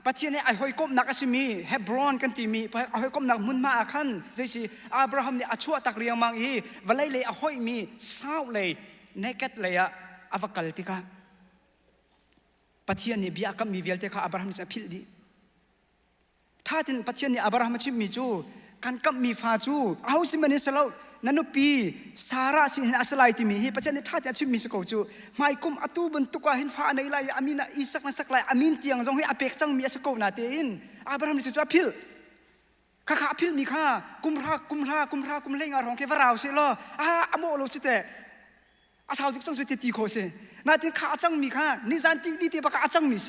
Speaker 9: ปัจเจียนนี่ไอหอยกบนักสิมีเฮบรอนกันที่มีไอหอยกบนักมุนมาขันเจสิอับราฮัมนี่อชัวตักเรียงมังอีวันเลยไอหอยมีเศร้าเลยเนกัดเลยอะอวกัลติกาปัจเจียนนี่บีอากัมมีเวลเตค่ะอับราฮัมจะพิลดีถ้าถึงปัจเจียนนี่อับราฮัมชิมมีจูกันกัมมีฟาจูเอาสิมันนี่สลาวนันนุปีสาระสิเห็นอัศลัยที่มีปัจเจียนนี่ถ้าจะชิมมีสกจูไม่กุมอตูบันตุกาเห็นฟ้าในไหลอามินะอิสักนัสักไหลอามินเตียงจงให้อเปกจังมีสกนาเตอินอับราฮัมนี่จะพิลข้าพิลมีข้ากุมเล่งอารมณ์แค่ว่าเราเสียล้อโมโลสิเตอาสาวที่จังสุดที่ตีโคเสนาทีข้าจังมีข้านิจันตินี่เตปะข้าจังมีเส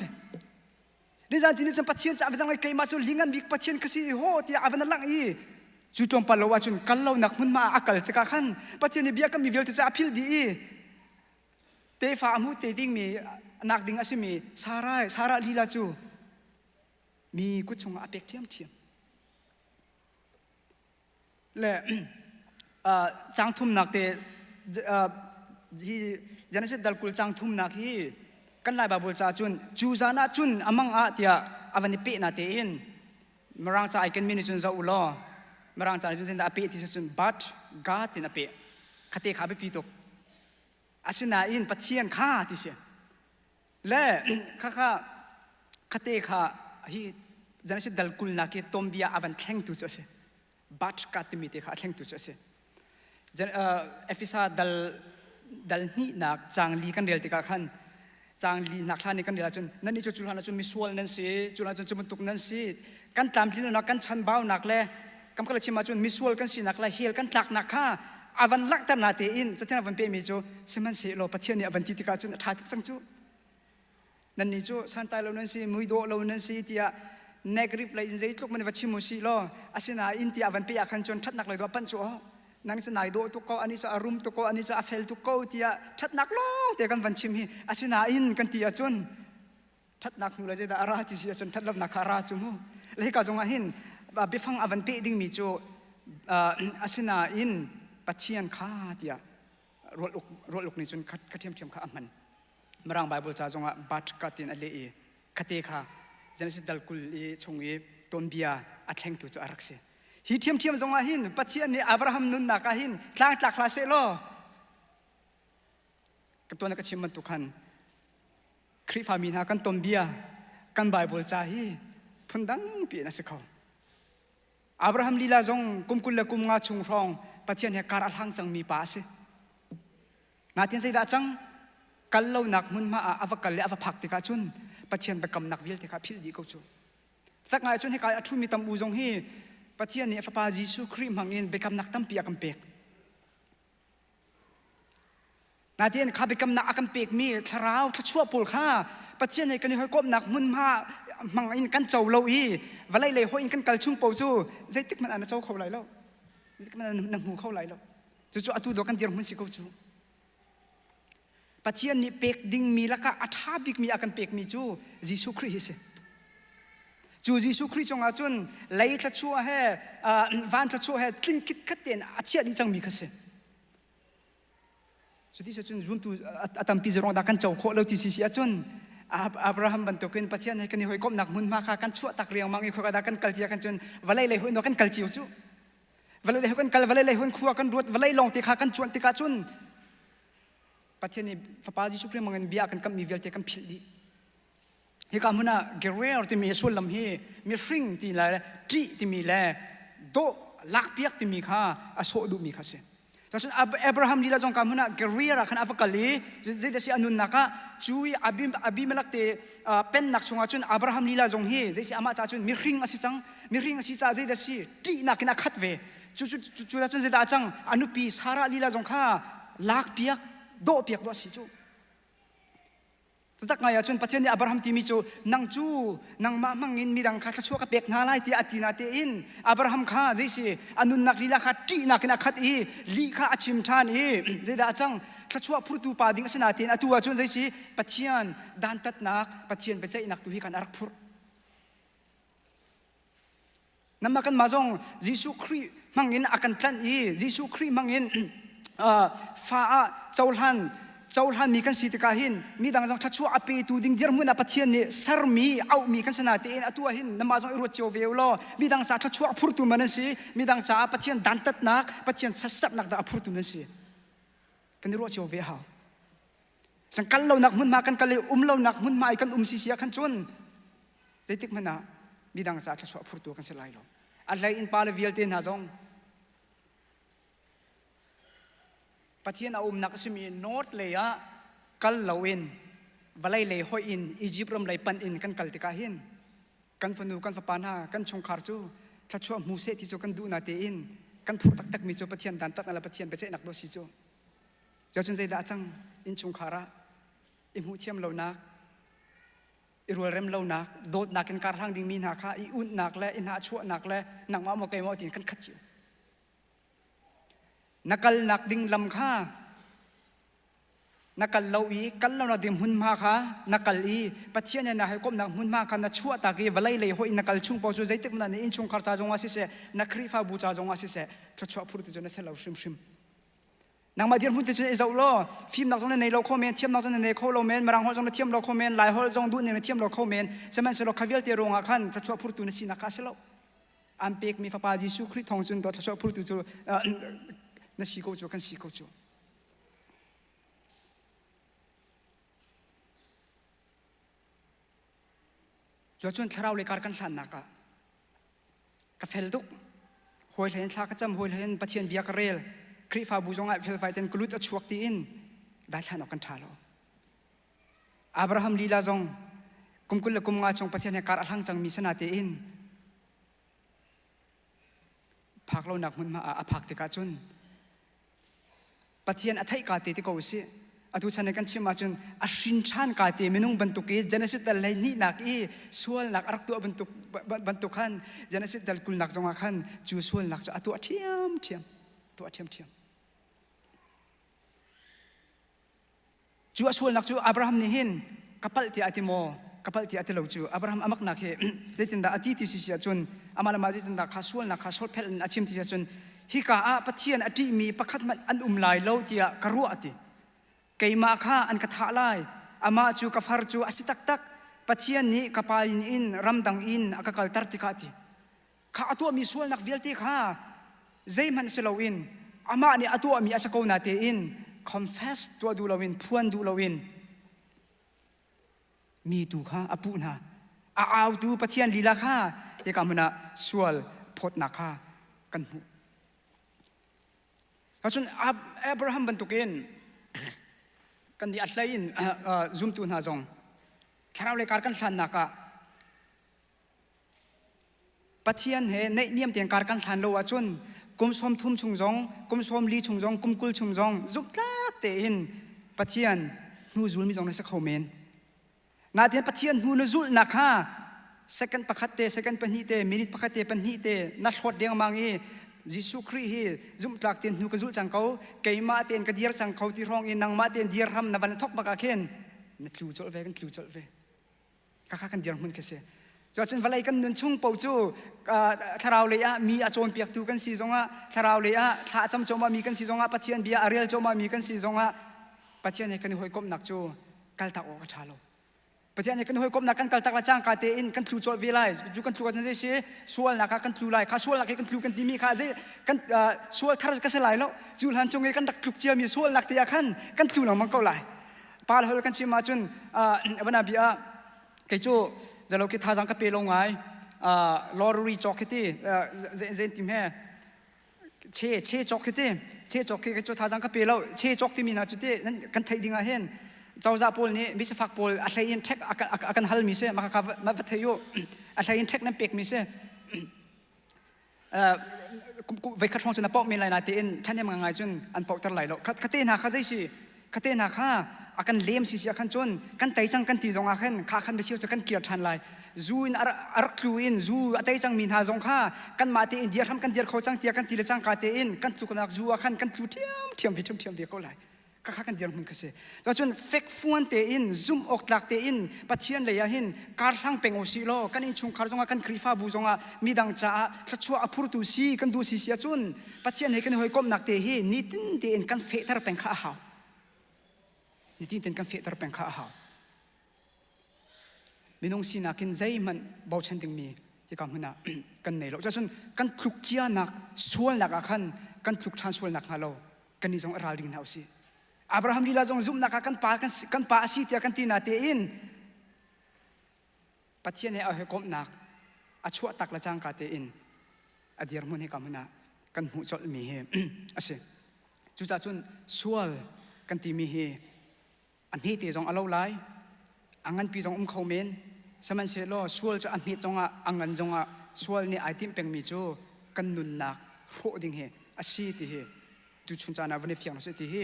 Speaker 9: นิจันตินี่จังปัจเจียนจะเอาไปตั้งไอ้เกยมาจุลิงันบิกปัจเจียนก็สิโหที่เอาไปนั่งลังอีจุดตรงปลาวจุนกันเราหนักมันมาอักลจะกันปัจเจียนนี่เบียก็มีเวลจะอภิลดีเตฟ้ามูเตดิ้งมีนักดิ้งอาศิมีสาระลีลาจูมีกุศลอเปกเทียมและจังทุ่มนักเตเจเนซิสดัลกุลจังทุ่มนักฮีกันไล่บาบุลจาจุนจูจานาจุนอามังอาเตียอาวันนี้เปนาเตอินมรังจ่ายกันมินิจุนซาอุลอมรังจ่ายจุนเซนดาเปที่จุนบัดกาตินาเปคาเตขาเปปีตกอาศินาอินปัจเจียนข้าที่เสียและข้าคาเตขาฮีเจเนซิสดัลกุลนักฮีตอมเบียอาวันแข่งตุจเสบัดกาติมิเตขาแข่งตุจเสเอฟิซาดัลนี่นักจางลีกันเรียลติกาขันจางลีนักท่านนี่กันเรียลจนนั่นนี่จุลหันจนมีส่วนนั่นสิจุลหันจนจุมันตุกนั่นสิกันตามที่นักกันชันเบานักเลยกำก็เลยชิมาจนมีส่วนกันสินักเลยเฮียกันตักนักข้าอาวันลักตนาเตอินจะเท่าวันเปมีจูสมันสิโลปัจเจียนนี่อาวันติติกาจนท้าทุกสังจูนั่นนี่จูสันตายเรานั่นสิมุยโดเรานั่นสิที่เนกริฟเลยอินใจทุกมันวัชิมุสิโลอาศินาอินที่อาวันเปียขันจนทัดนักเลยตัวปั้นจูนั่งจะนายโดตุกอันนี้จะอารมณ์ตุกอันนี้จะอเฟลตุกที่ทัดนักล้อแต่กันวันชิมฮีอาศินาอินกันที่จนทัดนักนู่นเลยจะอาราที่เสียจนทัดลับนักอาราจุมูเลยก็จงหินไปฟังอวันเปดิ้งมีจูอาศินาอินปัจเจียนข้าที่รถลุกนี่จนคัดเทียมข้ามันมรังไบเบิลจะจงบัตกัดตินอะไรคัดเตข้าเจนสิดัลกุลชงต้นเบียอัดแข่งตัวจะอารักเสฮิเทียมจงหินปัจเจียนนี่อับราฮัมนุนนักหินทางตักลาเซโลกตัวนักชิมมันตุกัน คริฟามีนากันตมเบียกันไบเบิลจ่าฮีพุ่นดังปีนัสเขาอับราฮัมลีลาจงกุมกุลเลกุมงาชุงรองปัจเจียนเหการอัลหังจังมีป้าสินาทีนี้ได้จังกัลเลวนักมุนมาอาวกัลเลอาวพักติกาจุนปัจเจียนไปกำนักวิลติกาพิลดีกูจูสักไงจุนเหการอัทุมีตำอูจงฮีปัจเจียนเนี่ยฟ้ายิสุครีมหังอินไปกำนักตั้มปียกำเปกนาทีนี้ข้าไปกำนักกำเปกมีทาราวทชั่วปูลข้าปัจเจียนเนี่ยกันให้ก้มนักมุนมามังอินกันเจ้าเลวีวันไรเลยหัวอินกันกัลชุ่งปูจูใจติกมันอันเจ้าเขาไหลแล้วใจติกมันนังหูเขาไหลแล้วจู่ๆอัตุดกันเดียร์มุนสิกูจูปัจเจียนนี่เปกดิ่งมีละก็อัฐาบิกมีอากันเปกมีจูยิสุคริสต์จูยิสุคริสต์จงอาจุนไล่ทัชชัวเฮวันทัชชัวเฮทิ้งคิดขัดเตียนอาเชียดีจังมีกษสุดที่จุนรุ่นตูอาตัมพิจารณากันเจ้าโคเลวที่สิอาจุนอับราฮัมบันตุกินปัจเจียนให้กันหอยก้มหนักมุนมากันชั่วตักเรียงมังอีกคนกันกัลจีกันจุนวันไรเลยหัวนกันกัลจิวจูวันไรเลยหัวกันกัลวันไรเลยหัวขัวกันรวดวันไรลงติขากันชวนติกาจุนปัจจัยนี้ฟ้ายิสุคริสต์มังเงินเบียกันกับมีเวลเตกันพิลดีเฮกามุนะเกเรอร์ที่มีส่วนลำเฮมีฟิงที่ละจีที่มีละโดลักเปียกที่มีข้าอโศดุมีข้าเสแต่ส่วนอับราฮัมลีลาจงกามุนะเกเรอร์ขันอัฟกัลลีจะได้เสียอนุนนักะช่วยอบิเมลักเตเป็นนักชงอาจุนอับราฮัมลีลาจงเฮจะเสียอามาจ้าจุนมีฟิงอาศิจังมีฟิงอาศิจ้าจะได้เสียจีนักนักขัดเวจู่จุนจะได้จังอนุปีสาระลีลาจงข้าลักเปียกโดเปียกโดสิจูตักไงอาจุนปัจจัยนี้อับราฮัมที่มีจูนังจูนังมังอินมีดังข้าชั่วกับเปียกนาไลที่อตินาเตอินอับราฮัมข้าเจสิอนุนักลีลาข้าตีนักนักขัดอีลีข้าอชิมทานอีเจดาจังข้าชั่วพูดตูปาดิ้งสนาเตนอตัวอาจุนเจสิปัจจัยดันตัดนักปัจจัยเป็นใจนักตุฮิกันอารักพุรนั่นมากันมาจงยิสุคริมังอินอากันทันอียิสุคริมังอินฟ้าเจ้าหันมีกันสิทธิ์การหินมีดังจังทัชชัวอภิตูดิ่งเจอมุนอปัจเจียนนี่สารมีเอามีกันสนาเตนอตัวหินน้ำมาจงอิรุเจียวเวลโลมีดังสาทัชชัวพูดตัวมันนั่นสิมีดังสาปัจเจียนดันตัดนักปัจเจียนสัดนักดาพูดตัวนั่นสิกันอิรุเจียวเวหาสังกัลเราหนักมุนมากันกันเลยเราหนักมุนมากันสิเสียกันจนใจติกมันนะมีดังสาทัชชัวพูดตัวกันสลายโลอะไรอินปาเลวิลเตนหาจงปัจจัยนั้นนักสมีโนดเลยอะกัลลาวินวันไรเลยหอยอินอียิปต์รำไรปันอินกันกัลติกาหินกันฟันูกันฟ้าปานากันชงคาร์จูถ้าชัวมูเซที่จูกันดูนาเตอินกันผูกตักมีจูปัจจัยดันตักอะไรปัจจัยเป็นเจนักโดสิจูจะจนใจด่าจังอินชงคาระอิมูเทียมเหล่านักอิรัวเรมเหล่านักโดดนักกันการทางดิ่งมีนักค่ะอีอุ่นนักและอินหาชัวนักและนักมาโมเกยมาตินกันขัดจิวนักกัลนักดิ่งลำข้านักกัลเลวีกัลเลวนักดิ่งหุ่นมาค่ะนักกัลอีปัจเจียนเนี่ยนะให้ก้มนักหุ่นมาค่ะนักชั่วตากีวันไรเลยหอยนักกัลชุ่งปอจูใจตึกมันนี่อินชุ่งคาร์ตาจงอาศิเสนักครีฟ้าบูชาจงอาศิเสถ้าชั่วพูดถึงจะเสลาชิมนักมาเดียร์พูดถึงจะเจ้าล้อฟิล์มนักจงในเราคอมเมนต์เทียมนักจงในโคโลเมนต์มารังหัวจงในเทียมเราคอมเมนต์หลายหัวจงดูในเทียมเราคอมเมนต์สมัยเสลาขวิลเตโรงอาคันถ้าชั่วพูดถึงในสินักอาเสลาอันเป็กมีฟ้าปาจิสุคริทองจุนตัวถ้าชั่วพูดถึงนั่นสิโกจูกันสิโกจูจนทราวเลยการกันสันนักกับเฟลดุกหอยเห็นชากระจำหอยเห็นปัจเจียนเบียกเรลคริฟ้าบูจงไอเฟลไฟเทนกลุดอชวกตีอินได้ชันออกกันทาโลอับราฮัมลีลาจงกุมกุลกุมงาจงปัจเจียนในการอัลหังจังมีสนาตีอินพักเราหนักมันมาอาพักติกาจุนปัจเจียนอัฐิกาติติโกสิอทุชันในกันชิมาจนอาชินชานกาติมินุงบรรทุกเจเนซิตอะไรนี่นักส่วนนักรักตัวบรรทุกขันเจเนซิตกุลนักจงอาขันจูส่วนนักจะตัวเทียมตัวเทียมจูส่วนนักจูอับราฮัมนี่หินกัปตัลที่อติโมกัปตัลที่อติโลจูอับราฮัมอามักนักเฮจินดาอติที่สิเสียจนอามาลมาจินดาข้าส่วนนักข้าส่วนเพลนอาชิมที่เสียจนฮิกาอาปัจเจียนอติมีประคัตมันอันลายโลเตียกรัวติเกยมาข้าอันกระทะลายอามาจูกับฮาร์จูอสิตักปัจเจียนนี้กับปาอินรำดังอินอากาศตัดติกาติข้าตัวมีส่วนนักเวลติข้าใจมันสลาวินอามาเนี่ยตัวมีอาสกุนาเตอิน confess ตัวดูลาวินพวนดูลาวิน มีตูข้าอปุนะเอาตูปะเทียนลีลาข้าเอกามุนะสวลพดนักข้ากันหูเขาจนอับราฮัมบรรทุกเองกันที่อัศไลน์ซุ่มตูนหาจงถ้าเราเลยการกันสันนักปะเทียนเห็นในเนียมเตียงการกันสันโลวจนกุมสมทุ่มชุงจงกุมสมลีชุงจงกุมกุลชุงจงจุกลักเตอินปะเทียนนูจุลมีจงในสักโฮเมนนาเทียนปะเทียนนูนจุลนักฮะsecond ปะคัตเต second ปัญหิเตมินิตปะคัตเตปัญหิเตนัชฮดเดียงมังอียิสุครีฮีจุมตักเตียนนูกจุลจังเขาเกยมาเตียนกระเดียร์จังเขาที่ร้องอินนังมาเตียนเดียร์ทำนับวันทกบักอาเคนนัทลูจอลเวกันทลูจอลเวข้ากันเดียร์มันแค่เสียจอจนวันไรกันนุนชุ่งปูจูทาราวเลยอะมีอาโจนเปียกตูกันสีจงอะทาราวเลยอะถ้าจำโจมามีกันสีจงอะปะเทียนเบียอาเรียลโจมามีกันสีจงอะปะเทียนให้กันหอยกบนักจูกัลตักโอกระชาโลปะเทียนให้กันหอยกบนักกันกัลตักละจ้างกาเตอินกันทลูจอลเวไลจูกันทลูกันเสียส่วนนักกันทลูไลข้าส่วนนักกันทลูกันดีมีข้าเจกันส่วนทาร์กันเสลายแล้วจูหันจงกันดักทลูเจียมีส่วนนักเตียขันกันทลูนังมังก็ไลปาลฮอลกันชิมาจุนวันนั้นเบียเกจูจะเราคิดท่าจังกับเปลงไงลอรีจ็อกที่เจนทีมแห่เช่จ็อกที่เช่จ็อกที่ก็จะท่าจังกับเปลแล้วเช่จ็อกที่มีนะจุดที่นั่นกันไทยดิ่งเห็นเจ้าจ่าโพลนี้มิสฟักโพลอาศัยอินเทคอากันฮัลมิเซ่มาขับมาพัทยุอาศัยอินเทคนั่นเป็กมิเซ่เวคัทฟองจนนับปอกมีอะไรนะที่อินท่านยังไงจนอันปอกตะไหลแล้วคัตเตน่าข้าใจสิคัตเตน่าข้าอากันเลี้ยมสิอากันจนกันไตจังกันตีจงอากันข้ากันไปเชี่ยวจะกันเกียรทันไลจูนอารักลูอินจูไตจังมีนาจงข้ากันมาเตอินเดียร์ทำกันเดียร์เขาจังเตียกันตีละจังกาเตอินกันตุกนักจูอากันกันตุเทียมเบียก็ไหลข้ากันเดียร์มันก็เสียแต่จนเฟกฟวนเตอินซุ่มออกหลักเตอินปัจเจียนเลยหินการทั้งเป็งโอซิโลกันอินชุงคาร์จงอากันครีฟ้าบูจงอามีดังจ้าทัชชัวอภูรุตุซีกันดูซีเสียจนปัจเจียนให้กันหอยก้มหนักเตหินนิตินเตอินกันเฟตร์เป็งข้าหานี่ที่เต็นกันเฟตร์เป็นข้าหาไม่น้องสีนักินใจมันเบาชันดึงมีที่คำพูดนะกันในโลกจะส่วนกันทุกเจ้านักส่วนหนักขันกันทุกทางส่วนหนักฮาโลกันนี่จงราลิงเอาสิอับราฮัมลีลาจงซุ่มนักกันป่าสิเตียกันตีนาเตอินปัจเจียนให้เอาให้กบนักอาชัวตักละจังกาเตอินอดียร์มุนให้คำพูดนะกันหูจดมีเฮอาศัยจุดจะส่วนส่วนกันตีมีเฮอันนี้ที่จงเอาไล่อังกันปีจงเขาเมนสมัยเสร็จแล้วส่วนจะอันนี้จงอังกันจงส่วนนี้ไอติมเป็นมิจูกันนุนนักโคดิ่งเฮอาศัยที่เฮดูชุนจานาวันนี้เฟียงสุดที่เฮ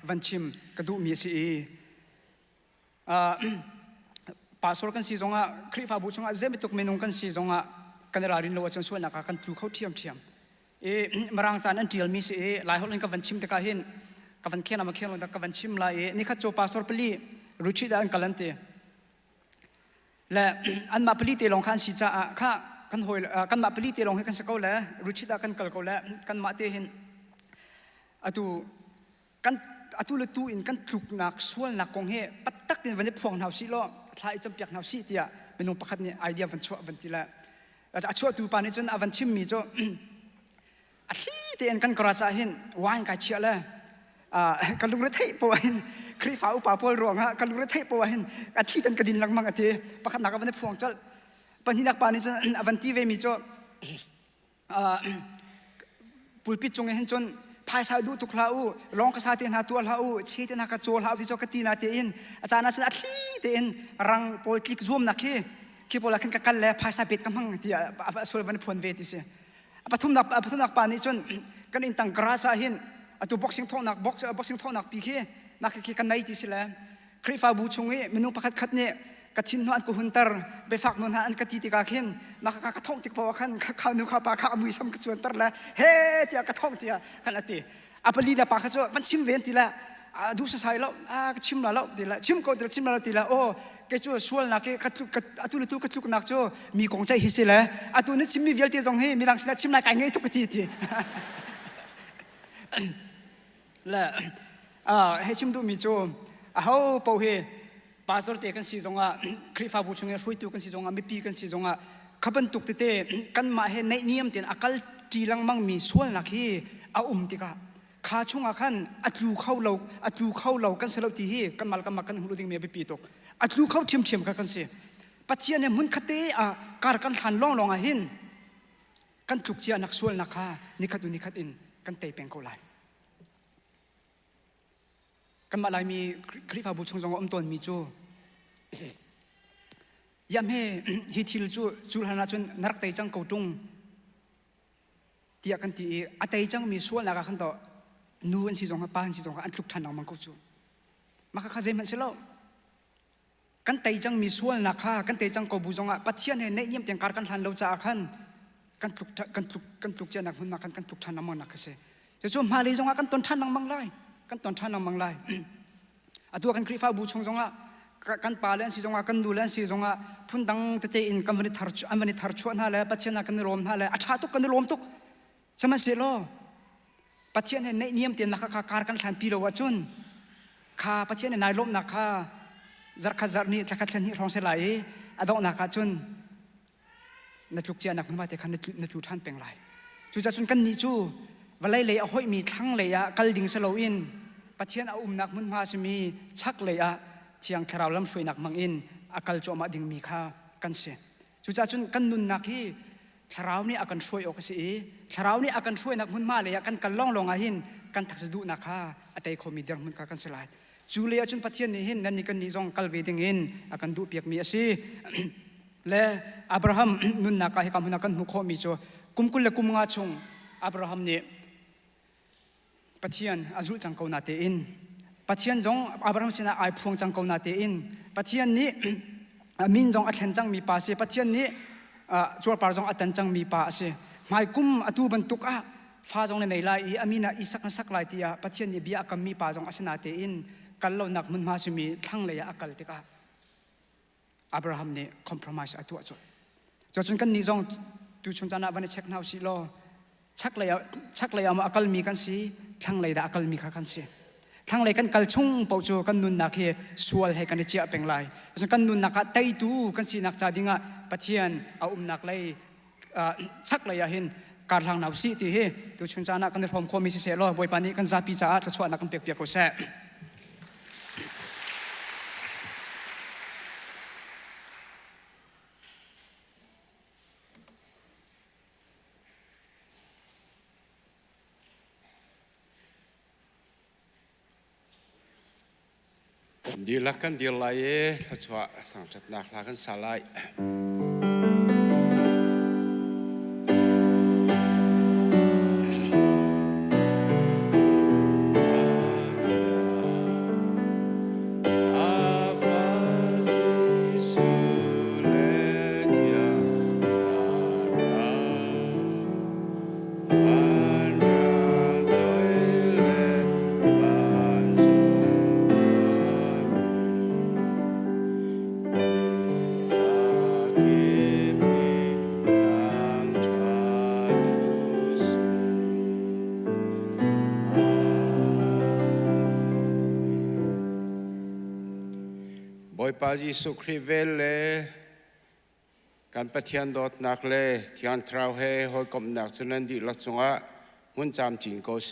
Speaker 9: วันชิมกระดูมีสิป่าสโลกันสีจงคริฟ้าบุจงเจ็บตุกเมนุงกันสีจงกันรารินโลจงส่วนนักกันถูกเขาเทียมมารังจานอันเดียลมีสิหลายคนกันวันชิมตะการเห็นกับวันเขียนมาเขียนแล้วกับวันชิมลายนี่ข้าโจปาสอร์ปลีรุชิดอันกัลันเตและอันมาปลีเตลงขันสิจ้าข้ากันหอยกันมาปลีเตลงให้กันสกอแล้วรุชิดกันกัลกอแล้วกันมาเตหินอตุกันอตุเลตูอินกันถูกนักส่วนนักกงเฮปัตตักเดินวันนี้พวงหาวสิล้อทายจำเปียกหาวสิเตียเป็นองค์ประคัดเนี่ยไอเดียวันชั่ววันที่ละอาชั่วตูปานี่จนวันชิมมีโจอาชีเตียนกันกระซาหินวางกายเชี่ยเลยกันลุงระเทปวหินครีฟ้าอุปาปวรวงฮะกันลุงระเทปวหินอาทิตย์กันกระดินลังมังอาทิตย์ประคัดนักวันนี้พวงจัลปัญญาปานี่จนวันที่เวมิโจปุลปิจงเห็นจนภายสายดูทุกลาอูร้องกระซาเตียนหาตัวลาอูชีเตียนหากระโจลาอูที่โจกตีนาเตียนอาจารย์นั้นอาทิตย์เตียนรังโพลิกzoomนักขี้โพลักขึ้นกันแล้วภายสายเป็ดกำลังที่ส่วนวันนี้พวนเวทีเสียปฐุมนักปานี่จนกันอินตังกระซาหินตัวบ็อกซิ่งท่อนักบ็อกซิ่งท่อนักปีกี้นักขี้กันไหนที่สิละคริฟ้าบูชงเอเมนูประคัดเนี่ยกระชินนวลกุหุนตร์ไปฝากนนอันกระตีติกาเข็นนักกระท่องติกพอขันข้าวนุข้าวปลาข้าวมุ้ยซ้ำกระชวนตร์ละเฮ้ที่กระท่องที่ขนาดที่อัปลีละปากกระชวนวันชิมเวนที่ละดูสายแล้วชิมแล้วที่ละชิมก็ชิมแล้วที่ละโอ้กระชวนส่วนนักกระตุลตุกระตุกนักโจมีกงใจฮิสิละตัวนี้ชิมมีเวลที่จงเฮมีดังสิละชิมนักไก่เงี้ยทุกทีที่และให้ชิมดูมีโจเขาเป่าเฮปาสโตรเตกันสีจงคริฟ้าบุชงช่วยตัวกันสีจงไม่ปีกันสีจงขับรถตุกเตกันมาเห็นในนิยมเตียนอากาศจีรังมังมีส่วนนักฮีเอาติกาข้าช่วงอาคันอัดลูเข้าเรากันสลับที่ฮีกันมากันหูดิ้งเมียไปปีตก อัดลูเขาเทียมกันเสียปัจเจียเนี่ยมุนคติการกันหันล่องหินกันถูกเจียนักส่วนนักข้านิคัดอุนิคัดอินกันเตะเป็นเขาไหลกันมาลายมีคลิปอาบุชงจงอมตนมีจูยามเฮฮิทิลจูลฮานาจนนักเตะจังเกาตุงเตียกันตีอัตเตะจังมีส่วนนักขันต่อนูนสิจงปานสิจงอันทุกท่านเอามังกุจูมาข้าเจมันเสลกันเตะจังมีส่วนนักข้ากันเตะจังเกาบุจงปัจเจียเนี่ยในเยี่ยมเตียงการกันทันเราจะขันกันทุกเจนักหุ่นมากันทุกท่านเอามังนักเสจะจูมาลีจงกันต้นท่านนังมังไลกันต้นท่านนังมังไลตัวกันคลิปอาบุชงจงกันปาเลนสิจงกันดูเลนสิจงพุ่นดังเตอินกันวันนี้ทาร์ชวนฮาเลปัจเจียนักกันรวมฮาเลอาชาตุกันรวมตุกสมัยเสลปัจเจียนในเนียมเตียนนักข้าการกันทันปีโรวัจุนข้าปัจเจียนในนายลมนักข้าจักรจักรนี้จักรทันนี้รองเสลายอดอกนักข้าจุนนักลุกเจียนักมันมาแต่ขันนักลุกท่านเป็นไรจู่จะจุนกันนี้จู่วันไรเลยเอาห้อยมีทั้งเลยกัลดิ่งสโลอินปัจเจียนเอานักมันมาสมีชักเลยเชียงคราวลำช่วยนักมังอินอากัลโจมาดิ่งมีข้ากันเสียจู่จะจุนกันนุนนักที่คราวนี้อากันช่วยออกสิคราวนี้อากันช่วยนักมันมาเลยกันล่องลงหินกันทักษดูนักข้าอัตย์คอมีเดียร์มันกันสลายจูเลียจุนปัจเจียนนี้หินนั่นนี่กันนี่จงกัลเวดิงหินอากันดูเปียกมีสิและอับราฮัมนุนนักให้คำนักกันมุขมีโจกุมกุลและกุมงาชงอับราฮัมนี่ปัจเจียนอาจุจังเกานาเตอินปัจเจียนจงอับราฮัมสินะไอพวงจังเกานาเตอินปัจเจียนนี้มินจงอัจฉริจังมีภาษีปัจเจียนนี้จวบปาร์จงอัตันจังมีภาษีหมายกุมอตูบันตุกฟ้าจงในไลอามีนาอิสักไลตีปัจเจียนนี้บีอากัมมีภาจงอัศนาเตอินกันเราหนักมันมาสมีทั้งเลยอากัลติกาอับราฮัมเนี่ยคอมพรไมซ์อัตัวจนกันนี่จงดูชนจานาวันนี้เช็คนาสิโลชักเลยเอามาอากัลมีกันสิทั้งเลยอากัลมีข้ากันสิทั้งเลยกันกัลชุ่งปจูกันนุนนักเฮสวลให้กันเจียเป็นไรจนกันนุนนักไตตูกันสินักจาดิงะปัจเจียนเอานักเลยชักเลยเห็นการทางหนาวสิที่เฮดูชนจานากันในพรมโคมิสิเซโลบอยปานี้กันซาปิจ่าชวนนักกันเปียกๆก็แซ่
Speaker 8: ดีลักกันดีไล่ถ้าชัวทางจัดนักลากันสลายปาจิสุคริเวลการปะเทียนดอดนักเลที่อันทราวเฮหอยกบนักสุนันดีลักษณะมุนจามจิงโกเซ